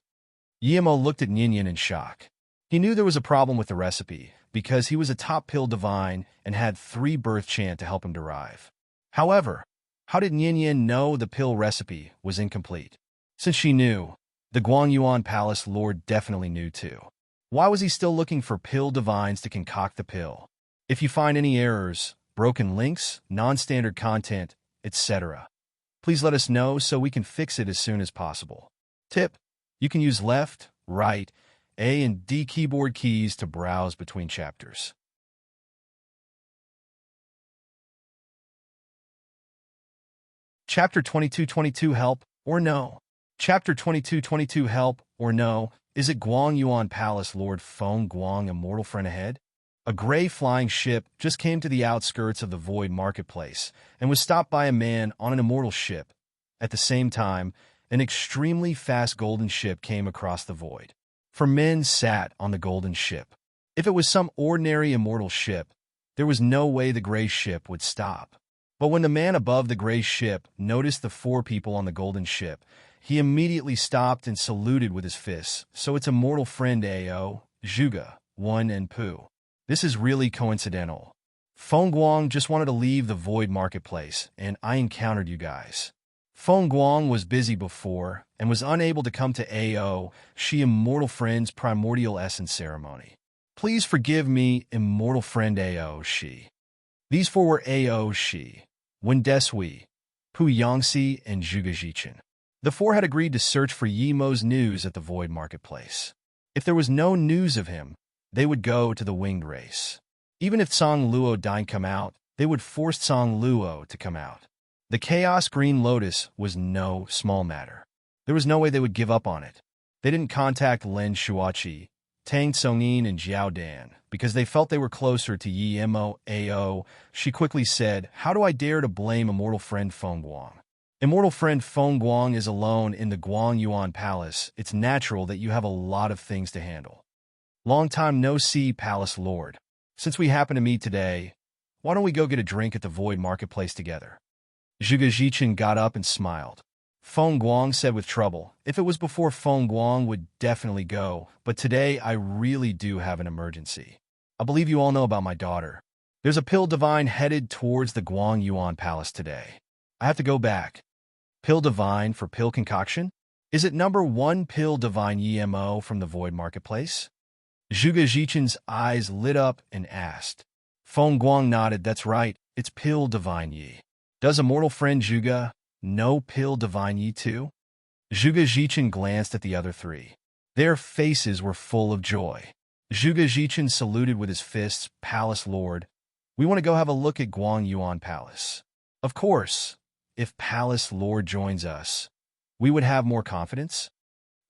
Emo looked at Ninian in shock. He knew there was a problem with the recipe, because he was a top pill divine and had 3 birth chant to help him derive. However, how did Ninian know the pill recipe was incomplete? Since she knew, the Guangyuan Palace Lord definitely knew too. Why was he still looking for pill divines to concoct the pill? If you find any errors, broken links, non-standard content, etc., please let us know so we can fix it as soon as possible. Tip: you can use left, right, A and D keyboard keys to browse between chapters. Chapter 2222 Help or No? Chapter 2222 Help or No? Is it Guang Yuan Palace Lord Feng Guang, a mortal friend ahead? A gray flying ship just came to the outskirts of the Void Marketplace and was stopped by a man on an immortal ship. At the same time, an extremely fast golden ship came across the void. 4 men sat on the golden ship. If it was some ordinary immortal ship, there was no way the gray ship would stop. But when the man above the gray ship noticed the 4 people on the golden ship, he immediately stopped and saluted with his fists. So it's immortal friend Ao, Zhuge, Wen, and Pu. This is really coincidental. Feng Guang just wanted to leave the Void Marketplace, and I encountered you guys. Feng Guang was busy before and was unable to come to Ao, she immortal friend's primordial essence ceremony. Please forgive me, immortal friend Ao, she. These 4 were Ao, she, Wen Desui, Pu Yangxi, and Zhuge Zhichin. The 4 had agreed to search for Yimo's news at the Void Marketplace. If there was no news of him, they would go to the winged race. Even if Song Luo didn't come out, they would force Song Luo to come out. The Chaos Green Lotus was no small matter. There was no way they would give up on it. They didn't contact Lin Shuachi, Tang Tsongyin, and Jiao Dan because they felt they were closer to Yimo. Ao, she quickly said, how do I dare to blame immortal friend Feng Guang? Immortal friend Feng Guang is alone in the Guang Yuan Palace. It's natural that you have a lot of things to handle. Long time no see, Palace Lord. Since we happen to meet today, why don't we go get a drink at the Void Marketplace together? Zhuge Zhichin got up and smiled. Feng Guang said with trouble, if it was before, Feng Guang would definitely go, but today I really do have an emergency. I believe you all know about my daughter. There's a pill divine headed towards the Guang Yuan Palace today. I have to go back. Pill divine for pill concoction? Is it number 1 pill divine Yimo from the Void Marketplace? Zhuge Zhichin's eyes lit up and asked. Feng Guang nodded, that's right, it's pill divine Yi. Does immortal friend Zhuge know pill divine Yi too? Zhuge Zhichin glanced at the other 3. Their faces were full of joy. Zhuge Zhichin saluted with his fists, Palace Lord. We want to go have a look at Guang Yuan Palace. Of course, if Palace Lord joins us, we would have more confidence.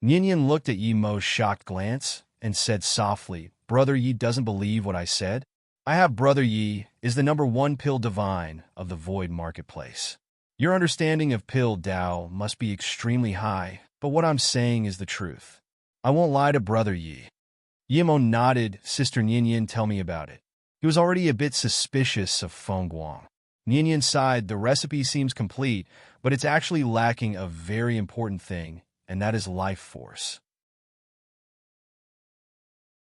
Ninian looked at Yimo's shocked glance and said softly, Brother Yi doesn't believe what I said? I have Brother Yi is the number 1 pill divine of the Void Marketplace. Your understanding of pill Dao must be extremely high, but what I'm saying is the truth. I won't lie to Brother Yi. Yimo nodded, Sister Ninian, tell me about it. He was already a bit suspicious of Feng Guang. Ninian sighed, the recipe seems complete, but it's actually lacking a very important thing, and that is life force.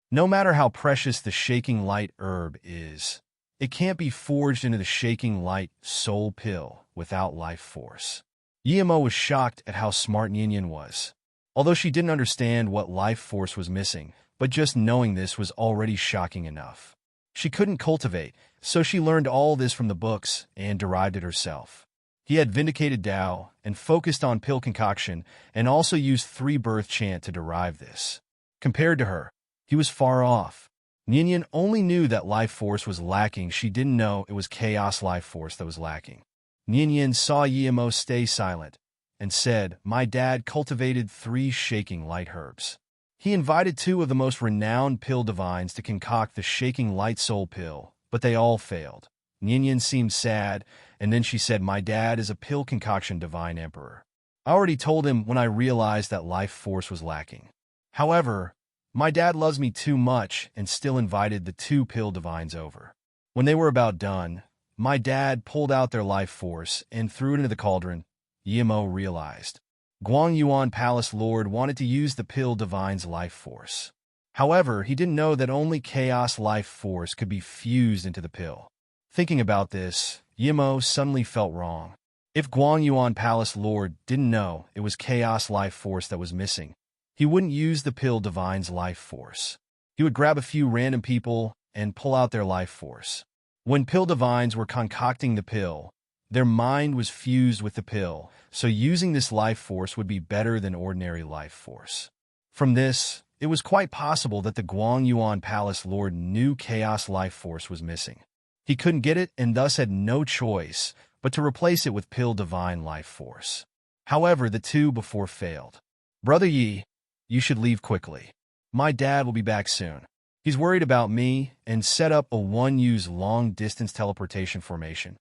No matter how precious the shaking light herb is, it can't be forged into the shaking light soul pill without life force. Yimo was shocked at how smart Ninian was. Although she didn't understand what life force was missing, but just knowing this was already shocking enough. She couldn't cultivate, so she learned all this from the books and derived it herself. He had vindicated Dao and focused on pill concoction and also used 3 birth chant to derive this. Compared to her, he was far off. Ninian only knew that life force was lacking. She didn't know it was chaos life force that was lacking. Ninian saw Yimo stay silent and said, my dad cultivated 3 shaking light herbs. He invited 2 of the most renowned pill divines to concoct the shaking light soul pill, but they all failed. Ninian seemed sad, and then she said, my dad is a pill concoction divine emperor. I already told him when I realized that life force was lacking. However, my dad loves me too much and still invited the 2 pill divines over. When they were about done, my dad pulled out their life force and threw it into the cauldron. Yimo realized. Guang Yuan Palace Lord wanted to use the pill divine's life force. However, he didn't know that only chaos life force could be fused into the pill. Thinking about this, Yimo suddenly felt wrong. If Guang Yuan Palace Lord didn't know it was chaos life force that was missing, he wouldn't use the pill divine's life force. He would grab a few random people and pull out their life force. When pill divines were concocting the pill, their mind was fused with the pill, so using this life force would be better than ordinary life force. From this, it was quite possible that the Guangyuan Palace Lord knew Chaos Life Force was missing. He couldn't get it and thus had no choice but to replace it with Pill Divine Life Force. However, the two before failed. Brother Yi, you should leave quickly. My dad will be back soon. He's worried about me and set up a one-use long-distance teleportation formation.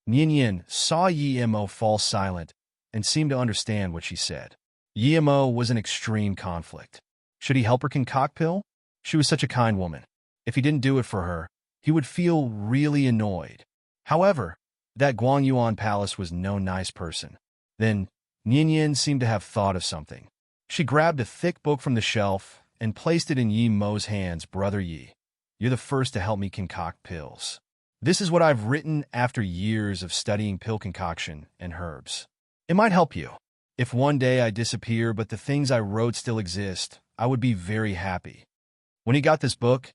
Nian saw Yi Mo fall silent and seemed to understand what she said. Yi Mo was in extreme conflict. Should he help her concoct pill? She was such a kind woman. If he didn't do it for her, he would feel really annoyed. However, that Guangyuan Palace was no nice person. Then, Nian seemed to have thought of something. She grabbed a thick book from the shelf and placed it in Yi Mo's hands. Brother Yi, you're the first to help me concoct pills. This is what I've written after years of studying pill concoction and herbs. It might help you. If one day I disappear but the things I wrote still exist, I would be very happy. When he got this book,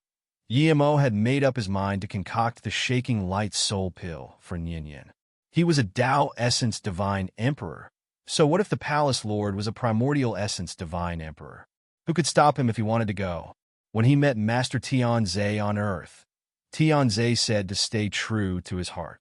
Yi Mo had made up his mind to concoct the Shaking Light Soul Pill for Nian. He was a Tao Essence Divine Emperor. So what if the Palace Lord was a Primordial Essence Divine Emperor? Who could stop him if he wanted to go? When he met Master Tianze on Earth, Tianze said to stay true to his heart.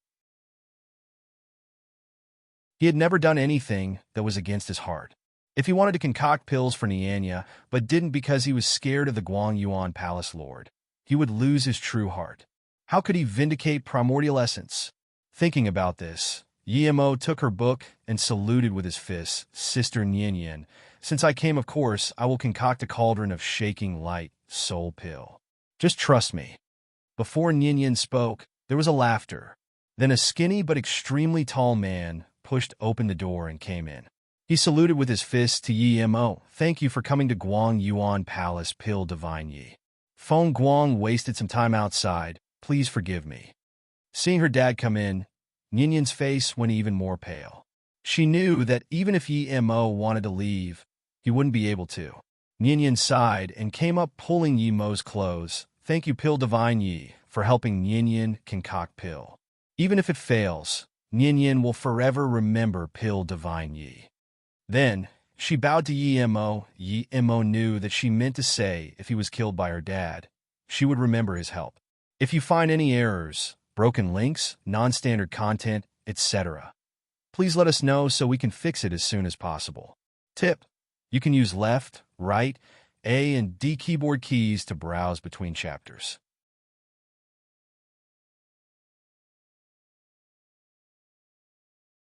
He had never done anything that was against his heart. If he wanted to concoct pills for Nianya, but didn't because he was scared of the Guangyuan Palace Lord, he would lose his true heart. How could he vindicate primordial essence? Thinking about this, Yi Mo took her book and saluted with his fists. Sister Nian, since I came, of course, I will concoct a cauldron of shaking light soul pill. Just trust me. Before Nian spoke, there was a laughter. Then a skinny but extremely tall man pushed open the door and came in. He saluted with his fists to Yi Mo. Thank you for coming to Guangyuan Palace, Pill Divine Yi. Feng Guang wasted some time outside. Please forgive me. Seeing her dad come in, Nian's face went even more pale. She knew that even if Yi Mo wanted to leave, he wouldn't be able to. Nian sighed and came up pulling Yi Mo's clothes. Thank you, Pill Divine Yi, for helping Nian concoct pill. Even if it fails, Nian will forever remember Pill Divine Yi. Then, she bowed to Yi Mo. Yi Mo knew that she meant to say if he was killed by her dad, she would remember his help. If you find any errors, broken links, non-standard content, etc., please let us know so we can fix it as soon as possible. Tip: you can use left, right, A and D keyboard keys to browse between chapters.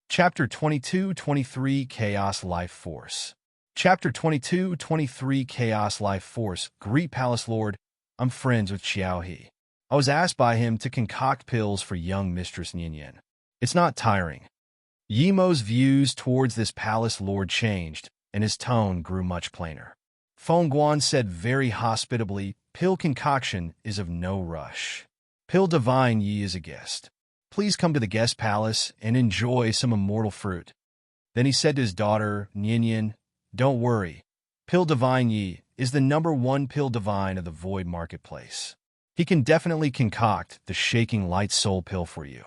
Chapter 22-23 Chaos Life Force. Chapter 22-23 Chaos Life Force. Greet Palace Lord. I'm friends with Xiao He. I was asked by him to concoct pills for young Mistress Nian. It's not tiring. Yi Mo's views towards this Palace Lord changed, and his tone grew much plainer. Feng Guan said very hospitably, pill concoction is of no rush. Pill Divine Yi is a guest. Please come to the guest palace and enjoy some immortal fruit. Then he said to his daughter, Nian, don't worry. Pill Divine Yi is the #1 pill divine of the Void Marketplace. He can definitely concoct the Shaking Light Soul Pill for you.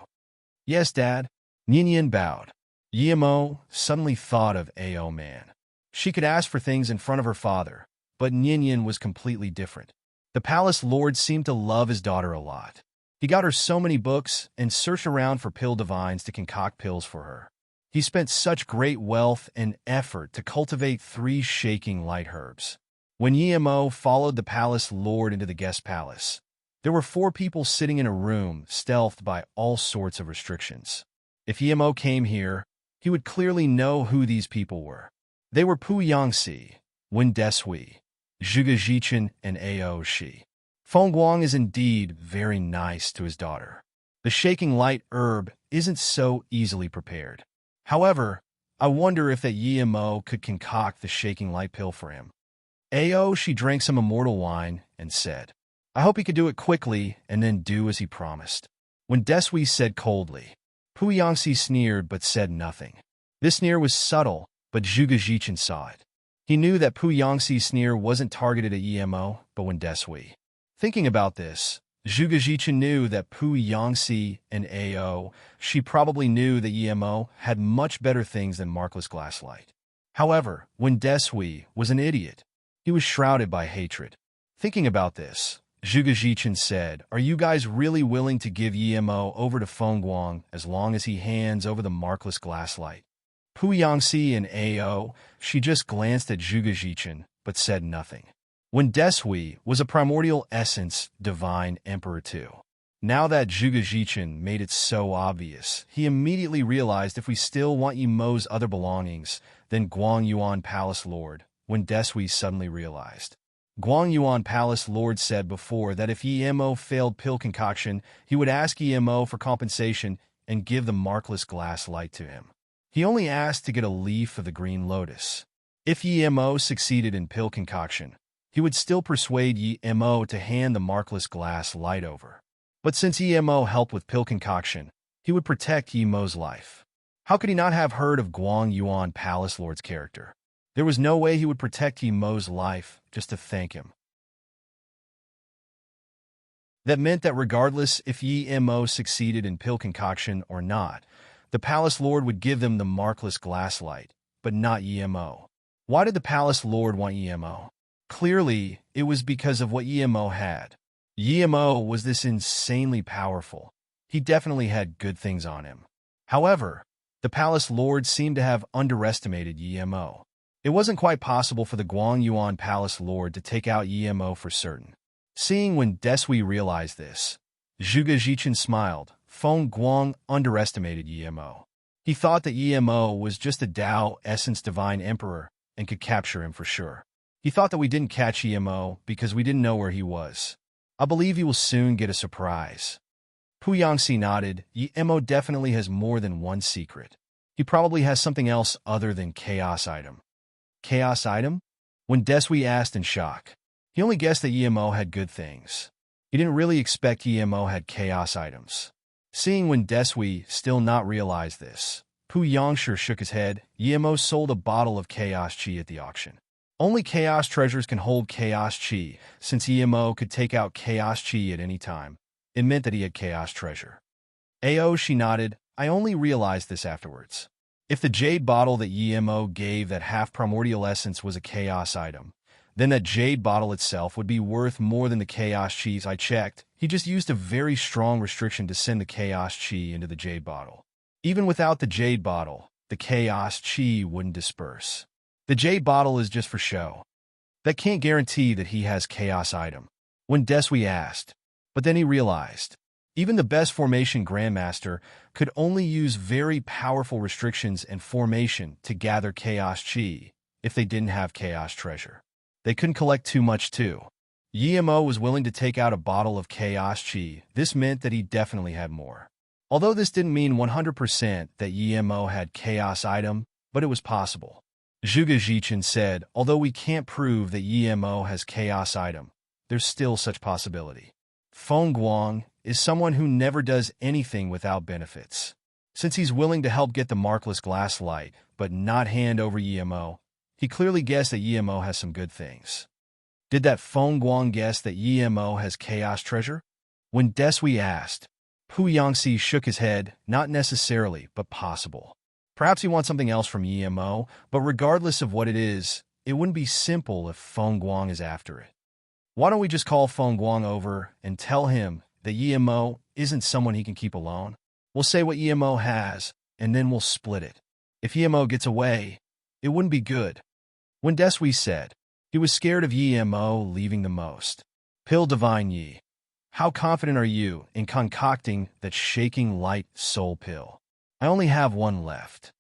Yes, Dad. Nian bowed. Yi Mo suddenly thought of Ao Man. She could ask for things in front of her father, but Nian was completely different. The Palace Lord seemed to love his daughter a lot. He got her so many books and searched around for pill divines to concoct pills for her. He spent such great wealth and effort to cultivate 3 shaking light herbs. When Yi Mo followed the Palace Lord into the guest palace, there were 4 people sitting in a room stealthed by all sorts of restrictions. If Yi Mo came here, he would clearly know who these people were. They were Pu Yangxi, Wen Deshui, Zhuge Jichen, and Ao Shi. Feng Guang is indeed very nice to his daughter. The shaking light herb isn't so easily prepared. However, I wonder if that Yi Mo could concoct the shaking light pill for him. Ao Shi drank some immortal wine and said, I hope he could do it quickly and then do as he promised. When Deshui said coldly, Pu Yangxi sneered but said nothing. This sneer was subtle, but Zhuge Jichen saw it. He knew that Pu Yangxi's sneer wasn't targeted at Yi Mo, but when Desui. Thinking about this, Zhuge Jichin knew that Pu Yangxi and Ao, she probably knew that Yemo had much better things than markless glasslight. However, when Desui was an idiot, he was shrouded by hatred. Thinking about this, Zhuge Jichin said, "Are you guys really willing to give Yemo over to Feng Guang as long as he hands over the markless glasslight?" Pu Yangxi and Ao, she just glanced at Zhuge Jichin, but said nothing. When Desui was a primordial essence divine emperor too. Now that Zhuge Jichin made it so obvious, he immediately realized if we still want Yemo's other belongings, then Guang Yuan Palace Lord, when Desui suddenly realized. Guang Yuan Palace Lord said before that if Yemo failed pill concoction, he would ask Yemo for compensation and give the markless glass light to him. He only asked to get a leaf of the green lotus. If Yemo succeeded in pill concoction, he would still persuade Yemo to hand the markless glass light over. But since Yemo helped with pill concoction, he would protect Yemo's life. How could he not have heard of Guang Yuan Palace Lord's character? There was no way he would protect Yemo's life just to thank him. That meant that regardless if Yemo succeeded in pill concoction or not, the Palace Lord would give them the markless glass light, but not Yemo. Why did the Palace Lord want Yemo? Clearly, it was because of what Yemo had. Yemo was this insanely powerful. He definitely had good things on him. However, the Palace Lord seemed to have underestimated Yemo. It wasn't quite possible for the Guang Yuan Palace Lord to take out Yemo for certain. Seeing when Desui realized this, Zhuge Jichin smiled. Feng Guang underestimated Yemo. He thought that Yemo was just a Tao Essence Divine Emperor and could capture him for sure. He thought that we didn't catch Yemo because we didn't know where he was. I believe he will soon get a surprise. Pu Yangxi nodded. Yemo definitely has more than one secret. He probably has something else other than Chaos Item. Chaos Item? When Desui asked in shock, he only guessed that Yemo had good things. He didn't really expect Yemo had Chaos Items. Seeing when Desui still not realized this, Pu Yangshi shook his head. Yemo sold a bottle of Chaos Chi at the auction. Only Chaos treasures can hold Chaos Chi. Since Yemo could take out Chaos Chi at any time, it meant that he had Chaos treasure. Ao, she nodded. I only realized this afterwards. If the jade bottle that Yemo gave that half primordial essence was a Chaos item, then that jade bottle itself would be worth more than the Chaos Chis I checked. He just used a very strong restriction to send the Chaos Chi into the jade bottle. Even without the jade bottle, the Chaos Chi wouldn't disperse. The jade bottle is just for show. That can't guarantee that he has Chaos item. When Desui asked, but then he realized, even the best formation grandmaster could only use very powerful restrictions and formation to gather Chaos Chi if they didn't have Chaos treasure. They couldn't collect too much too. Yemo was willing to take out a bottle of Chaos Chi. This meant that he definitely had more. Although this didn't mean 100% that Yemo had Chaos item, but it was possible. Zhuge Jichin said, although we can't prove that Yemo has Chaos item, there's still such possibility. Feng Guang is someone who never does anything without benefits. Since he's willing to help get the markless glass light, but not hand over Yemo, he clearly guessed that Yemo has some good things. Did that Feng Guang guess that Yemo has Chaos treasure? When Desui asked, Pu Yangxi shook his head, not necessarily, but possible. Perhaps he wants something else from Yemo, but regardless of what it is, it wouldn't be simple if Feng Guang is after it. Why don't we just call Feng Guang over and tell him that Yemo isn't someone he can keep alone? We'll say what Yemo has, and then we'll split it. If Yemo gets away, it wouldn't be good. When Desui said, he was scared of Yemo leaving the most. Pill Divine Yi, how confident are you in concocting that shaking light soul pill? I only have one left.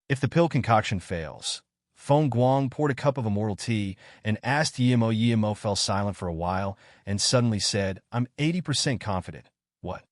If the pill concoction fails, Feng Guang poured a cup of immortal tea and asked Yemo. Yemo fell silent for a while and suddenly said, I'm 80% confident. What?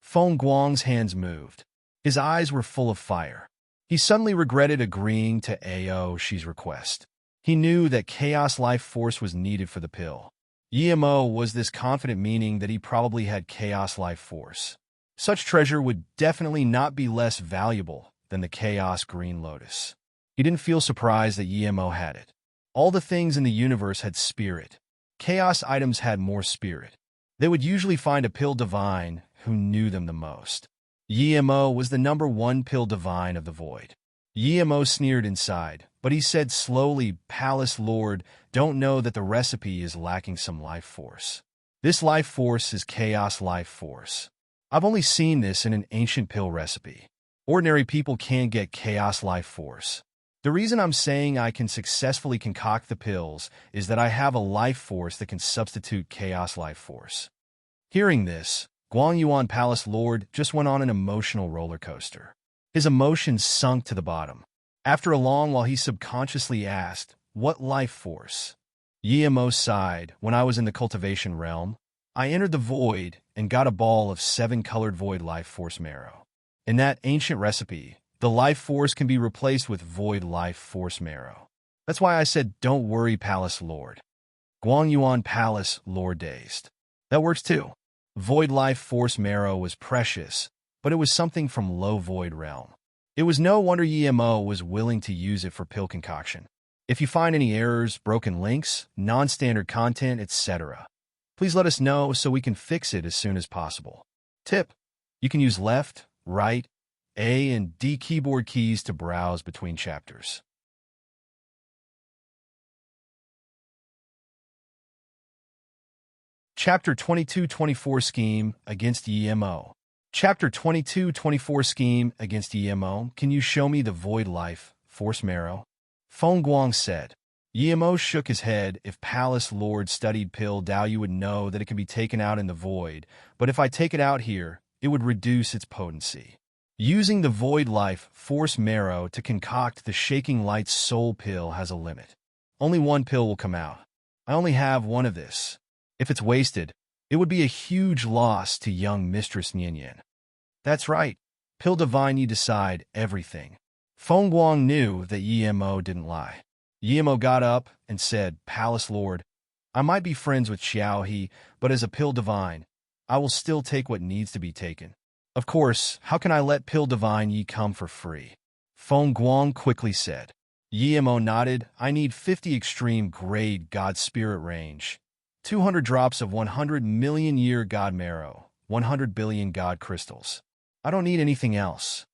Feng Guang's hands moved. His eyes were full of fire. He suddenly regretted agreeing to Aoshi's request. He knew that Chaos Life Force was needed for the pill. Yemo was this confident, meaning that he probably had Chaos Life Force. Such treasure would definitely not be less valuable than the Chaos Green Lotus. He didn't feel surprised that Yemo had it. All the things in the universe had spirit. Chaos items had more spirit. They would usually find a pill divine who knew them the most. Yemo was the #1 pill divine of the void. Yemo sneered inside, but he said slowly, "Palace Lord, don't know that the recipe is lacking some life force. This life force is chaos life force. I've only seen this in an ancient pill recipe. Ordinary people can't get chaos life force. The reason I'm saying I can successfully concoct the pills is that I have a life force that can substitute chaos life force." Hearing this, Guangyuan Palace Lord just went on an emotional roller coaster. His emotions sunk to the bottom. After a long while, he subconsciously asked, "What life force?" Yemo sighed. "When I was in the cultivation realm, I entered the void and got a ball of 7-colored void life force marrow. In that ancient recipe, the life force can be replaced with void life force marrow. That's why I said, don't worry, Palace Lord." Guangyuan Palace Lord dazed. "That works too." Void life force marrow was precious, but it was something from low void realm. It was no wonder Yemo was willing to use it for pill concoction. If you find any errors, broken links, non-standard content, etc., please let us know so we can fix it as soon as possible. Tip: you can use left, right, A and D keyboard keys to browse between chapters. Chapter 22-24 Scheme Against Yemo. Chapter 22-24 Scheme Against Yemo. Can you show me the void life force marrow? Feng Guang said. Yemo shook his head. "If Palace Lord studied pill Dao, you would know that it can be taken out in the void, but if I take it out here, it would reduce its potency. Using the void life force marrow to concoct the shaking light soul pill has a limit. Only one pill will come out. I only have one of this. If it's wasted, it would be a huge loss to young Mistress Nian." "That's right. Pill Divine, you decide everything." Feng Guang knew that Yemo didn't lie. Yemo got up and said, "Palace Lord, I might be friends with Xiao He, but as a Pill Divine, I will still take what needs to be taken. Of course, how can I let Pill Divine Yi come for free?" Feng Guang quickly said. Yemo nodded. "I need 50 extreme grade God Spirit range, 200 drops of 100 million year God marrow, 100 billion God crystals. I don't need anything else."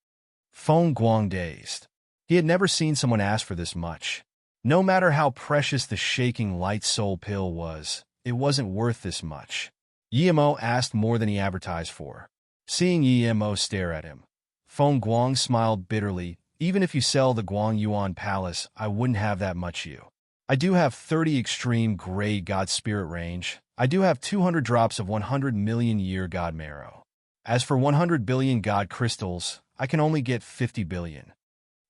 Feng Guang dazed. He had never seen someone ask for this much. No matter how precious the shaking light soul pill was, it wasn't worth this much. Yemo asked more than he advertised for. Seeing Yemo stare at him, Feng Guang smiled bitterly. "Even if you sell the Guangyuan Palace, I wouldn't have that much you. I do have 30 extreme grade God Spirit range. I do have 200 drops of 100 million year God marrow. As for 100 billion God crystals, I can only get 50 billion.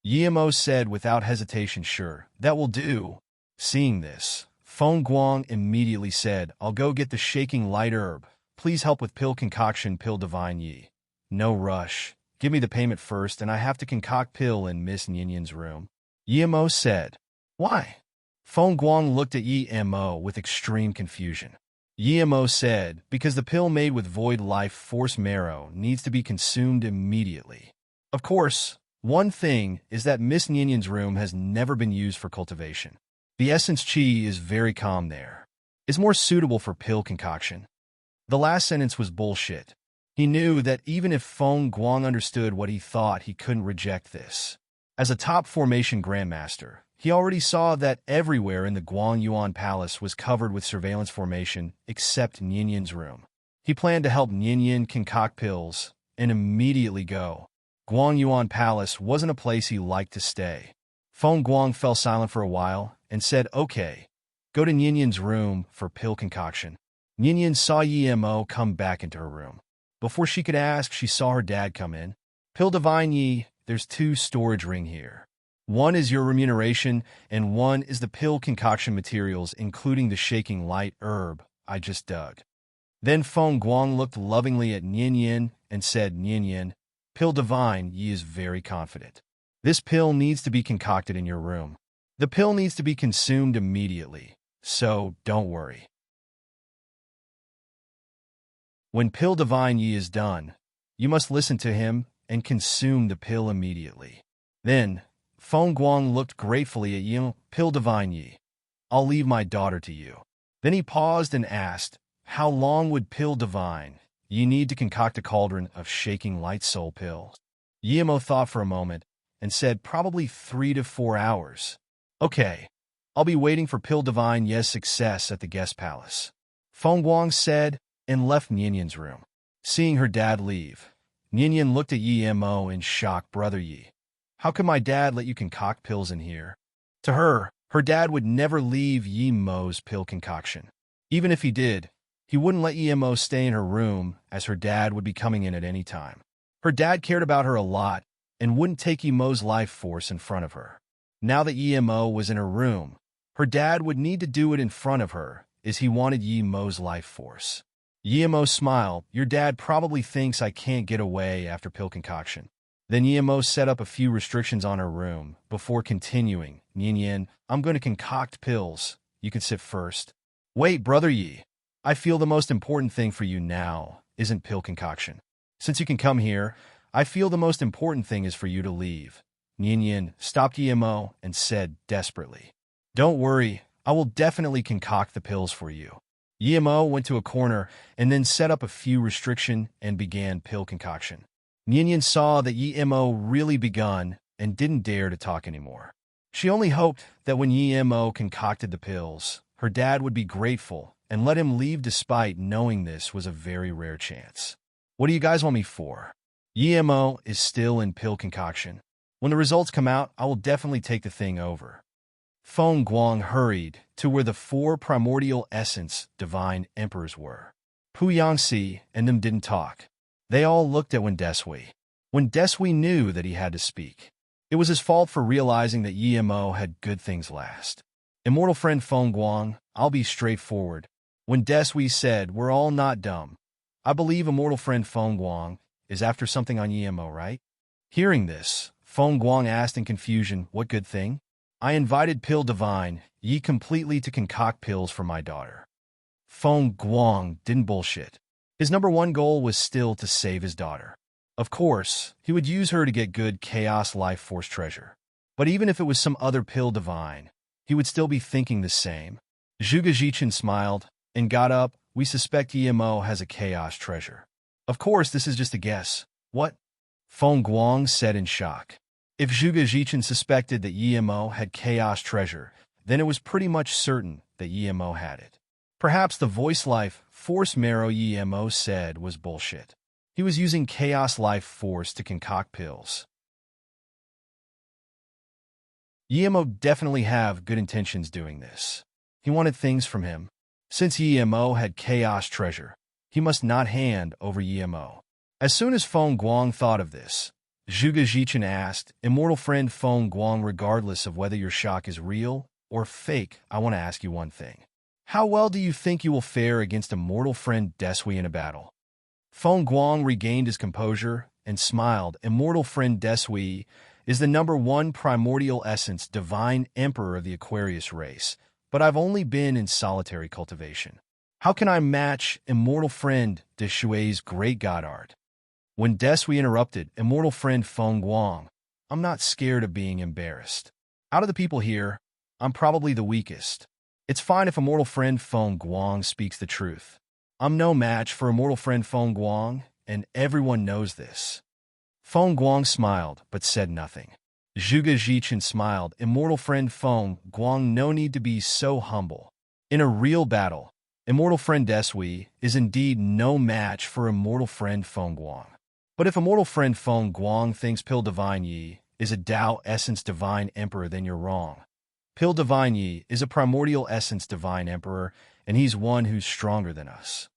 Yemo said without hesitation. "Sure, that will do." Seeing this, Feng Guang immediately said, "I'll go get the shaking light herb. Please help with pill concoction Pill Divine Yi." "No rush. Give me the payment first, and I have to concoct pill in Miss Nianyan's room." Yemo said. "Why?" Feng Guang looked at Yemo with extreme confusion. Yemo said, "Because the pill made with void life force marrow needs to be consumed immediately. Of course, one thing is that Miss Nianyan's room has never been used for cultivation. The essence chi is very calm there. It's more suitable for pill concoction." The last sentence was bullshit. He knew that even if Feng Guang understood what he thought, he couldn't reject this. As a top formation grandmaster, he already saw that everywhere in the Guangyuan Palace was covered with surveillance formation except Nianyan's room. He planned to help Nianyan concoct pills and immediately go. Guangyuan Palace wasn't a place he liked to stay. Feng Guang fell silent for a while and said, "Okay, go to Nianyan's room for pill concoction." Nianyan saw Yemo come back into her room. Before she could ask, she saw her dad come in. "Pill Divine Yi, there's 2 storage ring here. One is your remuneration, and one is the pill concoction materials, including the shaking light herb I just dug." Then Feng Guang looked lovingly at Nianyan and said, "Nianyan, Pill Divine Yi is very confident. This pill needs to be concocted in your room. The pill needs to be consumed immediately, so don't worry. When Pill Divine Yi is done, you must listen to him and consume the pill immediately." Then, Feng Guang looked gratefully at Pill Divine Yi. I'll leave my daughter to you." Then he paused and asked, "How long would pill divine ye need to concoct a cauldron of shaking light soul pills?" Yemo thought for a moment and said, "Probably 3 to 4 hours." "Okay, I'll be waiting for pill divine ye's success at the guest palace," Feng Guang said and left Nyanyan's room. Seeing her dad leave, Nyanyan looked at Yemo in shock. "Brother Yi, how could my dad let you concoct pills in here?" To her dad would never leave Yemo's pill concoction. Even if he did, he wouldn't let Yemo stay in her room, as her dad would be coming in at any time. Her dad cared about her a lot and wouldn't take Yemo's life force in front of her. Now that Yemo was in her room, her dad would need to do it in front of her, as he wanted Yemo's life force. Yemo smiled. "Your dad probably thinks I can't get away after pill concoction." Then Yemo set up a few restrictions on her room before continuing. "Nyanyan, I'm going to concoct pills. You can sit first." "Wait, Brother Yi. I feel the most important thing for you now isn't pill concoction. Since you can come here, I feel the most important thing is for you to leave." Nyanyan stopped Yemo and said desperately, "Don't worry, I will definitely concoct the pills for you." Yemo went to a corner and then set up a few restriction and began pill concoction. Nyanyan saw that Yemo really begun and didn't dare to talk anymore. She only hoped that when Yemo concocted the pills, her dad would be grateful and let him leave, despite knowing this was a very rare chance. "What do you guys want me for?" Yemo is still in pill concoction. "When the results come out, I will definitely take the thing over." Feng Guang hurried to where the 4 primordial essence divine emperors were. Pu Yangxi and them didn't talk. They all looked at Wendesui. Wendesui knew that he had to speak. It was his fault for realizing that Yemo had good things last. "Immortal friend Feng Guang, I'll be straightforward." Wendesui said, "We're all not dumb. I believe immortal friend Feng Guang is after something on Yemo, right?" Hearing this, Feng Guang asked in confusion, "What good thing?" "I invited Pill Divine, Yi completely to concoct pills for my daughter." Feng Guang didn't bullshit. His #1 goal was still to save his daughter. Of course, he would use her to get good Chaos Life Force treasure. But even if it was some other Pill Divine, he would still be thinking the same. Zhuge Jichin smiled and got up. "We suspect Yemo has a Chaos treasure." "Of course, this is just a guess." "What?" Feng Guang said in shock. If Zhuge Jichin suspected that Yemo had Chaos treasure, then it was pretty much certain that Yemo had it. Perhaps the voice life force marrow Yemo said was bullshit. He was using Chaos Life Force to concoct pills. Yemo definitely have good intentions doing this. He wanted things from him. Since Yemo had Chaos treasure, he must not hand over Yemo. As soon as Feng Guang thought of this, Zhuge Jichin asked, "Immortal friend Feng Guang, regardless of whether your shock is real or fake, I want to ask you one thing. How well do you think you will fare against immortal friend Desui in a battle?" Feng Guang regained his composure and smiled. "Immortal friend Desui is the #1 primordial essence divine emperor of the Aquarius race, but I've only been in solitary cultivation. How can I match immortal friend Deshui's great god art?" When Desui interrupted, "Immortal friend Feng Guang, I'm not scared of being embarrassed. Out of the people here, I'm probably the weakest. It's fine if immortal friend Feng Guang speaks the truth. I'm no match for immortal friend Feng Guang, and everyone knows this." Feng Guang smiled, but said nothing. Zhuge Jichin smiled. "Immortal friend Feng Guang, no need to be so humble. In a real battle, immortal friend Desui is indeed no match for immortal friend Feng Guang. But if immortal friend Feng Guang thinks Pill Divine Yi is a Tao Essence Divine Emperor, then you're wrong. Pill Divine Yi is a Primordial Essence Divine Emperor, and he's one who's stronger than us."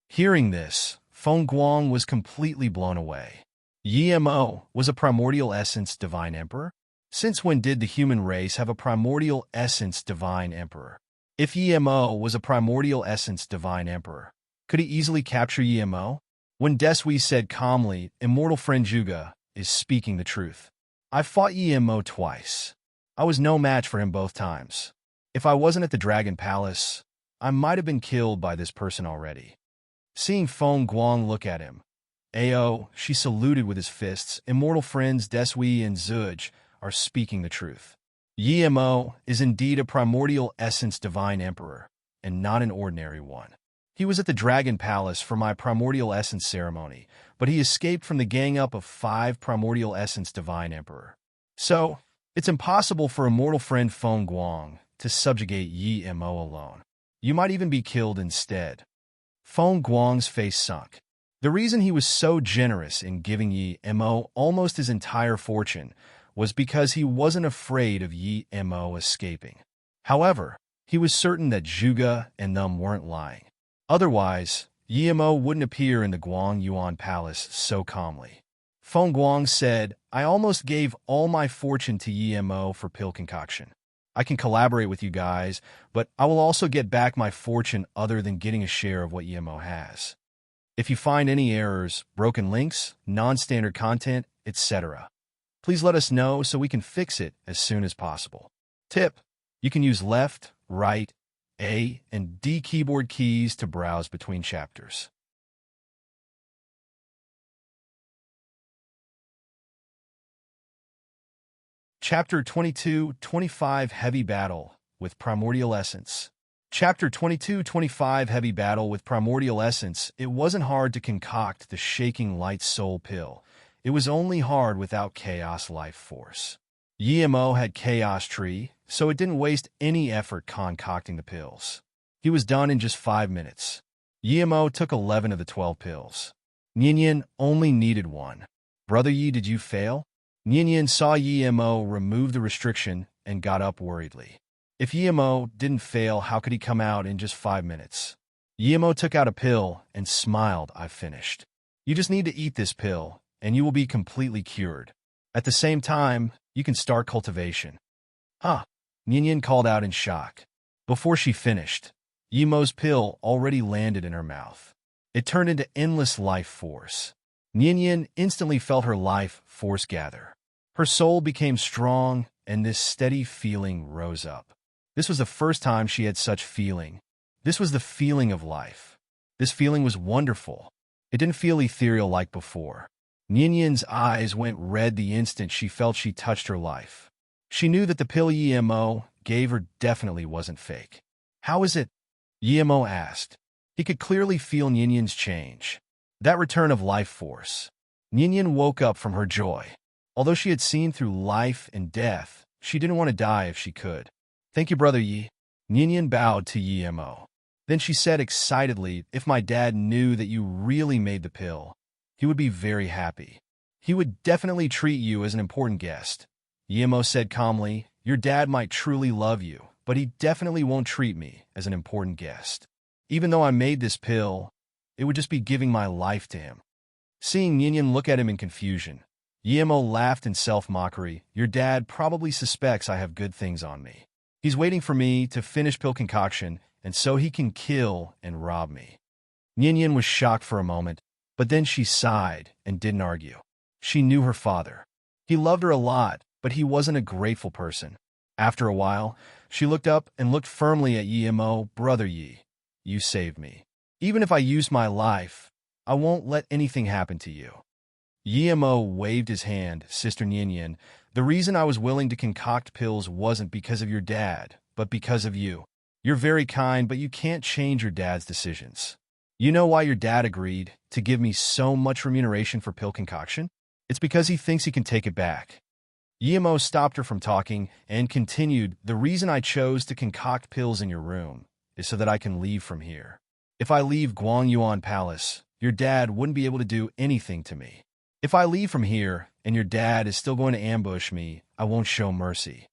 Hearing this, Feng Guang was completely blown away. Yemo was a Primordial Essence Divine Emperor? Since when did the human race have a Primordial Essence Divine Emperor? If Yemo was a Primordial Essence Divine Emperor, could he easily capture Yemo? When Desui said calmly, "Immortal friend Zhuge is speaking the truth. I fought Yemo twice. I was no match for him both times. If I wasn't at the Dragon Palace, I might have been killed by this person already." Seeing Feng Guang look at him, Ao, she saluted with his fists. "Immortal friends Desui and Zhuge are speaking the truth. Yi-Mo is indeed a primordial essence divine emperor, and not an ordinary one. He was at the Dragon Palace for my primordial essence ceremony, but he escaped from the gang-up of 5 primordial essence divine emperor. So, it's impossible for a mortal friend Feng Guang to subjugate Yi-Mo alone. You might even be killed instead. Feng Guang's face sunk. The reason he was so generous in giving Yi-Mo almost his entire fortune was because he wasn't afraid of Yi-Mo escaping. However, he was certain that Zhuge and them weren't lying. Otherwise, Yi-Mo wouldn't appear in the Guang Yuan Palace so calmly. Feng Guang said, I almost gave all my fortune to Yi-Mo for pill concoction. I can collaborate with you guys, but I will also get back my fortune other than getting a share of what Yi-Mo has. If you find any errors, broken links, non-standard content, etc., please let us know so we can fix it as soon as possible. Tip: you can use left, right, A, and D keyboard keys to browse between chapters. Chapter 22-25 Heavy Battle with Primordial Essence. Chapter 22-25 Heavy Battle with Primordial Essence. It wasn't hard to concoct the shaking light soul pill. It was only hard without chaos life force. Yi-Mo had chaos tree, so it didn't waste any effort concocting the pills. He was done in just 5 minutes. Yi-Mo took 11 of the 12 pills. Nian only needed 1. Brother Yi, did you fail? Nian saw Yi-Mo remove the restriction and got up worriedly. If Yi-Mo didn't fail, how could he come out in just 5 minutes? Yi-Mo took out a pill and smiled. I've finished. You just need to eat this pill, and you will be completely cured. At the same time, you can start cultivation. Huh? Nian called out in shock. Before she finished, Yi-Mo's pill already landed in her mouth. It turned into endless life force. Nian instantly felt her life force gather. Her soul became strong, and this steady feeling rose up. This was the first time she had such feeling. This was the feeling of life. This feeling was wonderful. It didn't feel ethereal like before. Nian's eyes went red the instant she felt she touched her life. She knew that the pill Yi-Mo gave her definitely wasn't fake. How is it? Yi-Mo asked. He could clearly feel Nian's change. That return of life force. Nian woke up from her joy. Although she had seen through life and death, she didn't want to die if she could. Thank you, Brother Yi. Nian bowed to Yi-Mo. Then she said excitedly, if my dad knew that you really made the pill, he would be very happy. He would definitely treat you as an important guest. Yi-Mo said calmly, your dad might truly love you, but he definitely won't treat me as an important guest. Even though I made this pill, it would just be giving my life to him. Seeing Nian look at him in confusion, Yi-Mo laughed in self-mockery. Your dad probably suspects I have good things on me. He's waiting for me to finish pill concoction, and so he can kill and rob me. Nian was shocked for a moment, but then she sighed and didn't argue. She knew her father. He loved her a lot, but he wasn't a grateful person. After a while, she looked up and looked firmly at Yi-Mo. Brother Yi, you saved me. Even if I use my life, I won't let anything happen to you. Yi-Mo waved his hand. Sister Nian, the reason I was willing to concoct pills wasn't because of your dad, but because of you. You're very kind, but you can't change your dad's decisions. You know why your dad agreed to give me so much remuneration for pill concoction? It's because he thinks he can take it back. Yi-Mo stopped her from talking and continued, the reason I chose to concoct pills in your room is so that I can leave from here. If I leave Guang Yuan Palace, your dad wouldn't be able to do anything to me. If I leave from here and your dad is still going to ambush me, I won't show mercy.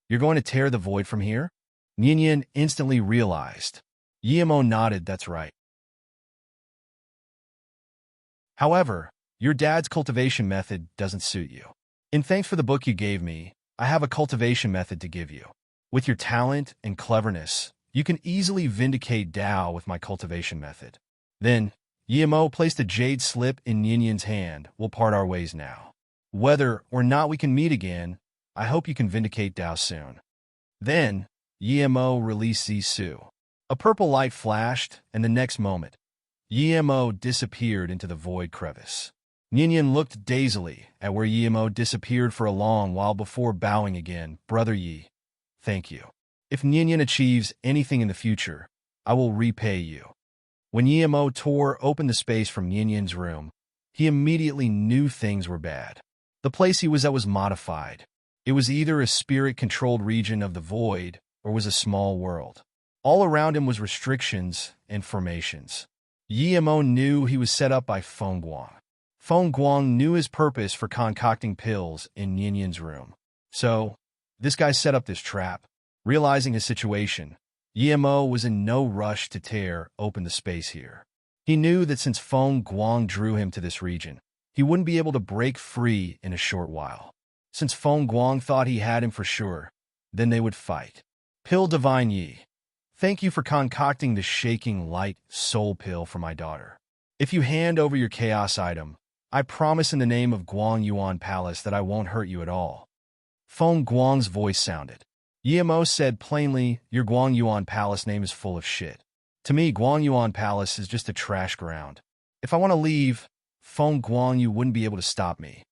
You're going to tear the void from here? Nian instantly realized. Yi-Mo nodded, that's right. However, your dad's cultivation method doesn't suit you. In thanks for the book you gave me, I have a cultivation method to give you. With your talent and cleverness, you can easily vindicate Dao with my cultivation method. Then, Yi-Mo placed a jade slip in Nian's hand. We'll part our ways now. Whether or not we can meet again, I hope you can vindicate Dao soon. Then, Yi-Mo released Zisu. A purple light flashed, and the next moment, Yi-Mo disappeared into the void crevice. Ninian looked dazedly at where Yimo disappeared for a long while before bowing again. Brother Yi, thank you. If Ninian achieves anything in the future, I will repay you. When Yimo tore open the space from Ninian's room, he immediately knew things were bad. The place he was at was modified. It was either a spirit-controlled region of the void or was a small world. All around him was restrictions and formations. Yimo knew he was set up by Feng Guang. Feng Guang knew his purpose for concocting pills in Ninian's room. So, this guy set up this trap. Realizing his situation, Yimo was in no rush to tear open the space here. He knew that since Feng Guang drew him to this region, he wouldn't be able to break free in a short while. Since Feng Guang thought he had him for sure, then they would fight. Pill Divine Yi. Thank you for concocting the shaking light soul pill for my daughter. If you hand over your chaos item, I promise in the name of Guang Yuan Palace that I won't hurt you at all. Feng Guang's voice sounded. Yimo said plainly, your Guang Yuan Palace name is full of shit. To me, Guang Yuan Palace is just a trash ground. If I want to leave, Feng Guang, you wouldn't be able to stop me.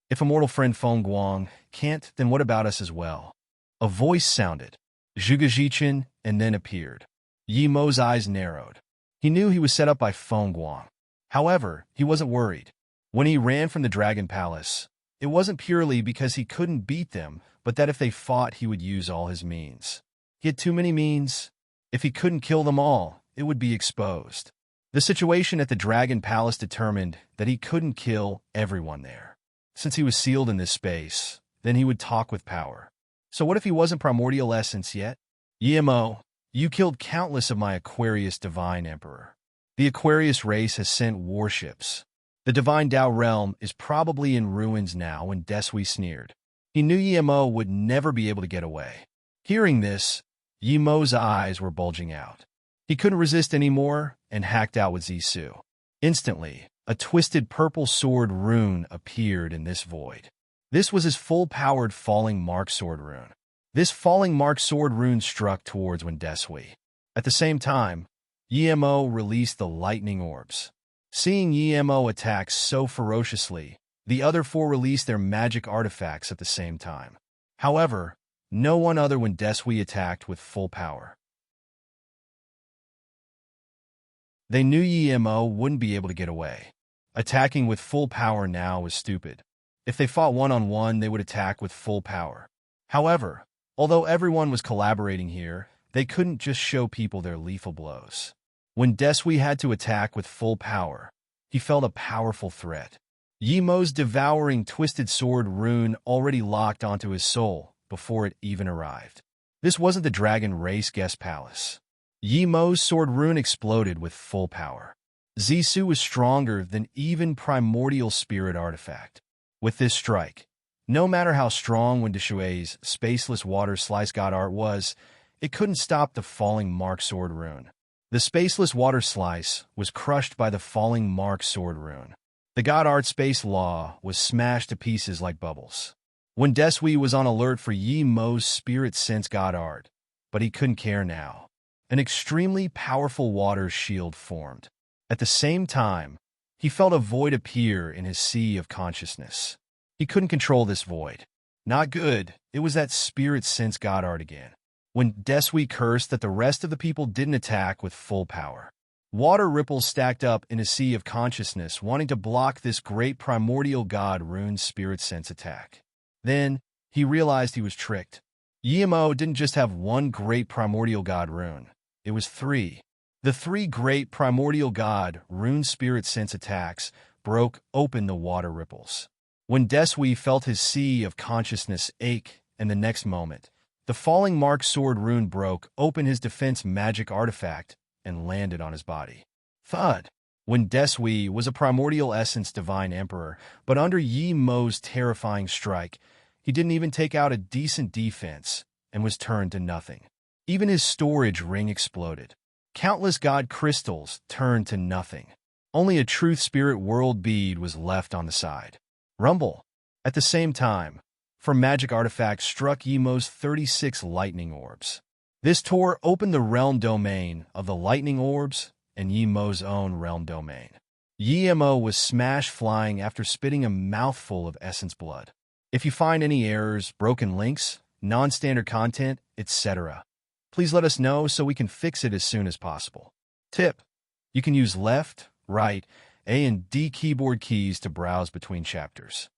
If immortal friend Feng Guang can't, then what about us as well? A voice sounded. Zhuge and then appeared. Yimo's eyes narrowed. He knew he was set up by Feng Guang. However, he wasn't worried. When he ran from the Dragon Palace, it wasn't purely because he couldn't beat them, but that if they fought, he would use all his means. He had too many means. If he couldn't kill them all, it would be exposed. The situation at the Dragon Palace determined that he couldn't kill everyone there. Since he was sealed in this space, then he would talk with power. So what if he wasn't primordial essence yet? Yimo, you killed countless of my Aquarius Divine Emperor. The Aquarius race has sent warships. The Divine Tao realm is probably in ruins now when Desui sneered. He knew Yimo would never be able to get away. Hearing this, Yimo's eyes were bulging out. He couldn't resist anymore and hacked out with Zisu. Instantly, a twisted purple sword rune appeared in this void. This was his full-powered Falling Mark sword rune. This Falling Mark sword rune struck towards Desui. At the same time, Yimo released the lightning orbs. Seeing Yimo attack so ferociously, the other four released their magic artifacts at the same time. However, no one other when Desui attacked with full power. They knew Yimo wouldn't be able to get away. Attacking with full power now was stupid. If they fought one-on-one, they would attack with full power. However, although everyone was collaborating here, they couldn't just show people their lethal blows. When Desui had to attack with full power, he felt a powerful threat. Yimo's devouring twisted sword rune already locked onto his soul before it even arrived. This wasn't the Dragon Race guest palace. Yimo's sword rune exploded with full power. Zisu was stronger than even primordial spirit artifact. With this strike, no matter how strong Deshui's spaceless water slice god art was, it couldn't stop the Falling Mark sword rune. The spaceless water slice was crushed by the Falling Mark sword rune. The god art space law was smashed to pieces like bubbles. When Desui was on alert for Yimo's spirit sense god art, but he couldn't care now. An extremely powerful water shield formed. At the same time, he felt a void appear in his sea of consciousness. He couldn't control this void. Not good, it was that spirit sense god art again. When Desui cursed that the rest of the people didn't attack with full power. Water ripples stacked up in a sea of consciousness, wanting to block this great primordial god rune's spirit sense attack. Then, he realized he was tricked. Yimo didn't just have one great primordial god rune. It was three. The three great primordial god rune spirit sense attacks broke open the water ripples. When Desui felt his sea of consciousness ache, and the next moment, the Falling Mark sword rune broke open his defense magic artifact and landed on his body. Thud! When Desui was a primordial essence divine emperor, but under Yimo's terrifying strike, he didn't even take out a decent defense and was turned to nothing. Even his storage ring exploded. Countless god crystals turned to nothing. Only a truth spirit world bead was left on the side. Rumble! At the same time, for magic artifact struck Yimo's 36 lightning orbs. This tore open the realm domain of the lightning orbs and Yimo's own realm domain. Yimo was smashed flying after spitting a mouthful of essence blood. If you find any errors, broken links, non-standard content, etc., please let us know so we can fix it as soon as possible. Tip: you can use left, right, A and D keyboard keys to browse between chapters.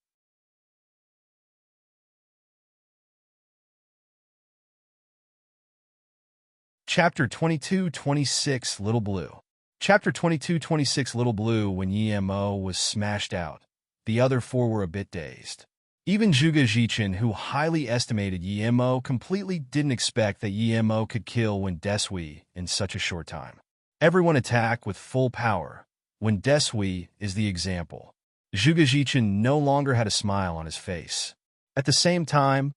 Chapter 22-26 Little Blue. Chapter 22-26 Little Blue. When Yimo was smashed out, the other four were a bit dazed. Even Zhuge Jichin, who highly estimated Yimo, completely didn't expect that Yimo could kill Wen Desui in such a short time. Everyone attacked with full power. Wen Desui is the example. Zhuge Jichin no longer had a smile on his face. At the same time,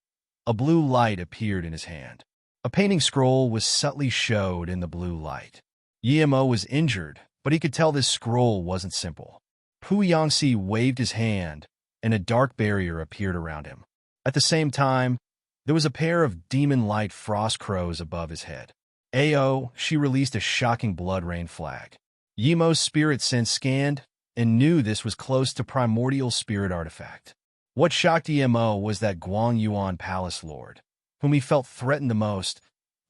a blue light appeared in his hand. A painting scroll was subtly showed in the blue light. Yimo was injured, but he could tell this scroll wasn't simple. Pu Yangxi waved his hand, and a dark barrier appeared around him. At the same time, there was a pair of demon-light frost crows above his head. Ao, she released a shocking blood rain flag. Yimo's spirit sense scanned and knew this was close to primordial spirit artifact. What shocked Yimo was that Guang Yuan Palace Lord, whom he felt threatened the most,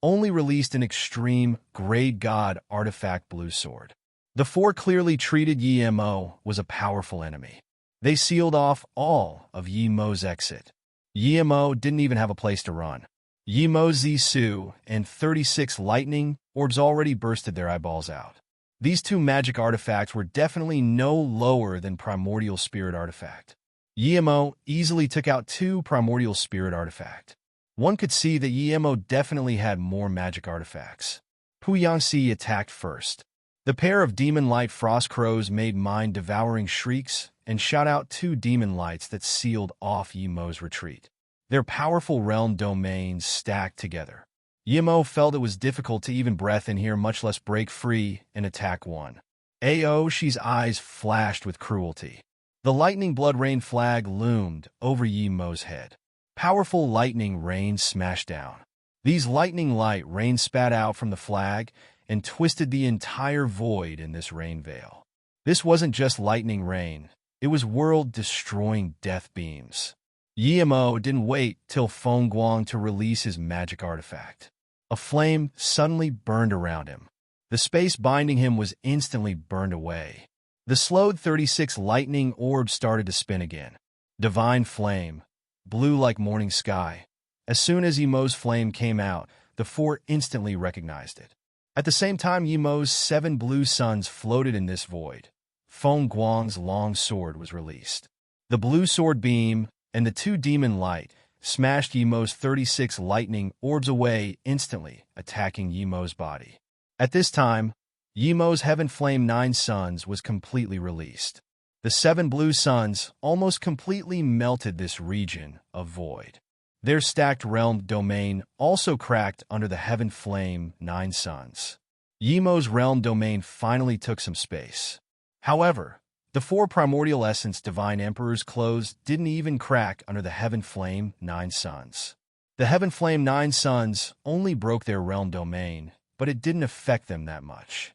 only released an extreme, grade god artifact blue sword. The four clearly treated Yimo was a powerful enemy. They sealed off all of Yimo's exit. Yimo didn't even have a place to run. Yimo's Zisu and 36 lightning orbs already bursted their eyeballs out. These two magic artifacts were definitely no lower than primordial spirit artifact. Yimo easily took out two primordial spirit artifact. One could see that Yimo definitely had more magic artifacts. Pu Yangxi attacked first. The pair of demon-light frost crows made mind-devouring shrieks and shot out two demon lights that sealed off Yimo's retreat. Their powerful realm domains stacked together. Yimo felt it was difficult to even breathe in here, much less break free and attack one. Aoshi's eyes flashed with cruelty. The lightning blood rain flag loomed over Yimo's head. Powerful lightning rain smashed down. These lightning light rain spat out from the flag and twisted the entire void in this rain veil. This wasn't just lightning rain, it was world-destroying death beams. Yimo didn't wait till Feng Guang to release his magic artifact. A flame suddenly burned around him. The space binding him was instantly burned away. The slowed 36 lightning orbs started to spin again. Divine flame, blue like morning sky. As soon as Yimo's flame came out, the four instantly recognized it. At the same time, Yimo's 7 blue suns floated in this void. Feng Guang's long sword was released. The blue sword beam and the two demon light smashed Yimo's 36 lightning orbs away instantly, attacking Yimo's body. At this time, Yimo's Heaven Flame 9 suns was completely released. The 7 blue suns almost completely melted this region of void. Their stacked realm domain also cracked under the Heaven Flame 9 suns. Yimo's realm domain finally took some space. However, the 4 primordial essence divine emperor's clothes didn't even crack under the Heaven Flame 9 suns. The Heaven Flame 9 suns only broke their realm domain, but it didn't affect them that much.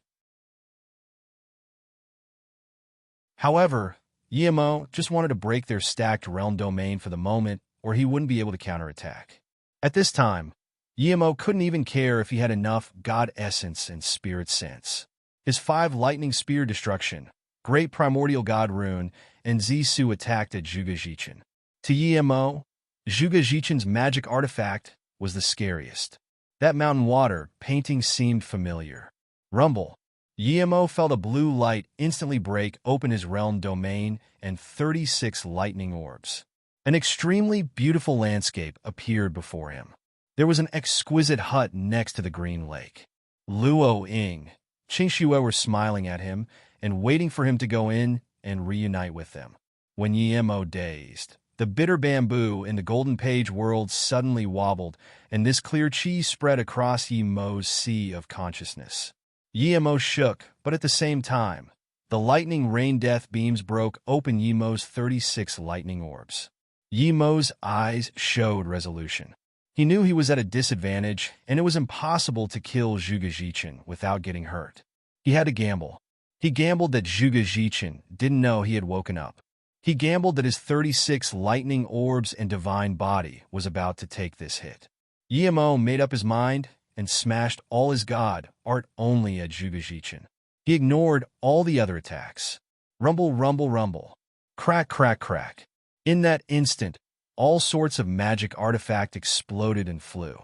However, Yimo just wanted to break their stacked realm domain for the moment, or he wouldn't be able to counterattack. At this time, Yimo couldn't even care if he had enough god essence and spirit sense. His 5 lightning spear destruction, great primordial god rune, and Zisu attacked at Zhuge Jichin. To Yimo, Zhuge Jichin's magic artifact was the scariest. That mountain water painting seemed familiar. Rumble. Yimo felt a blue light instantly break open his realm domain and 36 lightning orbs. An extremely beautiful landscape appeared before him. There was an exquisite hut next to the green lake. Luo Ying, Qing Xue were smiling at him and waiting for him to go in and reunite with them. When Yimo dazed, the bitter bamboo in the golden page world suddenly wobbled, and this clear chi spread across Yimo's sea of consciousness. Yimo shook, but at the same time, the lightning rain death beams broke open Yimo's 36 lightning orbs. Yimo's eyes showed resolution. He knew he was at a disadvantage, and it was impossible to kill Zhuge Jichin without getting hurt. He had to gamble. He gambled that Zhuge Jichin didn't know he had woken up. He gambled that his 36 lightning orbs and divine body was about to take this hit. Yimo made up his mind and smashed all his god art only at Zhuge Jichin. He ignored all the other attacks. Rumble, rumble, rumble. Crack, crack, crack. In that instant, all sorts of magic artifact exploded and flew.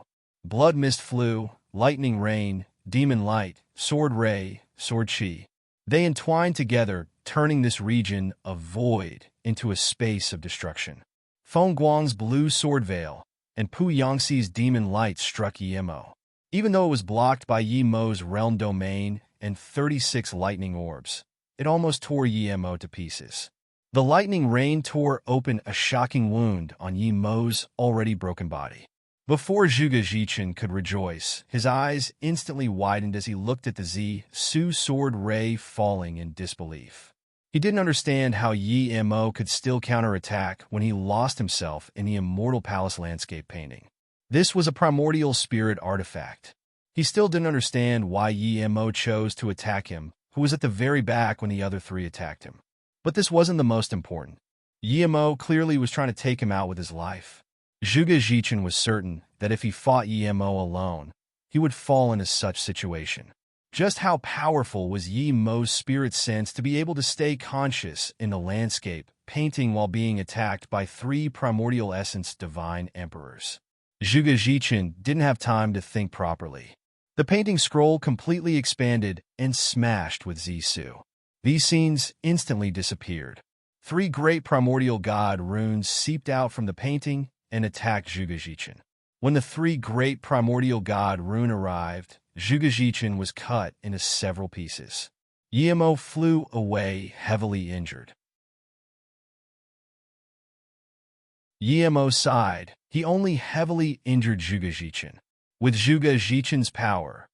Blood mist flew, lightning rain, demon light, sword ray, sword chi. They entwined together, turning this region of void into a space of destruction. Feng Guang's blue sword veil and Pu Yangxi's demon light struck Yimo. Even though it was blocked by Yimo's realm domain and 36 lightning orbs, it almost tore Yimo to pieces. The lightning rain tore open a shocking wound on Yimo's already broken body. Before Zhuge Jichin could rejoice, his eyes instantly widened as he looked at the Su sword ray falling in disbelief. He didn't understand how Yimo could still counterattack when he lost himself in the Immortal Palace landscape painting. This was a primordial spirit artifact. He still didn't understand why Yimo chose to attack him, who was at the very back when the other three attacked him. But this wasn't the most important. Yimo clearly was trying to take him out with his life. Zhuge Jichin was certain that if he fought Yimo alone, he would fall into such situation. Just how powerful was Yimo's spirit sense to be able to stay conscious in the landscape, painting while being attacked by 3 primordial essence divine emperors. Zhuge Jichin didn't have time to think properly. The painting scroll completely expanded and smashed with Su. These scenes instantly disappeared. 3 great primordial god runes seeped out from the painting and attacked Zhuge Jichin. When the 3 great primordial god rune arrived, Zhuge Jichin was cut into several pieces. Yimo flew away heavily injured. Yimo sighed. He only heavily injured Zhuge Jichin. With Zhuge Jichin's power,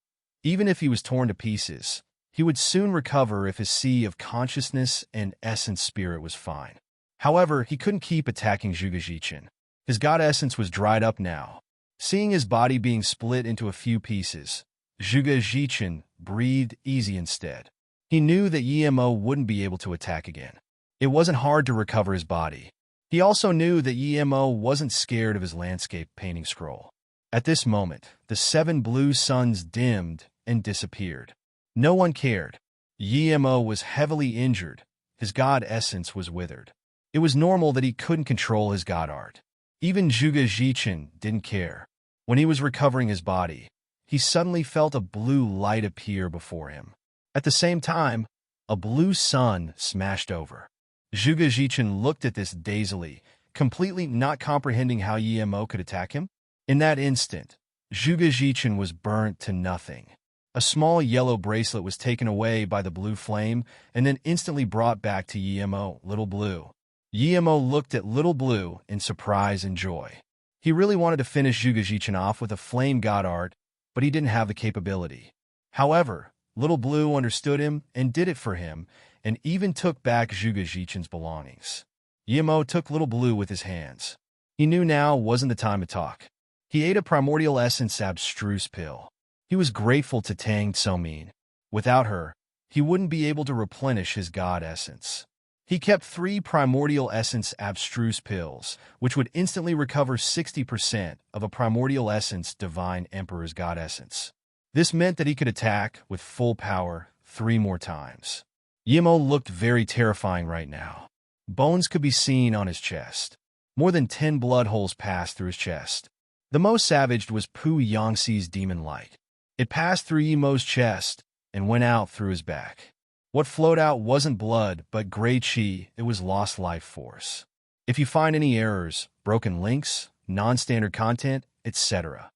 even if he was torn to pieces, he would soon recover if his sea of consciousness and essence spirit was fine. However, he couldn't keep attacking Zhuge Jichin. His god essence was dried up now. Seeing his body being split into a few pieces, Zhuge Jichin breathed easy instead. He knew that Yimo wouldn't be able to attack again. It wasn't hard to recover his body. He also knew that Yimo wasn't scared of his landscape painting scroll. At this moment, the 7 blue suns dimmed and disappeared. No one cared. Yimo was heavily injured. His god essence was withered. It was normal that he couldn't control his god art. Even Zhuge Jichin didn't care. When he was recovering his body, he suddenly felt a blue light appear before him. At the same time, a blue sun smashed over. Zhuge Jichin looked at this dazedly, completely not comprehending how Yimo could attack him. In that instant, Zhuge Jichin was burnt to nothing. A small yellow bracelet was taken away by the blue flame and then instantly brought back to Yimo, Little Blue. Yimo looked at Little Blue in surprise and joy. He really wanted to finish Zhuge Jichin off with a flame god art, but he didn't have the capability. However, Little Blue understood him and did it for him, and even took back Zhuge Jichin's belongings. Yimo took Little Blue with his hands. He knew now wasn't the time to talk. He ate a primordial essence abstruse pill. He was grateful to Tang Tsomin. Without her, he wouldn't be able to replenish his god essence. He kept 3 primordial essence abstruse pills, which would instantly recover 60% of a primordial essence divine emperor's god essence. This meant that he could attack with full power 3 more times. Yimo looked very terrifying right now. Bones could be seen on his chest. More than 10 blood holes passed through his chest. The most savaged was Pu Yangxi's demon light. It passed through Yimo's chest and went out through his back. What flowed out wasn't blood, but gray chi. It was lost life force. If you find any errors, broken links, non-standard content, etc.,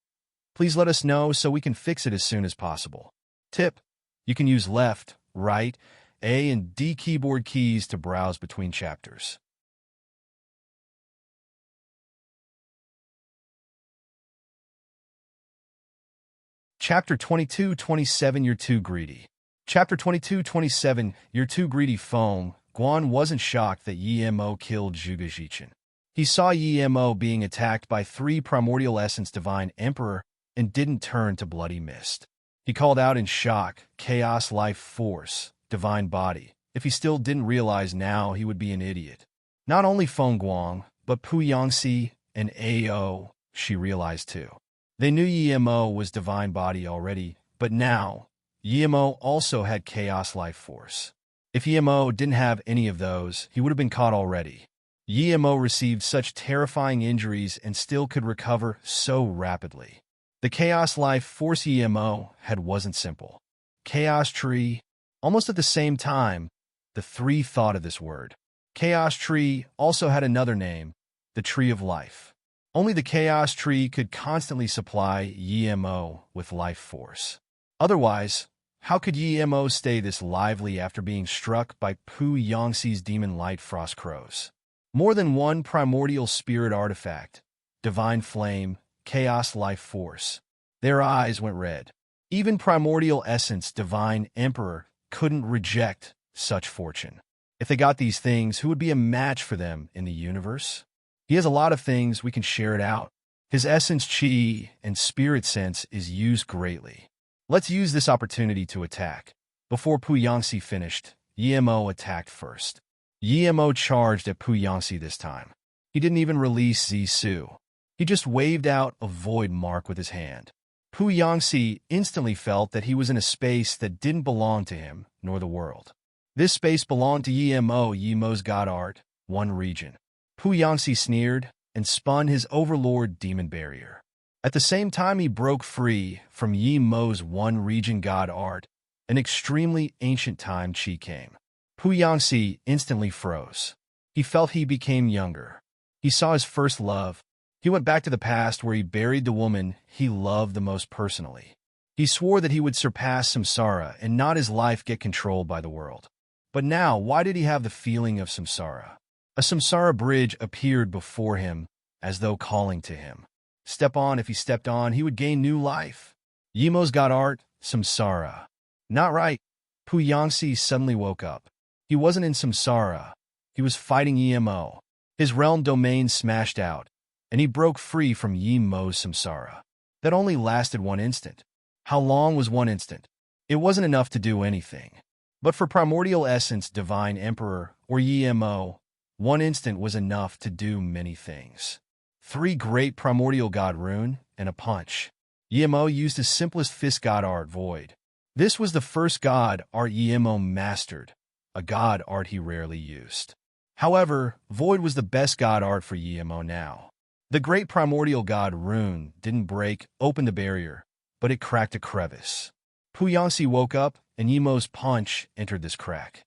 please let us know so we can fix it as soon as possible. Tip: you can use left, right, A and D keyboard keys to browse between chapters. Chapter 22-27 You're Too Greedy. Chapter 22-27 You're Too Greedy. Feng Guan wasn't shocked that Yimo killed Zhuge Jichin. He saw Yimo being attacked by 3 primordial essence divine emperor and didn't turn to bloody mist. He called out in shock, chaos life force, divine body. If he still didn't realize now, he would be an idiot. Not only Feng Guang, but Pu Yangxi and Ao, she realized too. They knew Yimo was divine body already, but now, Yimo also had chaos life force. If Yimo didn't have any of those, he would have been caught already. Yimo received such terrifying injuries and still could recover so rapidly. The chaos life force Yimo had wasn't simple. Chaos tree. Almost at the same time, the three thought of this word. Chaos tree also had another name, the tree of life. Only the chaos tree could constantly supply Yimo with life force. Otherwise, how could Yimo stay this lively after being struck by Pu Yangxi's demon light frost crows? More than one primordial spirit artifact, divine flame, chaos life force. Their eyes went red. Even primordial essence, divine emperor, couldn't reject such fortune. If they got these things, who would be a match for them in the universe? He has a lot of things, we can share it out. His essence, chi, and spirit sense is used greatly. Let's use this opportunity to attack. Before Pu Yangxi finished, Yimo attacked first. Yimo charged at Pu Yangxi this time. He didn't even release Zisu. He just waved out a void mark with his hand. Pu Yangxi instantly felt that he was in a space that didn't belong to him, nor the world. This space belonged to Yimo's god art, one region. Pu Yangxi sneered and spun his overlord demon barrier. At the same time he broke free from Yimo's one region god art, an extremely ancient time chi came. Pu Yangxi instantly froze. He felt he became younger. He saw his first love. He went back to the past where he buried the woman he loved the most personally. He swore that he would surpass samsara and not his life get controlled by the world. But now, why did he have the feeling of samsara? A samsara bridge appeared before him, as though calling to him. Step on. If he stepped on, he would gain new life. Yimo's god art, samsara. Not right. Pu Yangxi suddenly woke up. He wasn't in samsara. He was fighting Yimo. His realm domain smashed out, and he broke free from Yimo's samsara. That only lasted 1 instant. How long was 1 instant? It wasn't enough to do anything. But for primordial essence, divine emperor, or Yimo, 1 instant was enough to do many things. 3 great primordial god rune and a punch. Yimo used his simplest fist god art, void. This was the first god art Yimo mastered, a god art he rarely used. However, void was the best god art for Yimo now. The great primordial god rune didn't break open the barrier, but it cracked a crevice. Pu Yangxi woke up, and Yimo's punch entered this crack.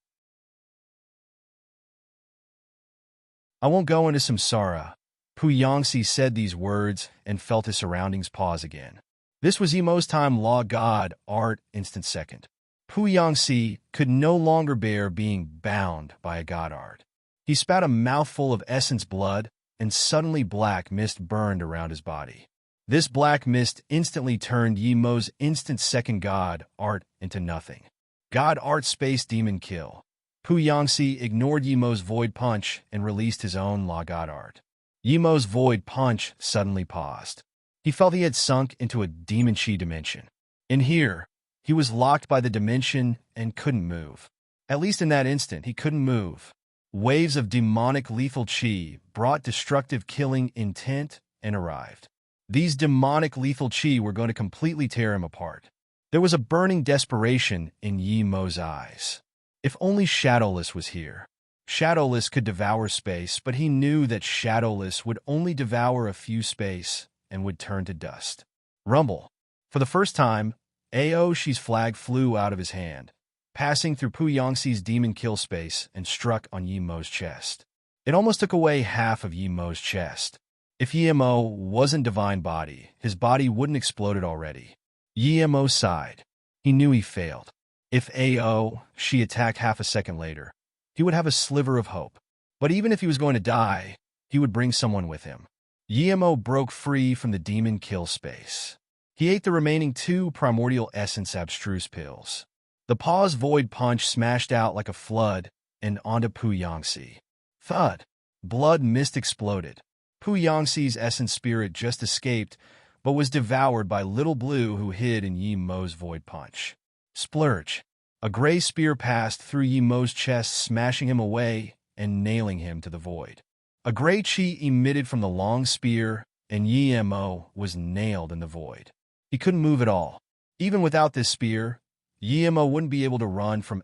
I won't go into samsara. Pu Yangxi said these words and felt his surroundings pause again. This was Yimo's time law god art instant second. Pu Yangxi could no longer bear being bound by a god art. He spat a mouthful of essence blood, and suddenly black mist burned around his body. This black mist instantly turned Yimo's instant second god art into nothing. God art space demon kill. Pu Yangxi ignored Yimo's void punch and released his own law god art. Yimo's void punch suddenly paused. He felt he had sunk into a demon chi dimension. In here, he was locked by the dimension and couldn't move. At least in that instant, he couldn't move. Waves of demonic lethal chi brought destructive killing intent and arrived. These demonic lethal chi were going to completely tear him apart. There was a burning desperation in Yimo's eyes. If only Shadowless was here. Shadowless could devour space, but he knew that Shadowless would only devour a few space and would turn to dust. Rumble. For the first time, Aoshi's flag flew out of his hand, passing through Pu Yangxi's demon kill space and struck on Yimo's chest. It almost took away half of Yimo's chest. If Yimo wasn't divine body, his body wouldn't exploded already. Yimo sighed. He knew he failed. If Aoshi attacked half a second later, he would have a sliver of hope. But even if he was going to die, he would bring someone with him. Yimo broke free from the demon kill space. He ate the remaining 2 primordial essence abstruse pills. The pause void punch smashed out like a flood and onto Pu Yangxi. Thud. Blood mist exploded. Pu Yangxi's essence spirit just escaped, but was devoured by Little Blue who hid in Yimo's void punch. Splurge. A gray spear passed through Yi Mo's chest, smashing him away and nailing him to the void. A gray chi emitted from the long spear, and Yi Mo was nailed in the void. He couldn't move at all. Even without this spear, Yi Mo wouldn't be able to run from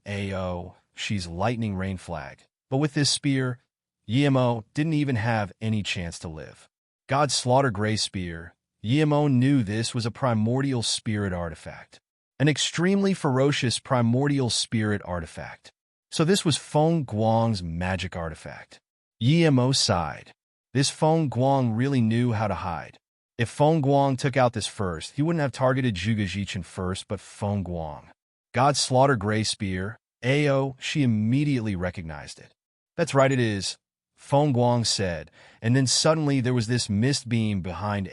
She's lightning rain flag. But with this spear, Yi Mo didn't even have any chance to live. God's slaughter gray spear. Yi Mo knew this was a primordial spirit artifact. An extremely ferocious primordial spirit artifact. So this was Feng Guang's magic artifact. Yi Mo sighed. This Feng Guang really knew how to hide. If Feng Guang took out this first, he wouldn't have targeted Zhuge Jichin first, but Feng Guang. God's slaughter gray spear. She immediately recognized it. That's right, it is, Feng Guang said, and then suddenly there was this mist beam behind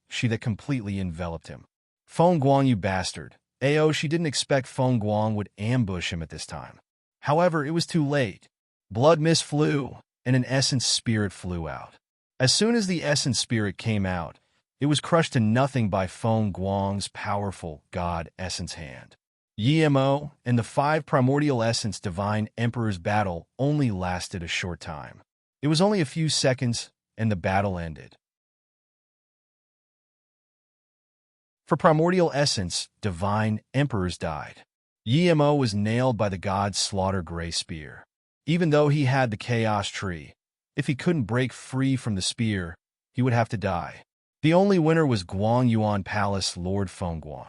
She that completely enveloped him. Feng Guang, you bastard. She didn't expect Feng Guang would ambush him at this time. However, it was too late. Blood mist flew, and an essence spirit flew out. As soon as the essence spirit came out, it was crushed to nothing by Feng Guang's powerful God essence hand. Yi Mo and the 5 primordial essence divine emperor's battle only lasted a short time. It was only a few seconds, and the battle ended. For primordial essence, divine emperors died. Yi Mo was nailed by the god's slaughter gray spear. Even though he had the chaos tree, if he couldn't break free from the spear, he would have to die. The only winner was Guang Yuan Palace Lord Feng Guang.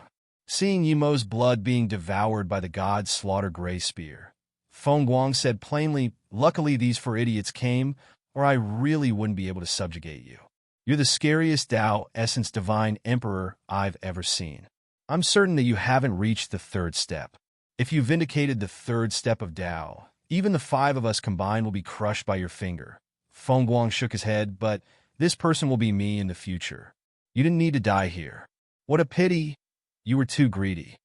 Seeing Yi Mo's blood being devoured by the god's slaughter gray spear, Feng Guang said plainly, "Luckily these 4 idiots came, or I really wouldn't be able to subjugate you. You're the scariest Tao Essence Divine Emperor I've ever seen. I'm certain that you haven't reached the 3rd step. If you vindicated the 3rd step of Tao, even the 5 of us combined will be crushed by your finger." Feng Guang shook his head, "But this person will be me in the future. You didn't need to die here. What a pity. You were too greedy."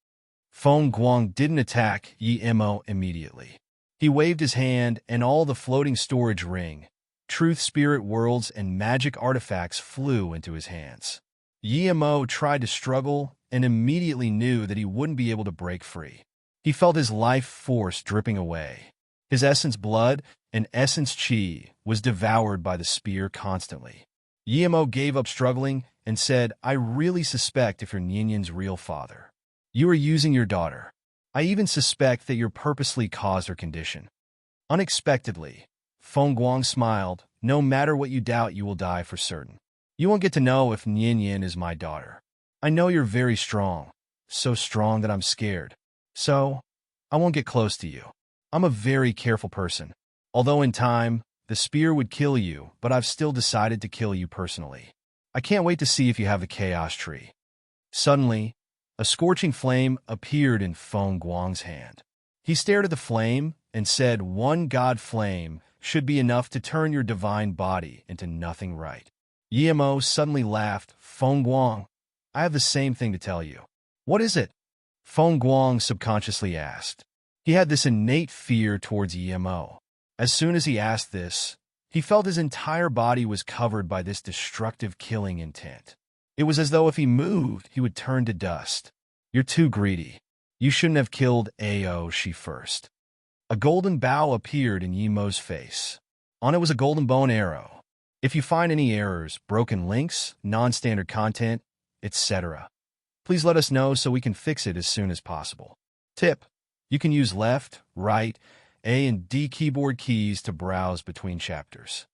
Feng Guang didn't attack Yi Mo immediately. He waved his hand, and all the floating storage ring, truth spirit worlds, and magic artifacts flew into his hands. Yi Mo tried to struggle and immediately knew that he wouldn't be able to break free. He felt his life force dripping away. His essence blood and essence chi was devoured by the spear constantly. Yi Mo gave up struggling and said, "I really suspect if you're Nianyan's real father. You are using your daughter. I even suspect that you purposely caused her condition." Unexpectedly, Feng Guang smiled. "No matter what you doubt, you will die for certain. You won't get to know if Nianyan is my daughter. I know you're very strong, so strong that I'm scared. So, I won't get close to you. I'm a very careful person. Although in time, the spear would kill you, but I've still decided to kill you personally. I can't wait to see if you have the chaos tree." Suddenly, a scorching flame appeared in Feng Guang's hand. He stared at the flame and said, "One god flame should be enough to turn your divine body into nothing, right?" Yi Mo suddenly laughed. "Feng Guang, I have the same thing to tell you." "What is it?" Feng Guang subconsciously asked. He had this innate fear towards Yi Mo. As soon as he asked this, he felt his entire body was covered by this destructive killing intent. It was as though if he moved, he would turn to dust. "You're too greedy. You shouldn't have killed She first." A golden bow appeared in Yi Mo's face. On it was a golden bow and arrow. If you find any errors, broken links, non-standard content, etc., please let us know so we can fix it as soon as possible. Tip: you can use left, right, A and D keyboard keys to browse between chapters.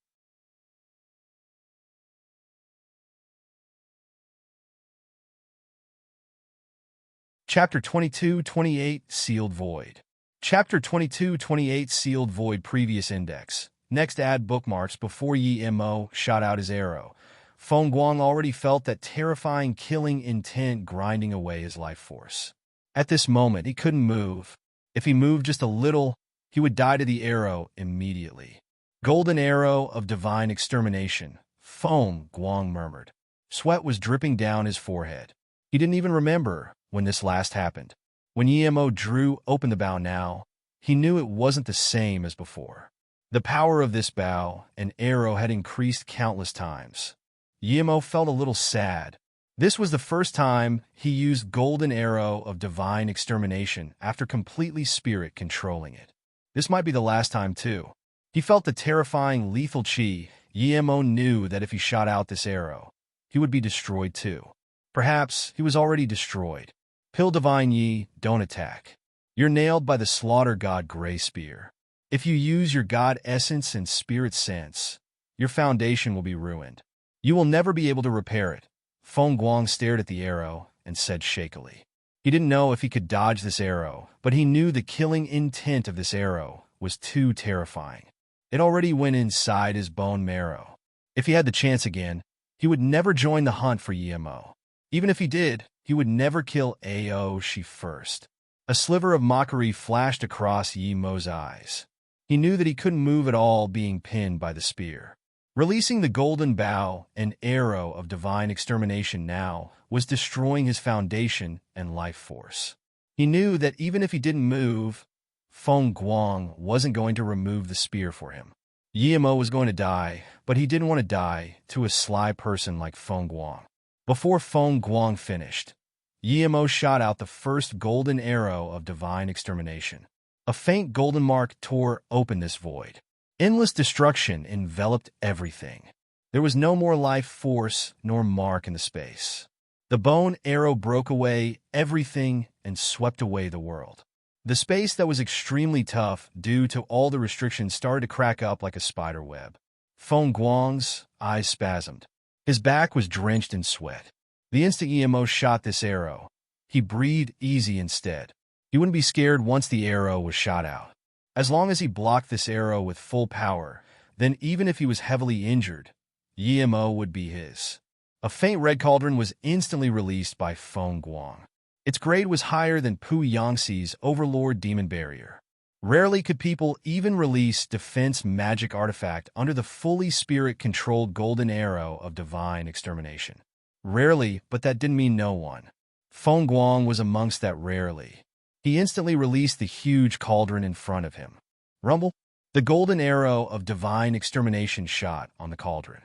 Chapter 22-28 Sealed Void. Chapter 22-28 Sealed Void. Previous index. Next, add bookmarks. Before Yi Mo shot out his arrow, Feng Guang already felt that terrifying killing intent grinding away his life force. At this moment, he couldn't move. If he moved just a little, he would die to the arrow immediately. "Golden arrow of divine extermination," Feng Guang murmured. Sweat was dripping down his forehead. He didn't even remember when this last happened. When Yi Mo drew open the bow now, he knew it wasn't the same as before. The power of this bow and arrow had increased countless times. Yi Mo felt a little sad. This was the first time he used golden arrow of divine extermination after completely spirit controlling it. This might be the last time too. He felt the terrifying lethal chi. Yemo knew that if he shot out this arrow, he would be destroyed too. Perhaps he was already destroyed. Pill Divine Yi, don't attack. You're nailed by the slaughter god Gray Spear. If you use your god essence and spirit sense, your foundation will be ruined. You will never be able to repair it. Feng Guang stared at the arrow and said shakily. He didn't know if he could dodge this arrow, but he knew the killing intent of this arrow was too terrifying. It already went inside his bone marrow. If he had the chance again, he would never join the hunt for Yemo. Even if he did, he would never kill Aoshi first. A sliver of mockery flashed across Yemo's eyes. He knew that he couldn't move at all being pinned by the spear. Releasing the golden bow and arrow of divine extermination now was destroying his foundation and life force. He knew that even if he didn't move, Feng Guang wasn't going to remove the spear for him. Yemo was going to die, but he didn't want to die to a sly person like Feng Guang. Before Feng Guang finished, Yemo shot out the first golden arrow of divine extermination. A faint golden mark tore open this void. Endless destruction enveloped everything. There was no more life force nor mark in the space. The bone arrow broke away everything and swept away the world. The space that was extremely tough due to all the restrictions started to crack up like a spider web. Feng Guang's eyes spasmed. His back was drenched in sweat. The instant Emo shot this arrow, he breathed easy instead. He wouldn't be scared once the arrow was shot out. As long as he blocked this arrow with full power, then even if he was heavily injured, Emo would be his. A faint red cauldron was instantly released by Feng Guang. Its grade was higher than Pu Yangxi's Overlord Demon Barrier. Rarely could people even release defense magic artifact under the fully spirit-controlled golden arrow of divine extermination. Rarely, but that didn't mean no one. Feng Guang was amongst that rarely. He instantly released the huge cauldron in front of him. Rumble! The golden arrow of divine extermination shot on the cauldron.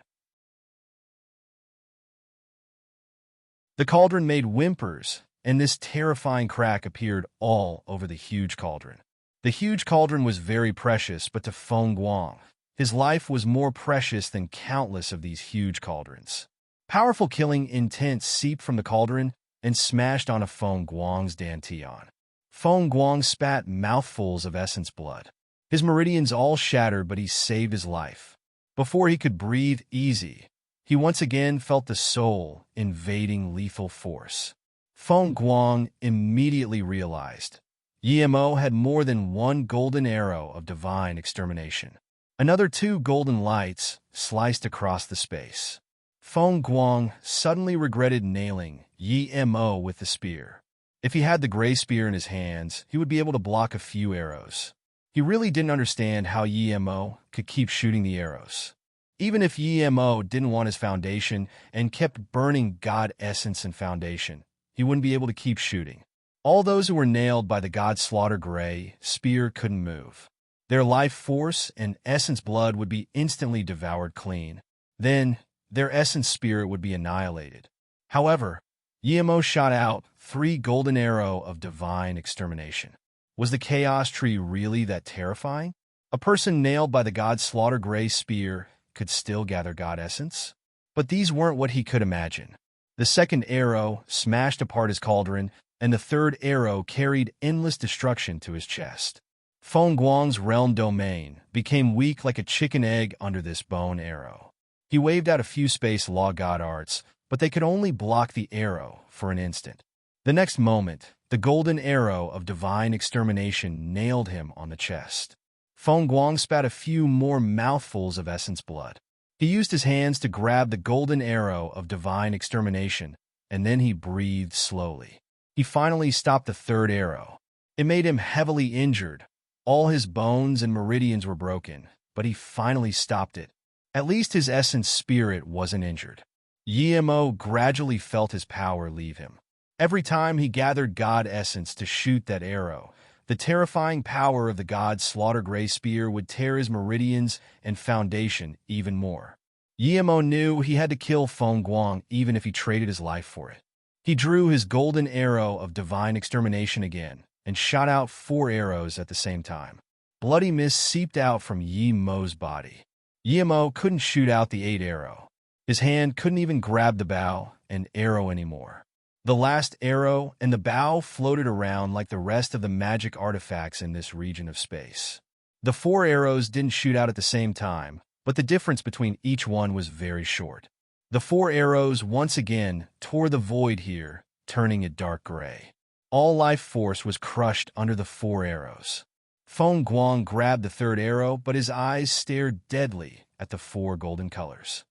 The cauldron made whimpers, and this terrifying crack appeared all over the huge cauldron. The huge cauldron was very precious, but to Feng Guang, his life was more precious than countless of these huge cauldrons. Powerful killing intent seeped from the cauldron and smashed onto Feng Guang's dantian. Feng Guang spat mouthfuls of essence blood. His meridians all shattered, but he saved his life. Before he could breathe easy, he once again felt the soul invading lethal force. Feng Guang immediately realized Emo had more than one golden arrow of divine extermination. Another 2 golden lights sliced across the space. Feng Guang suddenly regretted nailing Emo with the spear. If he had the gray spear in his hands, he would be able to block a few arrows. He really didn't understand how Emo could keep shooting the arrows. Even if Emo didn't want his foundation and kept burning God Essence and Foundation, he wouldn't be able to keep shooting. All those who were nailed by the God Slaughter Gray spear couldn't move. Their life force and essence blood would be instantly devoured clean. Then, their essence spirit would be annihilated. However, Emo shot out 3 golden arrow of divine extermination. Was the chaos tree really that terrifying? A person nailed by the God Slaughter Gray spear could still gather God essence? But these weren't what he could imagine. The second arrow smashed apart his cauldron, and the third arrow carried endless destruction to his chest. Feng Guang's realm domain became weak like a chicken egg under this bone arrow. He waved out a few space law god arts, but they could only block the arrow for an instant. The next moment, the golden arrow of divine extermination nailed him on the chest. Feng Guang spat a few more mouthfuls of essence blood. He used his hands to grab the golden arrow of divine extermination, and then he breathed slowly. He finally stopped the third arrow. It made him heavily injured. All his bones and meridians were broken, but he finally stopped it. At least his essence spirit wasn't injured. Emo gradually felt his power leave him. Every time he gathered God essence to shoot that arrow, the terrifying power of the God Slaughter Gray spear would tear his meridians and foundation even more. Yemo knew he had to kill Feng Guang even if he traded his life for it. He drew his golden arrow of divine extermination again and shot out 4 arrows at the same time. Bloody mist seeped out from Yi Mo's body. Yemo couldn't shoot out the 8th arrow. His hand couldn't even grab the bow and arrow anymore. The last arrow and the bow floated around like the rest of the magic artifacts in this region of space. The 4 arrows didn't shoot out at the same time, but the difference between each one was very short. The 4 arrows once again tore the void here, turning it dark gray. All life force was crushed under the 4 arrows. Feng Guang grabbed the 3rd arrow, but his eyes stared deadly at the 4 golden colors.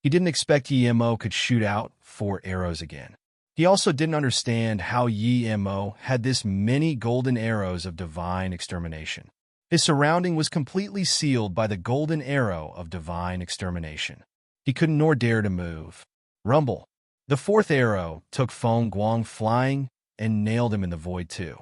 He didn't expect Yi Mo could shoot out 4 arrows again. He also didn't understand how Yi Mo had this many golden arrows of divine extermination. His surrounding was completely sealed by the golden arrow of divine extermination. He couldn't nor dare to move. Rumble. The 4th arrow took Feng Guang flying and nailed him in the void too.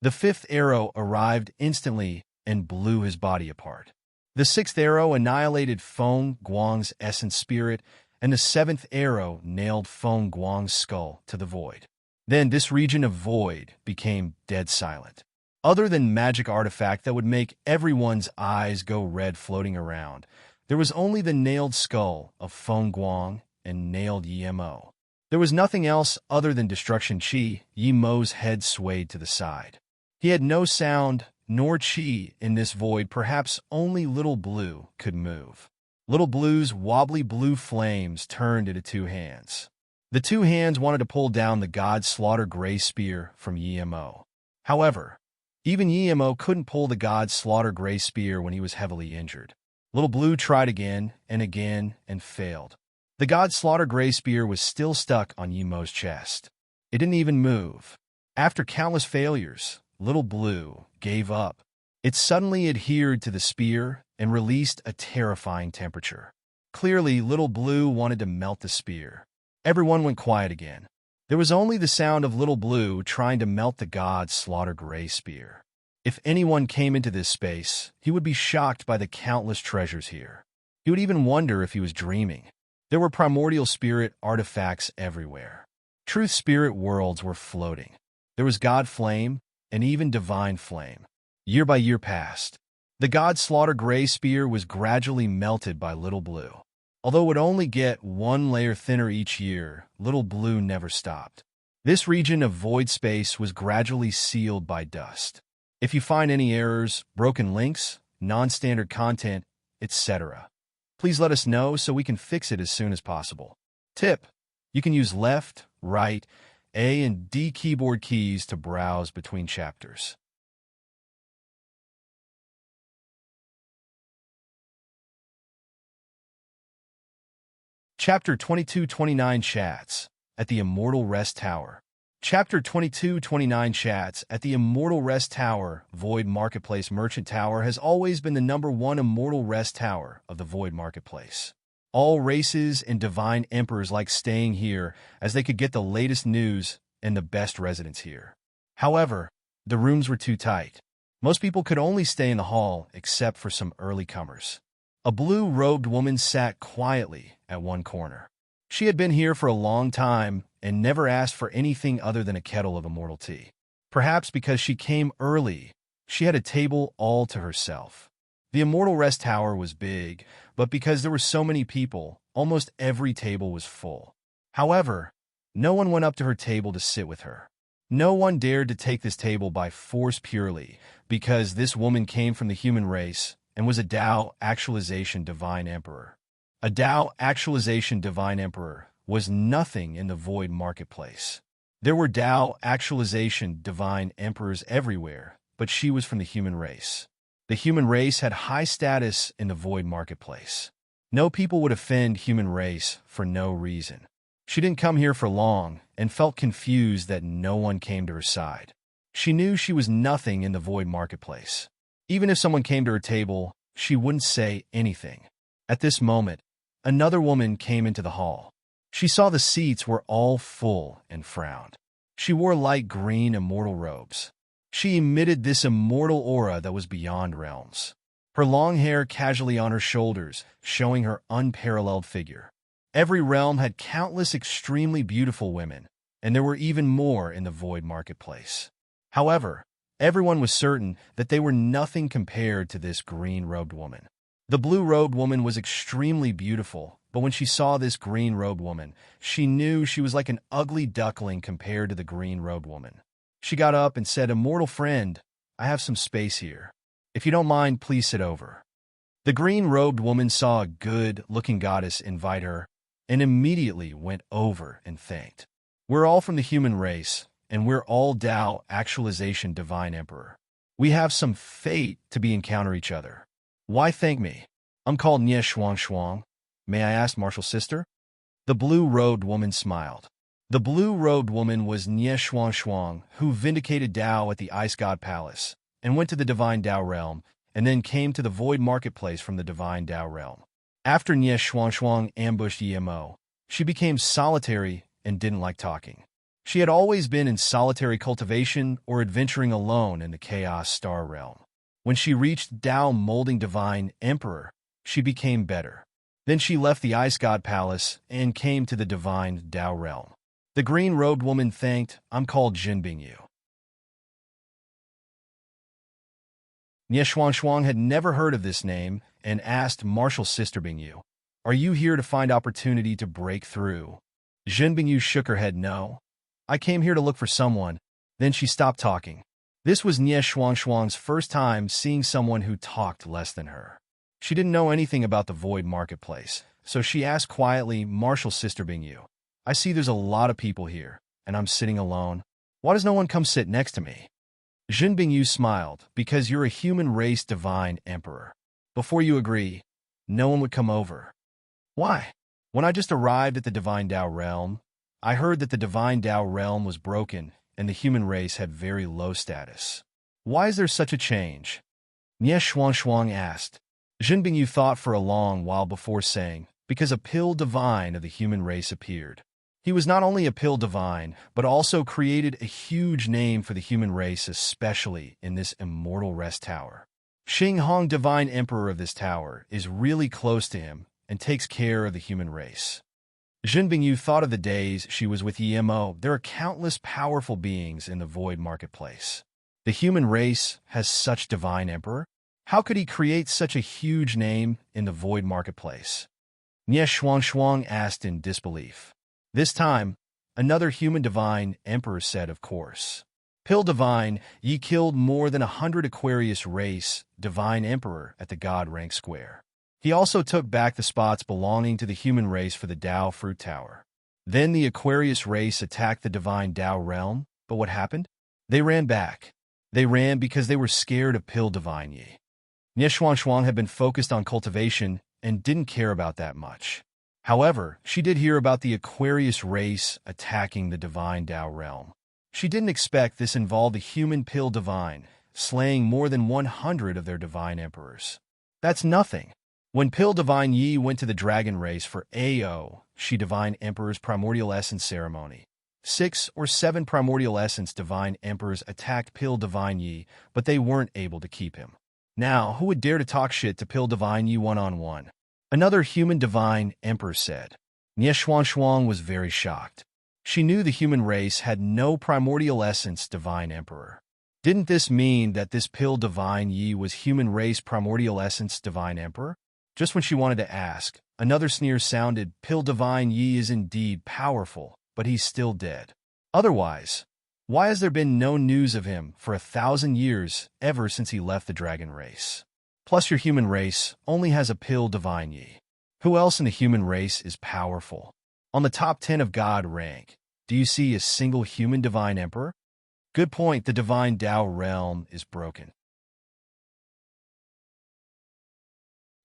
The 5th arrow arrived instantly and blew his body apart. The 6th arrow annihilated Feng Guang's essence spirit, and the 7th arrow nailed Feng Guang's skull to the void. Then this region of void became dead silent. Other than magic artifact that would make everyone's eyes go red floating around, there was only the nailed skull of Feng Guang and nailed Yi Mo. There was nothing else other than destruction chi. Yi Mo's head swayed to the side. He had no sound nor chi in this void. Perhaps only Little Blue could move. Little Blue's wobbly blue flames turned into 2 hands. The 2 hands wanted to pull down the god slaughter gray spear from Yi Mo. However, even Yi Mo couldn't pull the god slaughter gray spear when he was heavily injured. Little Blue tried again and failed. The god slaughter gray spear was still stuck on Yi Mo's chest. It didn't even move. After countless failures, Little Blue gave up. It suddenly adhered to the spear and released a terrifying temperature. Clearly, Little Blue wanted to melt the spear. Everyone went quiet again. There was only the sound of Little Blue trying to melt the god's slaughter gray spear. If anyone came into this space, he would be shocked by the countless treasures here. He would even wonder if he was dreaming. There were primordial spirit artifacts everywhere. Truth spirit worlds were floating. There was God Flame and even Divine Flame. Year by year passed. The god slaughter gray spear was gradually melted by Little Blue. Although it would only get 1 layer thinner each year, Little Blue never stopped. This region of void space was gradually sealed by dust. If you find any errors, broken links, non-standard content, etc., please let us know so we can fix it as soon as possible. Tip: you can use left, right, A and D keyboard keys to browse between chapters. Chapter 22-29 Chats at the Immortal Rest Tower. Chapter 22-29 Chats at the Immortal Rest Tower. Void Marketplace Merchant Tower has always been the #1 Immortal Rest Tower of the Void Marketplace. All races and divine emperors like staying here as they could get the latest news and the best residents here. However, the rooms were too tight. Most people could only stay in the hall except for some early comers. A blue-robed woman sat quietly at one corner. She had been here for a long time and never asked for anything other than a kettle of immortal tea. Perhaps because she came early, she had a table all to herself. The Immortal Rest Tower was big, but because there were so many people, almost every table was full. However, no one went up to her table to sit with her. No one dared to take this table by force purely because this woman came from the human race and was a Tao Actualization Divine Emperor. A Tao Actualization Divine Emperor was nothing in the Void Marketplace. There were Tao Actualization Divine Emperors everywhere, but she was from the human race. The human race had high status in the Void Marketplace. No people would offend human race for no reason. She didn't come here for long and felt confused that no one came to her side. She knew she was nothing in the Void Marketplace. Even if someone came to her table, she wouldn't say anything. At this moment, another woman came into the hall. She saw the seats were all full and frowned. She wore light green immortal robes. She emitted this immortal aura that was beyond realms. her long hair casually on her shoulders, showing her unparalleled figure. Every realm had countless extremely beautiful women, and there were even more in the void marketplace. However, everyone was certain that they were nothing compared to this green-robed woman. The blue-robed woman was extremely beautiful, but when she saw this green-robed woman, she knew she was like an ugly duckling compared to the green-robed woman. She got up and said, "Immortal friend, I have some space here. If you don't mind, please sit over." The green-robed woman saw a good-looking goddess invite her, and immediately went over and thanked. "We're all from the human race, and we're all Tao Actualization Divine Emperor. We have some fate to be encounter each other. Why thank me? I'm called Nye Shuang Shuang. May I ask, martial sister?" The blue-robed woman smiled. The blue-robed woman was Nye Shuang Shuang, who vindicated Tao at the Ice God Palace, and went to the Divine Tao Realm, and then came to the Void Marketplace from the Divine Tao Realm. After Nye Shuang Shuang ambushed Yemo, she became solitary and didn't like talking. She had always been in solitary cultivation or adventuring alone in the Chaos Star Realm. When she reached Tao Molding Divine Emperor, she became better. Then she left the Ice God Palace and came to the Divine Tao Realm. The green-robed woman thanked, "I'm called Jin Bingyu." Nye Shuang Shuang had never heard of this name and asked martial sister Bingyu, "Are you here to find opportunity to break through?" Jin Bingyu shook her head, "No. I came here to look for someone." Then she stopped talking. This was Nye Shuang Shuang's first time seeing someone who talked less than her. She didn't know anything about the Void Marketplace, so she asked quietly, "Martial sister Bingyu, I see there's a lot of people here, and I'm sitting alone. Why does no one come sit next to me?" Jin Bingyu smiled, "Because you're a human race divine emperor. Before you agree, no one would come over." "Why?" "When I just arrived at the Divine Tao Realm, I heard that the Divine Tao Realm was broken and the human race had very low status. Why is there such a change?" Nye Shuang Shuang asked. Jin Bingyu thought for a long while before saying, "Because a pill divine of the human race appeared. He was not only a pill divine, but also created a huge name for the human race, especially in this immortal rest tower. Xing Hong, Divine Emperor of this tower, is really close to him and takes care of the human race." Jin Bingyu thought of the days she was with Yemo. There are countless powerful beings in the Void Marketplace. The human race has such divine emperor? How could he create such a huge name in the Void Marketplace? Nye Shuang Shuang asked in disbelief. This time, another human divine emperor said, "Of course. Pill Divine, ye killed more than 100 Aquarius race divine emperor at the God Rank Square. He also took back the spots belonging to the human race for the Tao Fruit Tower. Then the Aquarius race attacked the Divine Tao Realm, but what happened? They ran back. They ran because they were scared of Pill Divine Yi." Nye Shuang Shuang had been focused on cultivation and didn't care about that much. However, she did hear about the Aquarius race attacking the Divine Tao Realm. She didn't expect this involved a human Pill Divine, slaying more than 100 of their divine emperors. That's nothing. When Pill Divine Yi went to the dragon race for AO, she Divine Emperor's Primordial Essence ceremony. 6 or 7 Primordial Essence Divine Emperors attacked Pill Divine Yi, but they weren't able to keep him. Now, who would dare to talk shit to Pill Divine Yi one-on-one? Another human divine emperor said. Nye Shuang Shuang was very shocked. She knew the human race had no primordial essence divine emperor. Didn't this mean that this Pill Divine Yi was human race primordial essence divine emperor? Just when she wanted to ask, another sneer sounded. Pill Divine Yi is indeed powerful, but he's still dead. Otherwise, why has there been no news of him for 1,000 years ever since he left the dragon race? Plus, your human race only has a Pill Divine Yi. Who else in the human race is powerful? On the top 10 of God rank, do you see a single human divine emperor? Good point, the Divine Tao Realm is broken.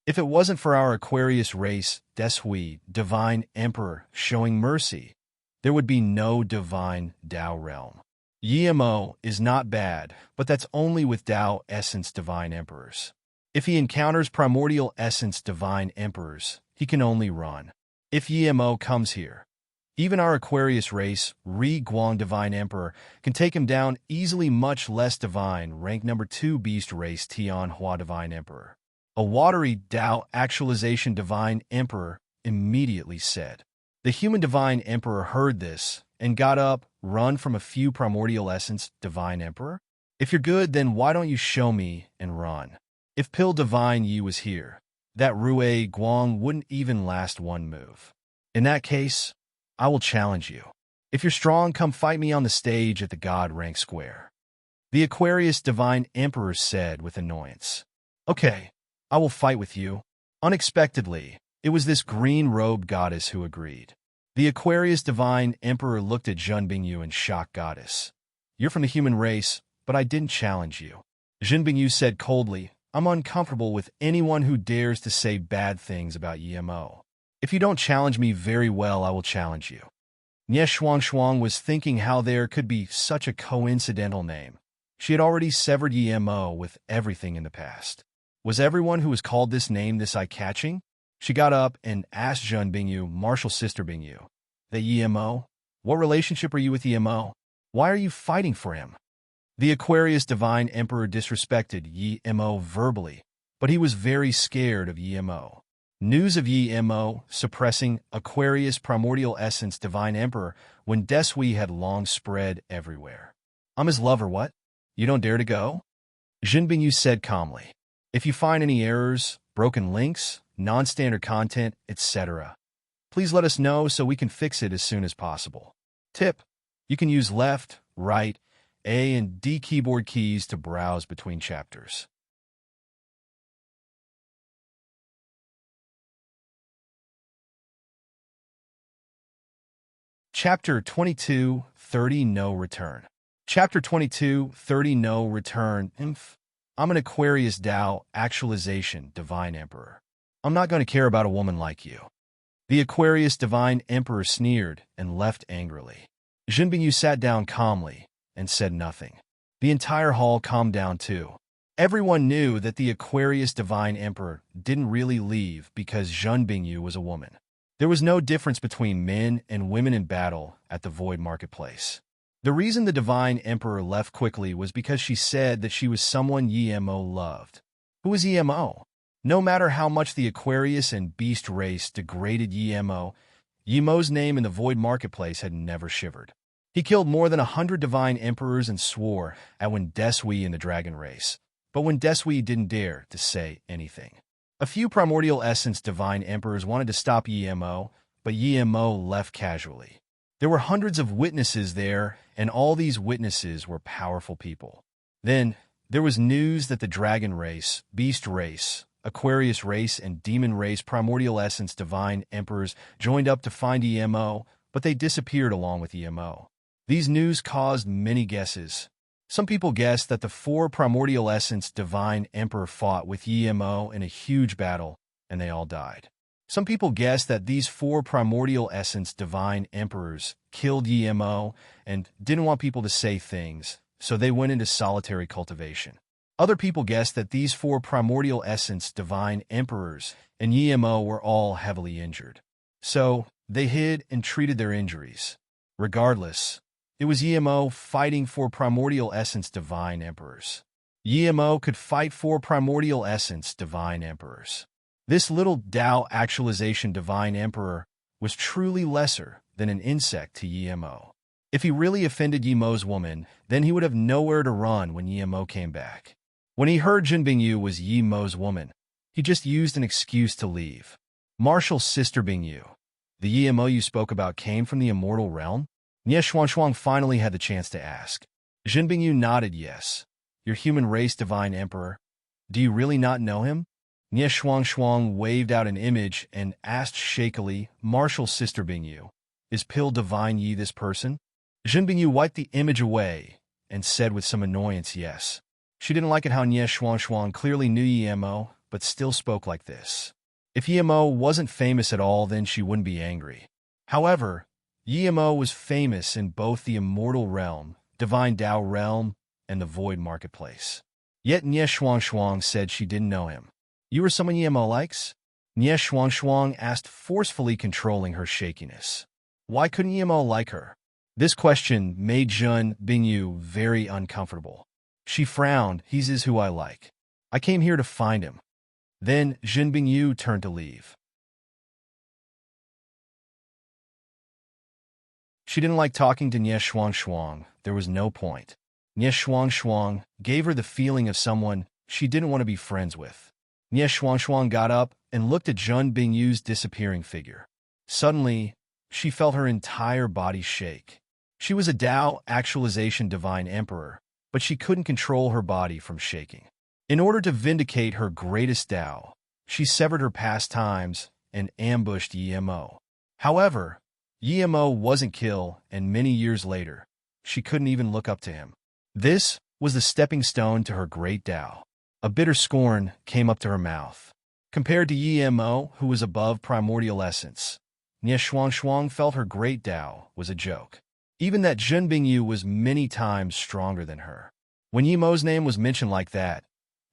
If it wasn't for our Aquarius race, Deshui, Divine Emperor, showing mercy, there would be no Divine Tao Realm. Yemo is not bad, but that's only with Tao Essence Divine Emperors. If he encounters Primordial Essence Divine Emperors, he can only run. If Yemo comes here, even our Aquarius race, Ri Guang Divine Emperor, can take him down easily, much less divine, rank number 2 Beast race Tian Hua Divine Emperor. A watery Tao actualization divine emperor immediately said. The human divine emperor heard this and got up, run from a few primordial essence divine emperor. If you're good, then why don't you show me and run? If Pill Divine Yi was here, that Rue Guang wouldn't even last one move. In that case, I will challenge you. If you're strong, come fight me on the stage at the God Rank Square. The Aquarius Divine Emperor said with annoyance. Okay, I will fight with you. Unexpectedly, it was this green-robed goddess who agreed. The Aquarius Divine Emperor looked at Zhen Bingyu in shock. Goddess, you're from the human race, but I didn't challenge you. Zhen Bingyu said coldly, I'm uncomfortable with anyone who dares to say bad things about Yimo. If you don't challenge me very well, I will challenge you. Nie Shuang was thinking how there could be such a coincidental name. She had already severed Yimo with everything in the past. Was everyone who was called this name this eye-catching? She got up and asked Zhen Bingyu, Martial Sister Bingyu, the Yimo? What relationship are you with Yimo? Why are you fighting for him? The Aquarius Divine Emperor disrespected Yimo verbally, but he was very scared of Yimo. News of Yimo suppressing Aquarius Primordial Essence Divine Emperor when Desui had long spread everywhere. I'm his lover, what? You don't dare to go? Zhen Bingyu said calmly. If you find any errors, broken links, non-standard content, etc., please let us know so we can fix it as soon as possible. Tip: you can use left, right, A and D keyboard keys to browse between chapters. Chapter 22:30 No Return. Chapter 22:30 No Return. I'm an Aquarius Tao Actualization Divine Emperor. I'm not going to care about a woman like you. The Aquarius Divine Emperor sneered and left angrily. Zhen Bingyu sat down calmly and said nothing. The entire hall calmed down too. Everyone knew that the Aquarius Divine Emperor didn't really leave because Zhen Bingyu was a woman. There was no difference between men and women in battle at the Void Marketplace. The reason the Divine Emperor left quickly was because she said that she was someone Yimo loved. Who was Yimo? No matter how much the Aquarius and Beast race degraded Yimo's name in the Void Marketplace had never shivered. He killed more than 100 Divine Emperors and swore at when Desui in the Dragon race, but when Desui didn't dare to say anything. A few Primordial Essence Divine Emperors wanted to stop Yimo, but Yimo left casually. There were hundreds of witnesses there, and all these witnesses were powerful people. Then, there was news that the Dragon race, Beast race, Aquarius race, and Demon race Primordial Essence Divine Emperors joined up to find Yimo, but they disappeared along with Yimo. These news caused many guesses. Some people guessed that the 4 Primordial Essence Divine Emperor fought with Yimo in a huge battle, and they all died. Some people guessed that these 4 Primordial Essence Divine Emperors killed Yimo and didn't want people to say things, so they went into solitary cultivation. Other people guessed that these 4 Primordial Essence Divine Emperors and Yimo were all heavily injured. So, they hid and treated their injuries. Regardless, it was Yimo fighting 4 Primordial Essence Divine Emperors. Yimo could fight 4 Primordial Essence Divine Emperors. This little Tao Actualization Divine Emperor was truly lesser than an insect to Yimo. If he really offended Yimo's woman, then he would have nowhere to run when Yimo came back. When he heard Zhen Bingyu was Yimo's woman, he just used an excuse to leave. Martial Sister Bingyu, the Yimo you spoke about came from the immortal realm? Nie Shuang finally had the chance to ask. Zhen Bingyu nodded yes. Your human race Divine Emperor. Do you really not know him? Nie Shuang waved out an image and asked shakily, Martial Sister Bingyu, is Pill Divine Yi this person? Zhen Bingyu wiped the image away and said with some annoyance yes. She didn't like it how Nie Shuang clearly knew Yimo, but still spoke like this. If Yimo wasn't famous at all, then she wouldn't be angry. However, Yimo was famous in both the Immortal Realm, Divine Tao Realm, and the Void Marketplace. Yet Nie Shuang said she didn't know him. You are someone Yimo likes? Nie Shuang asked, forcefully controlling her shakiness. Why couldn't Yimo like her? This question made Zhen Bingyu very uncomfortable. She frowned. He's who I like. I came here to find him. Then Jin Bingyu turned to leave. She didn't like talking to Nie Shuang. There was no point. Nie Shuang gave her the feeling of someone she didn't want to be friends with. Nie Shuang got up and looked at Jun Bingyu's disappearing figure. Suddenly, she felt her entire body shake. She was a Tao actualization divine emperor, but she couldn't control her body from shaking. In order to vindicate her greatest Tao, she severed her pastimes and ambushed Yemo. However, Yemo wasn't killed, and many years later, she couldn't even look up to him. This was the stepping stone to her great Tao. A bitter scorn came up to her mouth. Compared to Yemo, who was above primordial essence, Nie Shuang felt her great Tao was a joke. Even that Jun Bingyu was many times stronger than her. When Yemo's name was mentioned like that,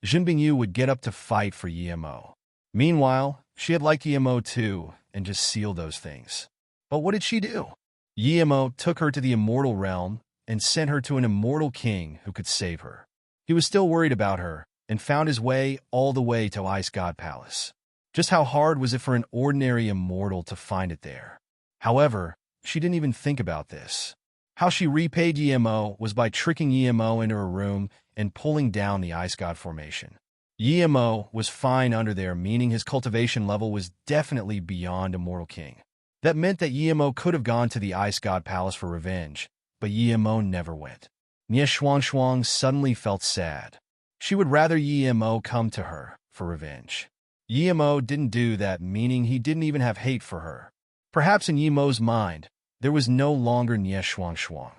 Jun Bingyu would get up to fight for Yemo. Meanwhile, she had liked Yemo too, and just sealed those things. But what did she do? Yemo took her to the immortal realm and sent her to an immortal king who could save her. He was still worried about her and found his way all the way to Ice God Palace. Just how hard was it for an ordinary immortal to find it there? However, she didn't even think about this. How she repaid Yemo was by tricking Yemo into her room and pulling down the Ice God formation. Yemo was fine under there, meaning his cultivation level was definitely beyond Immortal King. That meant that Yemo could have gone to the Ice God Palace for revenge, but Yemo never went. Nie Shuang suddenly felt sad. She would rather Yemo come to her for revenge. Yemo didn't do that, meaning he didn't even have hate for her. Perhaps in Yemo's mind, there was no longer Nie Shuang.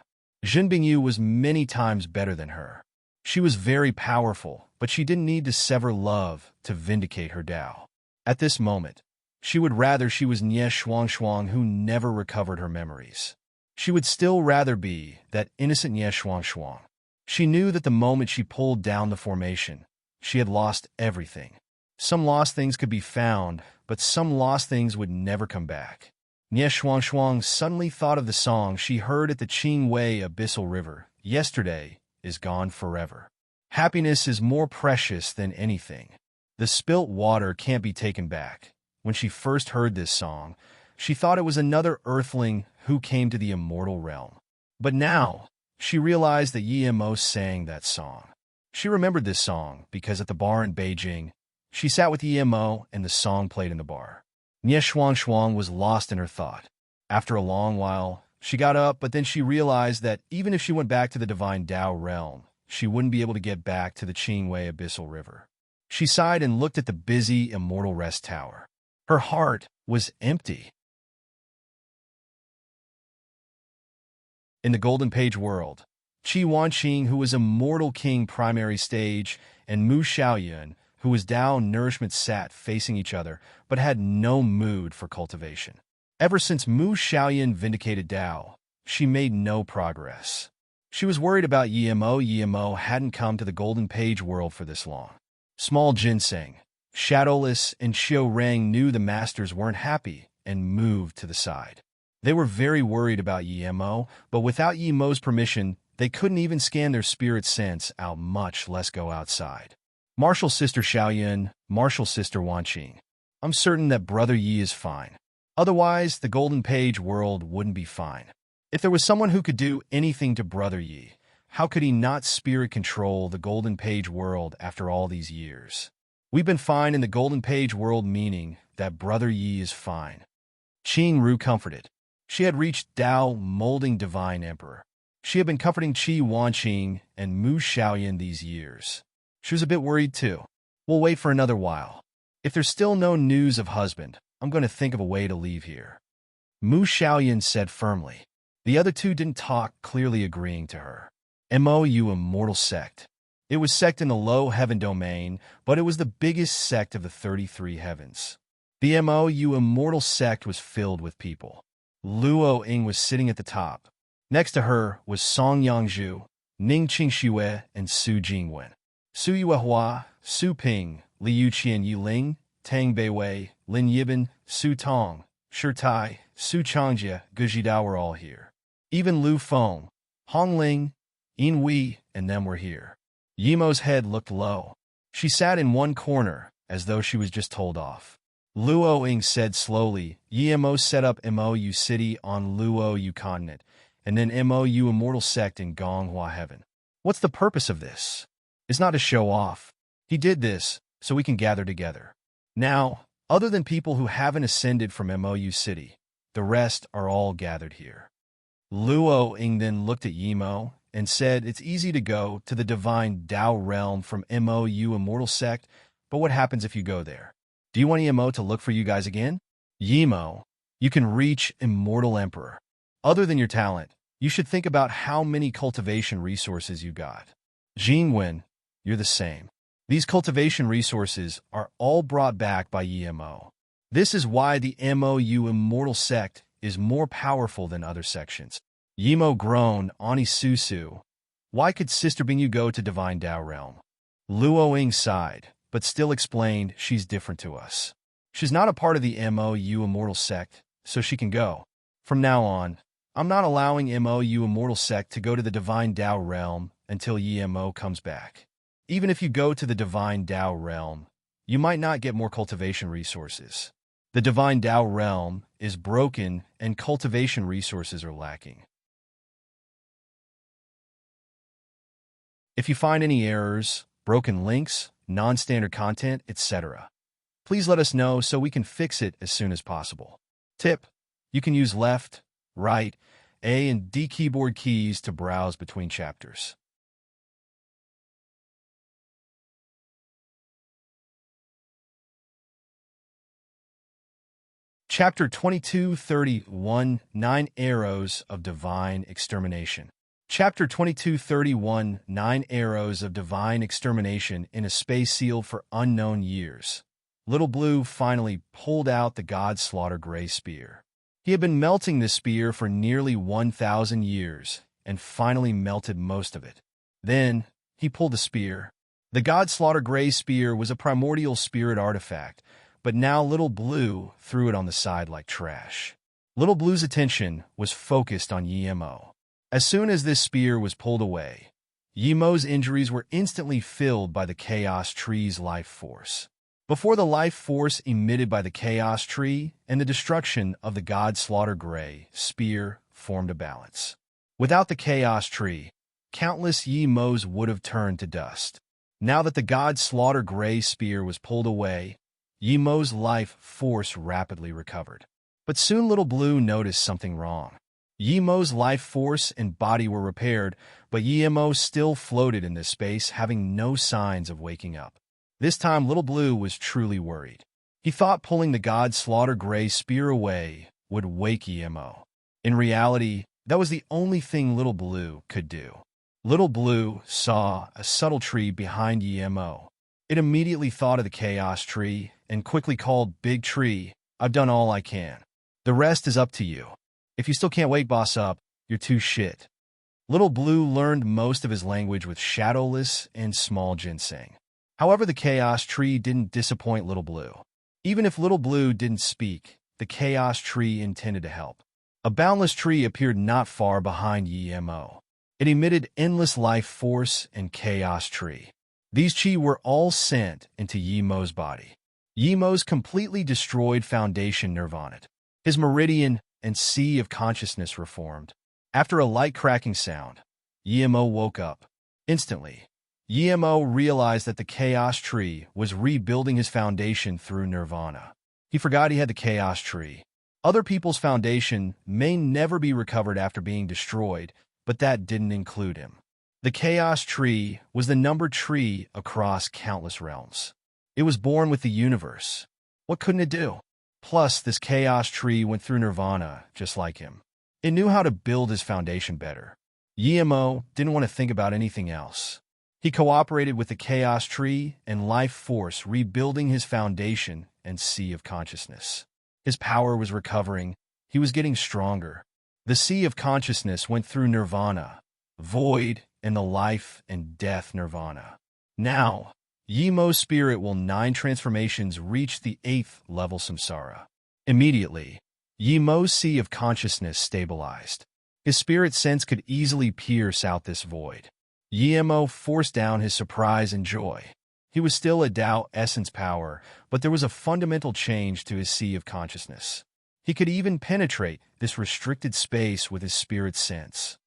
Jin Bingyu was many times better than her. She was very powerful, but she didn't need to sever love to vindicate her Tao. At this moment, she would rather she was Nie Shuang who never recovered her memories. She would still rather be that innocent Nie Shuang. She knew that the moment she pulled down the formation, she had lost everything. Some lost things could be found, but some lost things would never come back. Nie Shuang suddenly thought of the song she heard at the Qingwei Abyssal River. Yesterday is gone forever. Happiness is more precious than anything. The spilt water can't be taken back. When she first heard this song, she thought it was another earthling who came to the immortal realm. But now, she realized that Yemo sang that song. She remembered this song because at the bar in Beijing, she sat with Yemo and the song played in the bar. Nie Shuang was lost in her thought. After a long while, she got up, but then she realized that even if she went back to the divine Tao realm, she wouldn't be able to get back to the Qingwei Abyssal River. She sighed and looked at the busy immortal rest tower. Her heart was empty. In the Golden Page world, Qi Wanqing, who was Immortal King primary stage, and Mu Xiaoyun, who was Tao nourishment, sat facing each other, but had no mood for cultivation. Ever since Mu Xiaoyun vindicated Tao, she made no progress. She was worried about Yemo. Yemo hadn't come to the Golden Page world for this long. Small Ginseng, Shadowless, and Xiao Rang knew the masters weren't happy and moved to the side. They were very worried about Yemo, but without Yemo's permission, they couldn't even scan their spirit sense out, much less go outside. Martial Sister Xiaoyun, Martial Sister Wanqing. I'm certain that Brother Yi is fine. Otherwise, the Golden Page world wouldn't be fine. If there was someone who could do anything to Brother Yi, how could he not spirit control the Golden Page world after all these years? We've been fine in the Golden Page world, meaning that Brother Yi is fine. Qing Ru comforted. She had reached Tao molding divine emperor. She had been comforting Qi Wanqing and Mu Xiaoyan these years. She was a bit worried too. We'll wait for another while. If there's still no news of husband, I'm going to think of a way to leave here. Mu Xiaoyan said firmly. The other two didn't talk, clearly agreeing to her. MOU Immortal Sect. It was sect in the low heaven domain, but it was the biggest sect of the 33 heavens. The MOU Immortal Sect was filled with people. Luo Ying was sitting at the top. Next to her was Song Yangzhu, Ning Qingxue, and Su Jingwen. Su Yuehua, Su Ping, Liu Qian Yiling, Tang Beiwei, Lin Yiban, Su Tong, Shi Tai, Su Changjie, Gu Zhidao were all here. Even Lu Feng, Hong Ling, Yin Wei, and them were here. Yemo's head looked low. She sat in one corner as though she was just told off. Luo Ying said slowly, Yemo set up Mou City on Luo Yu continent, and then Mou immortal sect in Gonghua heaven. What's the purpose of this? It's not to show off. He did this so we can gather together. Now, other than people who haven't ascended from Mou City, the rest are all gathered here. Luo Ying then looked at Yemo and said, it's easy to go to the divine Tao realm from Mou immortal sect, but what happens if you go there? Do you want Yemo to look for you guys again? Yemo, you can reach Immortal Emperor. Other than your talent, you should think about how many cultivation resources you got. Jingwen, you're the same. These cultivation resources are all brought back by Yemo. This is why the Mou immortal sect is more powerful than other sections. Yemo groaned, Ani Susu. Why could Sister Bingyu go to Divine Tao realm? Luo Ying sighed, but still explained she's different to us. She's not a part of the Mou immortal sect, so she can go. From now on, I'm not allowing Mou immortal sect to go to the Divine Tao realm until Yemo comes back. Even if you go to the Divine Tao realm, you might not get more cultivation resources. The Divine Tao realm is broken and cultivation resources are lacking. If you find any errors, broken links, non-standard content, etc., please let us know so we can fix it as soon as possible. Tip: you can use left, right, A and D keyboard keys to browse between chapters. Chapter 2231, 9 Arrows of Divine Extermination. Chapter 2231, 9 Arrows of Divine Extermination in a space sealed for unknown years. Little Blue finally pulled out the God Slaughter Gray spear. He had been melting this spear for nearly 1,000 years, and finally melted most of it. Then, he pulled the spear. The God Slaughter Gray spear was a primordial spirit artifact, but now Little Blue threw it on the side like trash. Little Blue's attention was focused on Yemo. As soon as this spear was pulled away, Yemo's injuries were instantly filled by the Chaos Tree's life force. Before the life force emitted by the Chaos Tree and the destruction of the God Slaughter Gray spear formed a balance. Without the Chaos Tree, countless Yemos would have turned to dust. Now that the God Slaughter Gray spear was pulled away, Yemo's life force rapidly recovered. But soon Little Blue noticed something wrong. Yemo's life force and body were repaired, but Yemo still floated in this space, having no signs of waking up. This time Little Blue was truly worried. He thought pulling the God Slaughter Gray spear away would wake Yemo. In reality, that was the only thing Little Blue could do. Little Blue saw a subtle tree behind Yemo. It immediately thought of the Chaos Tree and quickly called, Big Tree, I've done all I can. The rest is up to you. If you still can't wake boss up, you're too shit. Little Blue learned most of his language with Shadowless and Small Ginseng. However, the Chaos Tree didn't disappoint Little Blue. Even if Little Blue didn't speak, the Chaos Tree intended to help. A boundless tree appeared not far behind Yemo. It emitted endless life force and Chaos Tree. These chi were all sent into Yemo's body. Yemo's completely destroyed foundation nirvana. His meridian and sea of consciousness reformed. After a light cracking sound, Yemo woke up. Instantly, Yemo realized that the Chaos Tree was rebuilding his foundation through nirvana. He forgot he had the Chaos Tree. Other people's foundation may never be recovered after being destroyed, but that didn't include him. The Chaos Tree was the numbered tree across countless realms. It was born with the universe. What couldn't it do? Plus, this Chaos Tree went through nirvana just like him. It knew how to build his foundation better. Yemo didn't want to think about anything else. He cooperated with the Chaos Tree and Life Force, rebuilding his foundation and sea of consciousness. His power was recovering. He was getting stronger. The sea of consciousness went through nirvana, void, and the life and death nirvana. Now, Yemo's spirit will 9 transformations reach the 8th level samsara. Immediately, Yemo's sea of consciousness stabilized. His spirit sense could easily pierce out this void. Yemo forced down his surprise and joy. He was still a Tao essence power, but there was a fundamental change to his sea of consciousness. He could even penetrate this restricted space with his spirit sense.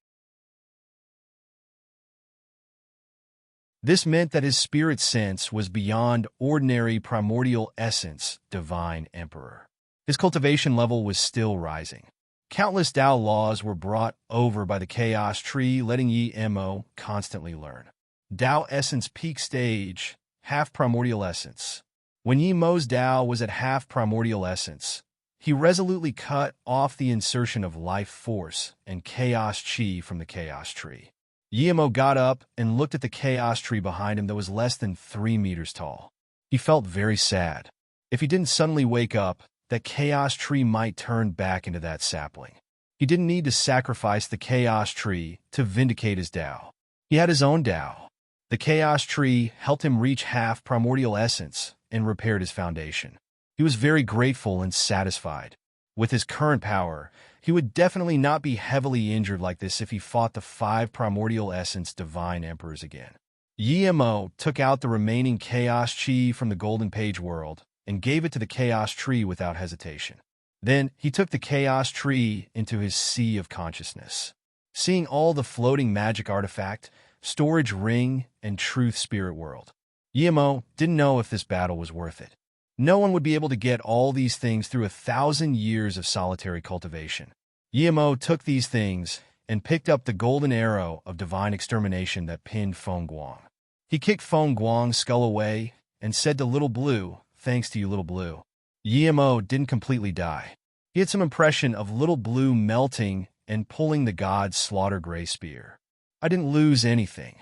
This meant that his spirit sense was beyond ordinary primordial essence, divine emperor. His cultivation level was still rising. Countless Tao laws were brought over by the chaos tree, letting Yi Mo constantly learn. Tao essence peak stage, half primordial essence. When Yi Mo's Tao was at half primordial essence, he resolutely cut off the insertion of life force and chaos chi from the chaos tree. Yi Mo got up and looked at the chaos tree behind him that was less than 3 meters tall. He felt very sad. If he didn't suddenly wake up, that chaos tree might turn back into that sapling. He didn't need to sacrifice the chaos tree to vindicate his Tao. He had his own Tao. The chaos tree helped him reach half primordial essence and repaired his foundation. He was very grateful and satisfied. With his current power, he would definitely not be heavily injured like this if he fought the 5 primordial essence divine emperors again. Yi Mo took out the remaining chaos chi from the golden page world and gave it to the chaos tree without hesitation. Then he took the chaos tree into his sea of consciousness. Seeing all the floating magic artifact, storage ring, and truth spirit world, Yi Mo didn't know if this battle was worth it. No one would be able to get all these things through 1,000 years of solitary cultivation. Yi Mo took these things and picked up the golden arrow of divine extermination that pinned Feng Guang. He kicked Feng Guang's skull away and said to Little Blue, "Thanks to you, Little Blue." Yi Mo didn't completely die. He had some impression of Little Blue melting and pulling the god's slaughter gray spear. "I didn't lose anything.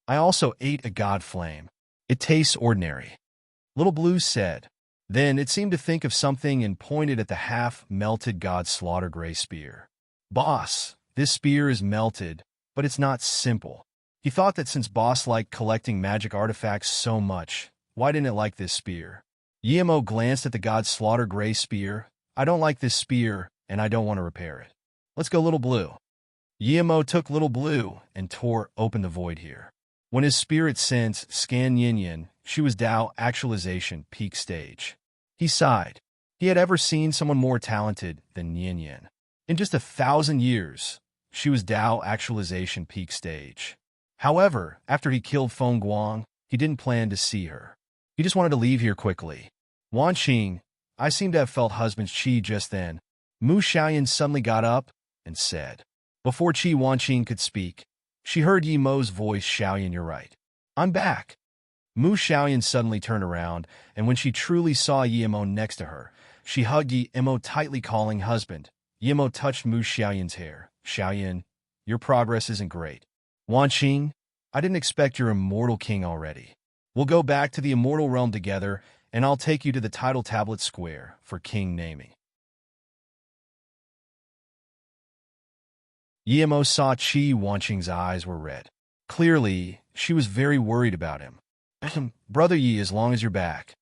I also ate a god flame. It tastes ordinary," Little Blue said. Then it seemed to think of something and pointed at the half-melted god's slaughter gray spear. "Boss, this spear is melted, but it's not simple." He thought that since Boss liked collecting magic artifacts so much, why didn't it like this spear? Yi Mo glanced at the god's slaughter gray spear. "I don't like this spear, and I don't want to repair it. Let's go, Little Blue." Yi Mo took Little Blue and tore open the void here. When his spirit sense scanned Yin Yin, she was Tao actualization peak stage. He sighed. He had ever seen someone more talented than Yin Yin. In just 1,000 years, she was Tao actualization peak stage. However, after he killed Feng Guang, he didn't plan to see her. He just wanted to leave here quickly. "Wan Qing, I seem to have felt husband's qi just then." Mu Xiaoyan suddenly got up and said. Before Wan Qing could speak, she heard Yi Mo's voice. "Xiaoyan, you're right. I'm back." Mu Xiaoyan suddenly turned around, and when she truly saw Yi Mo next to her, she hugged Yi Mo tightly, calling husband. Yi Mo touched Mu Xiaoyan's hair. "Xiaoyan, your progress isn't great." "Wan Qing, I didn't expect your immortal king already. We'll go back to the immortal realm together, and I'll take you to the title tablet square for king naming." Yi Mo saw Wan Qing's eyes were red. Clearly, she was very worried about him. "Brother Yi, as long as you're back,"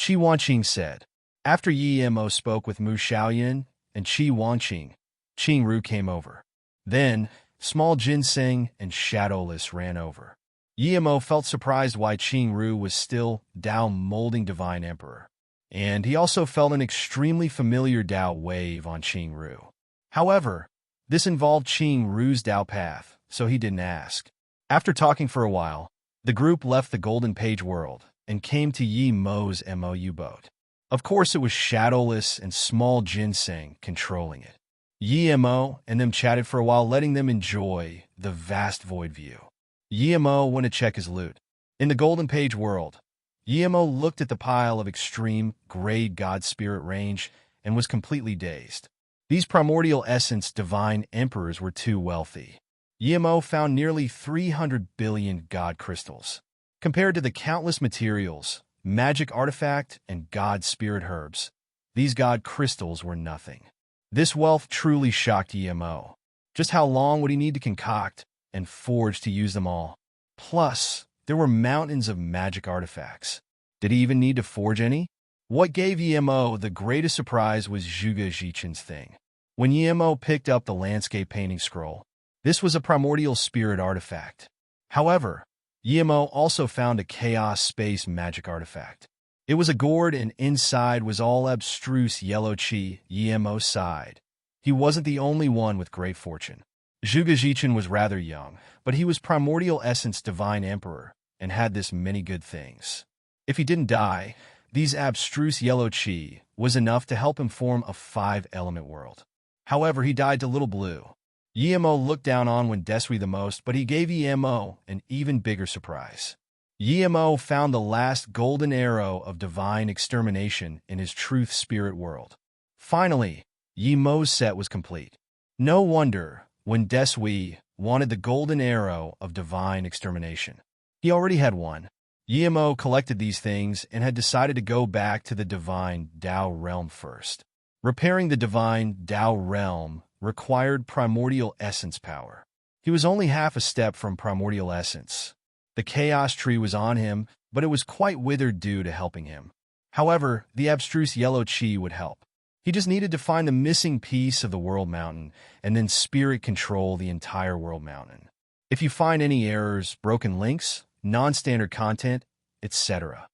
Wan Qing said. After Yi Mo spoke with Mu Xiaoyan and Wan Qing, Qing Ru came over. Then, small ginseng and shadowless ran over. Yi Mo felt surprised why Qing Ru was still Tao molding divine emperor. And he also felt an extremely familiar Tao wave on Qing Ru. However, this involved Qing Ru's Tao path, so he didn't ask. After talking for a while, the group left the Golden Page world and came to Yi Mo's MOU boat. Of course, it was shadowless and small ginseng controlling it. Yi Mo and them chatted for a while, letting them enjoy the vast void view. Yi Mo went to check his loot. In the Golden Page world, Yi Mo looked at the pile of extreme grade god spirit range and was completely dazed. These primordial essence divine emperors were too wealthy. Yi Mo found nearly 300 billion god crystals. Compared to the countless materials, magic artifact, and god spirit herbs, these god crystals were nothing. This wealth truly shocked Yi Mo. Just how long would he need to concoct and forge to use them all? Plus, there were mountains of magic artifacts. Did he even need to forge any? What gave Yi Mo the greatest surprise was Zhuge Jichen's thing. When Yi Mo picked up the landscape painting scroll, this was a primordial spirit artifact. However, Yemo also found a chaos space magic artifact. It was a gourd, and inside was all abstruse yellow chi. Yemo sighed. He wasn't the only one with great fortune. Zhuge was rather young, but he was primordial essence divine emperor and had this many good things. If he didn't die, these abstruse yellow chi was enough to help him form a 5-element world. However, he died to Little Blue. Yemo looked down on when Desui the most, but he gave Yemo an even bigger surprise. Yemo found the last golden arrow of divine extermination in his truth spirit world. Finally, Yemo's set was complete. No wonder when Desui wanted the golden arrow of divine extermination. He already had one. Yemo collected these things and had decided to go back to the divine Dao realm first. Repairing the divine Dao realm required primordial essence power. He was only half a step from primordial essence. The chaos tree was on him, but it was quite withered due to helping him. However, the abstruse yellow chi would help. He just needed to find the missing piece of the world mountain and then spirit control the entire world mountain. If you find any errors, broken links, non-standard content, etc.,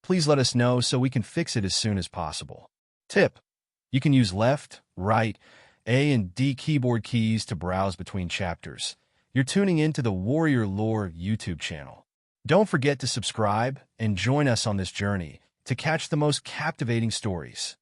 please let us know so we can fix it as soon as possible. Tip: you can use left, right, A and D keyboard keys to browse between chapters. You're tuning into the Warrior Lore YouTube channel. Don't forget to subscribe and join us on this journey to catch the most captivating stories.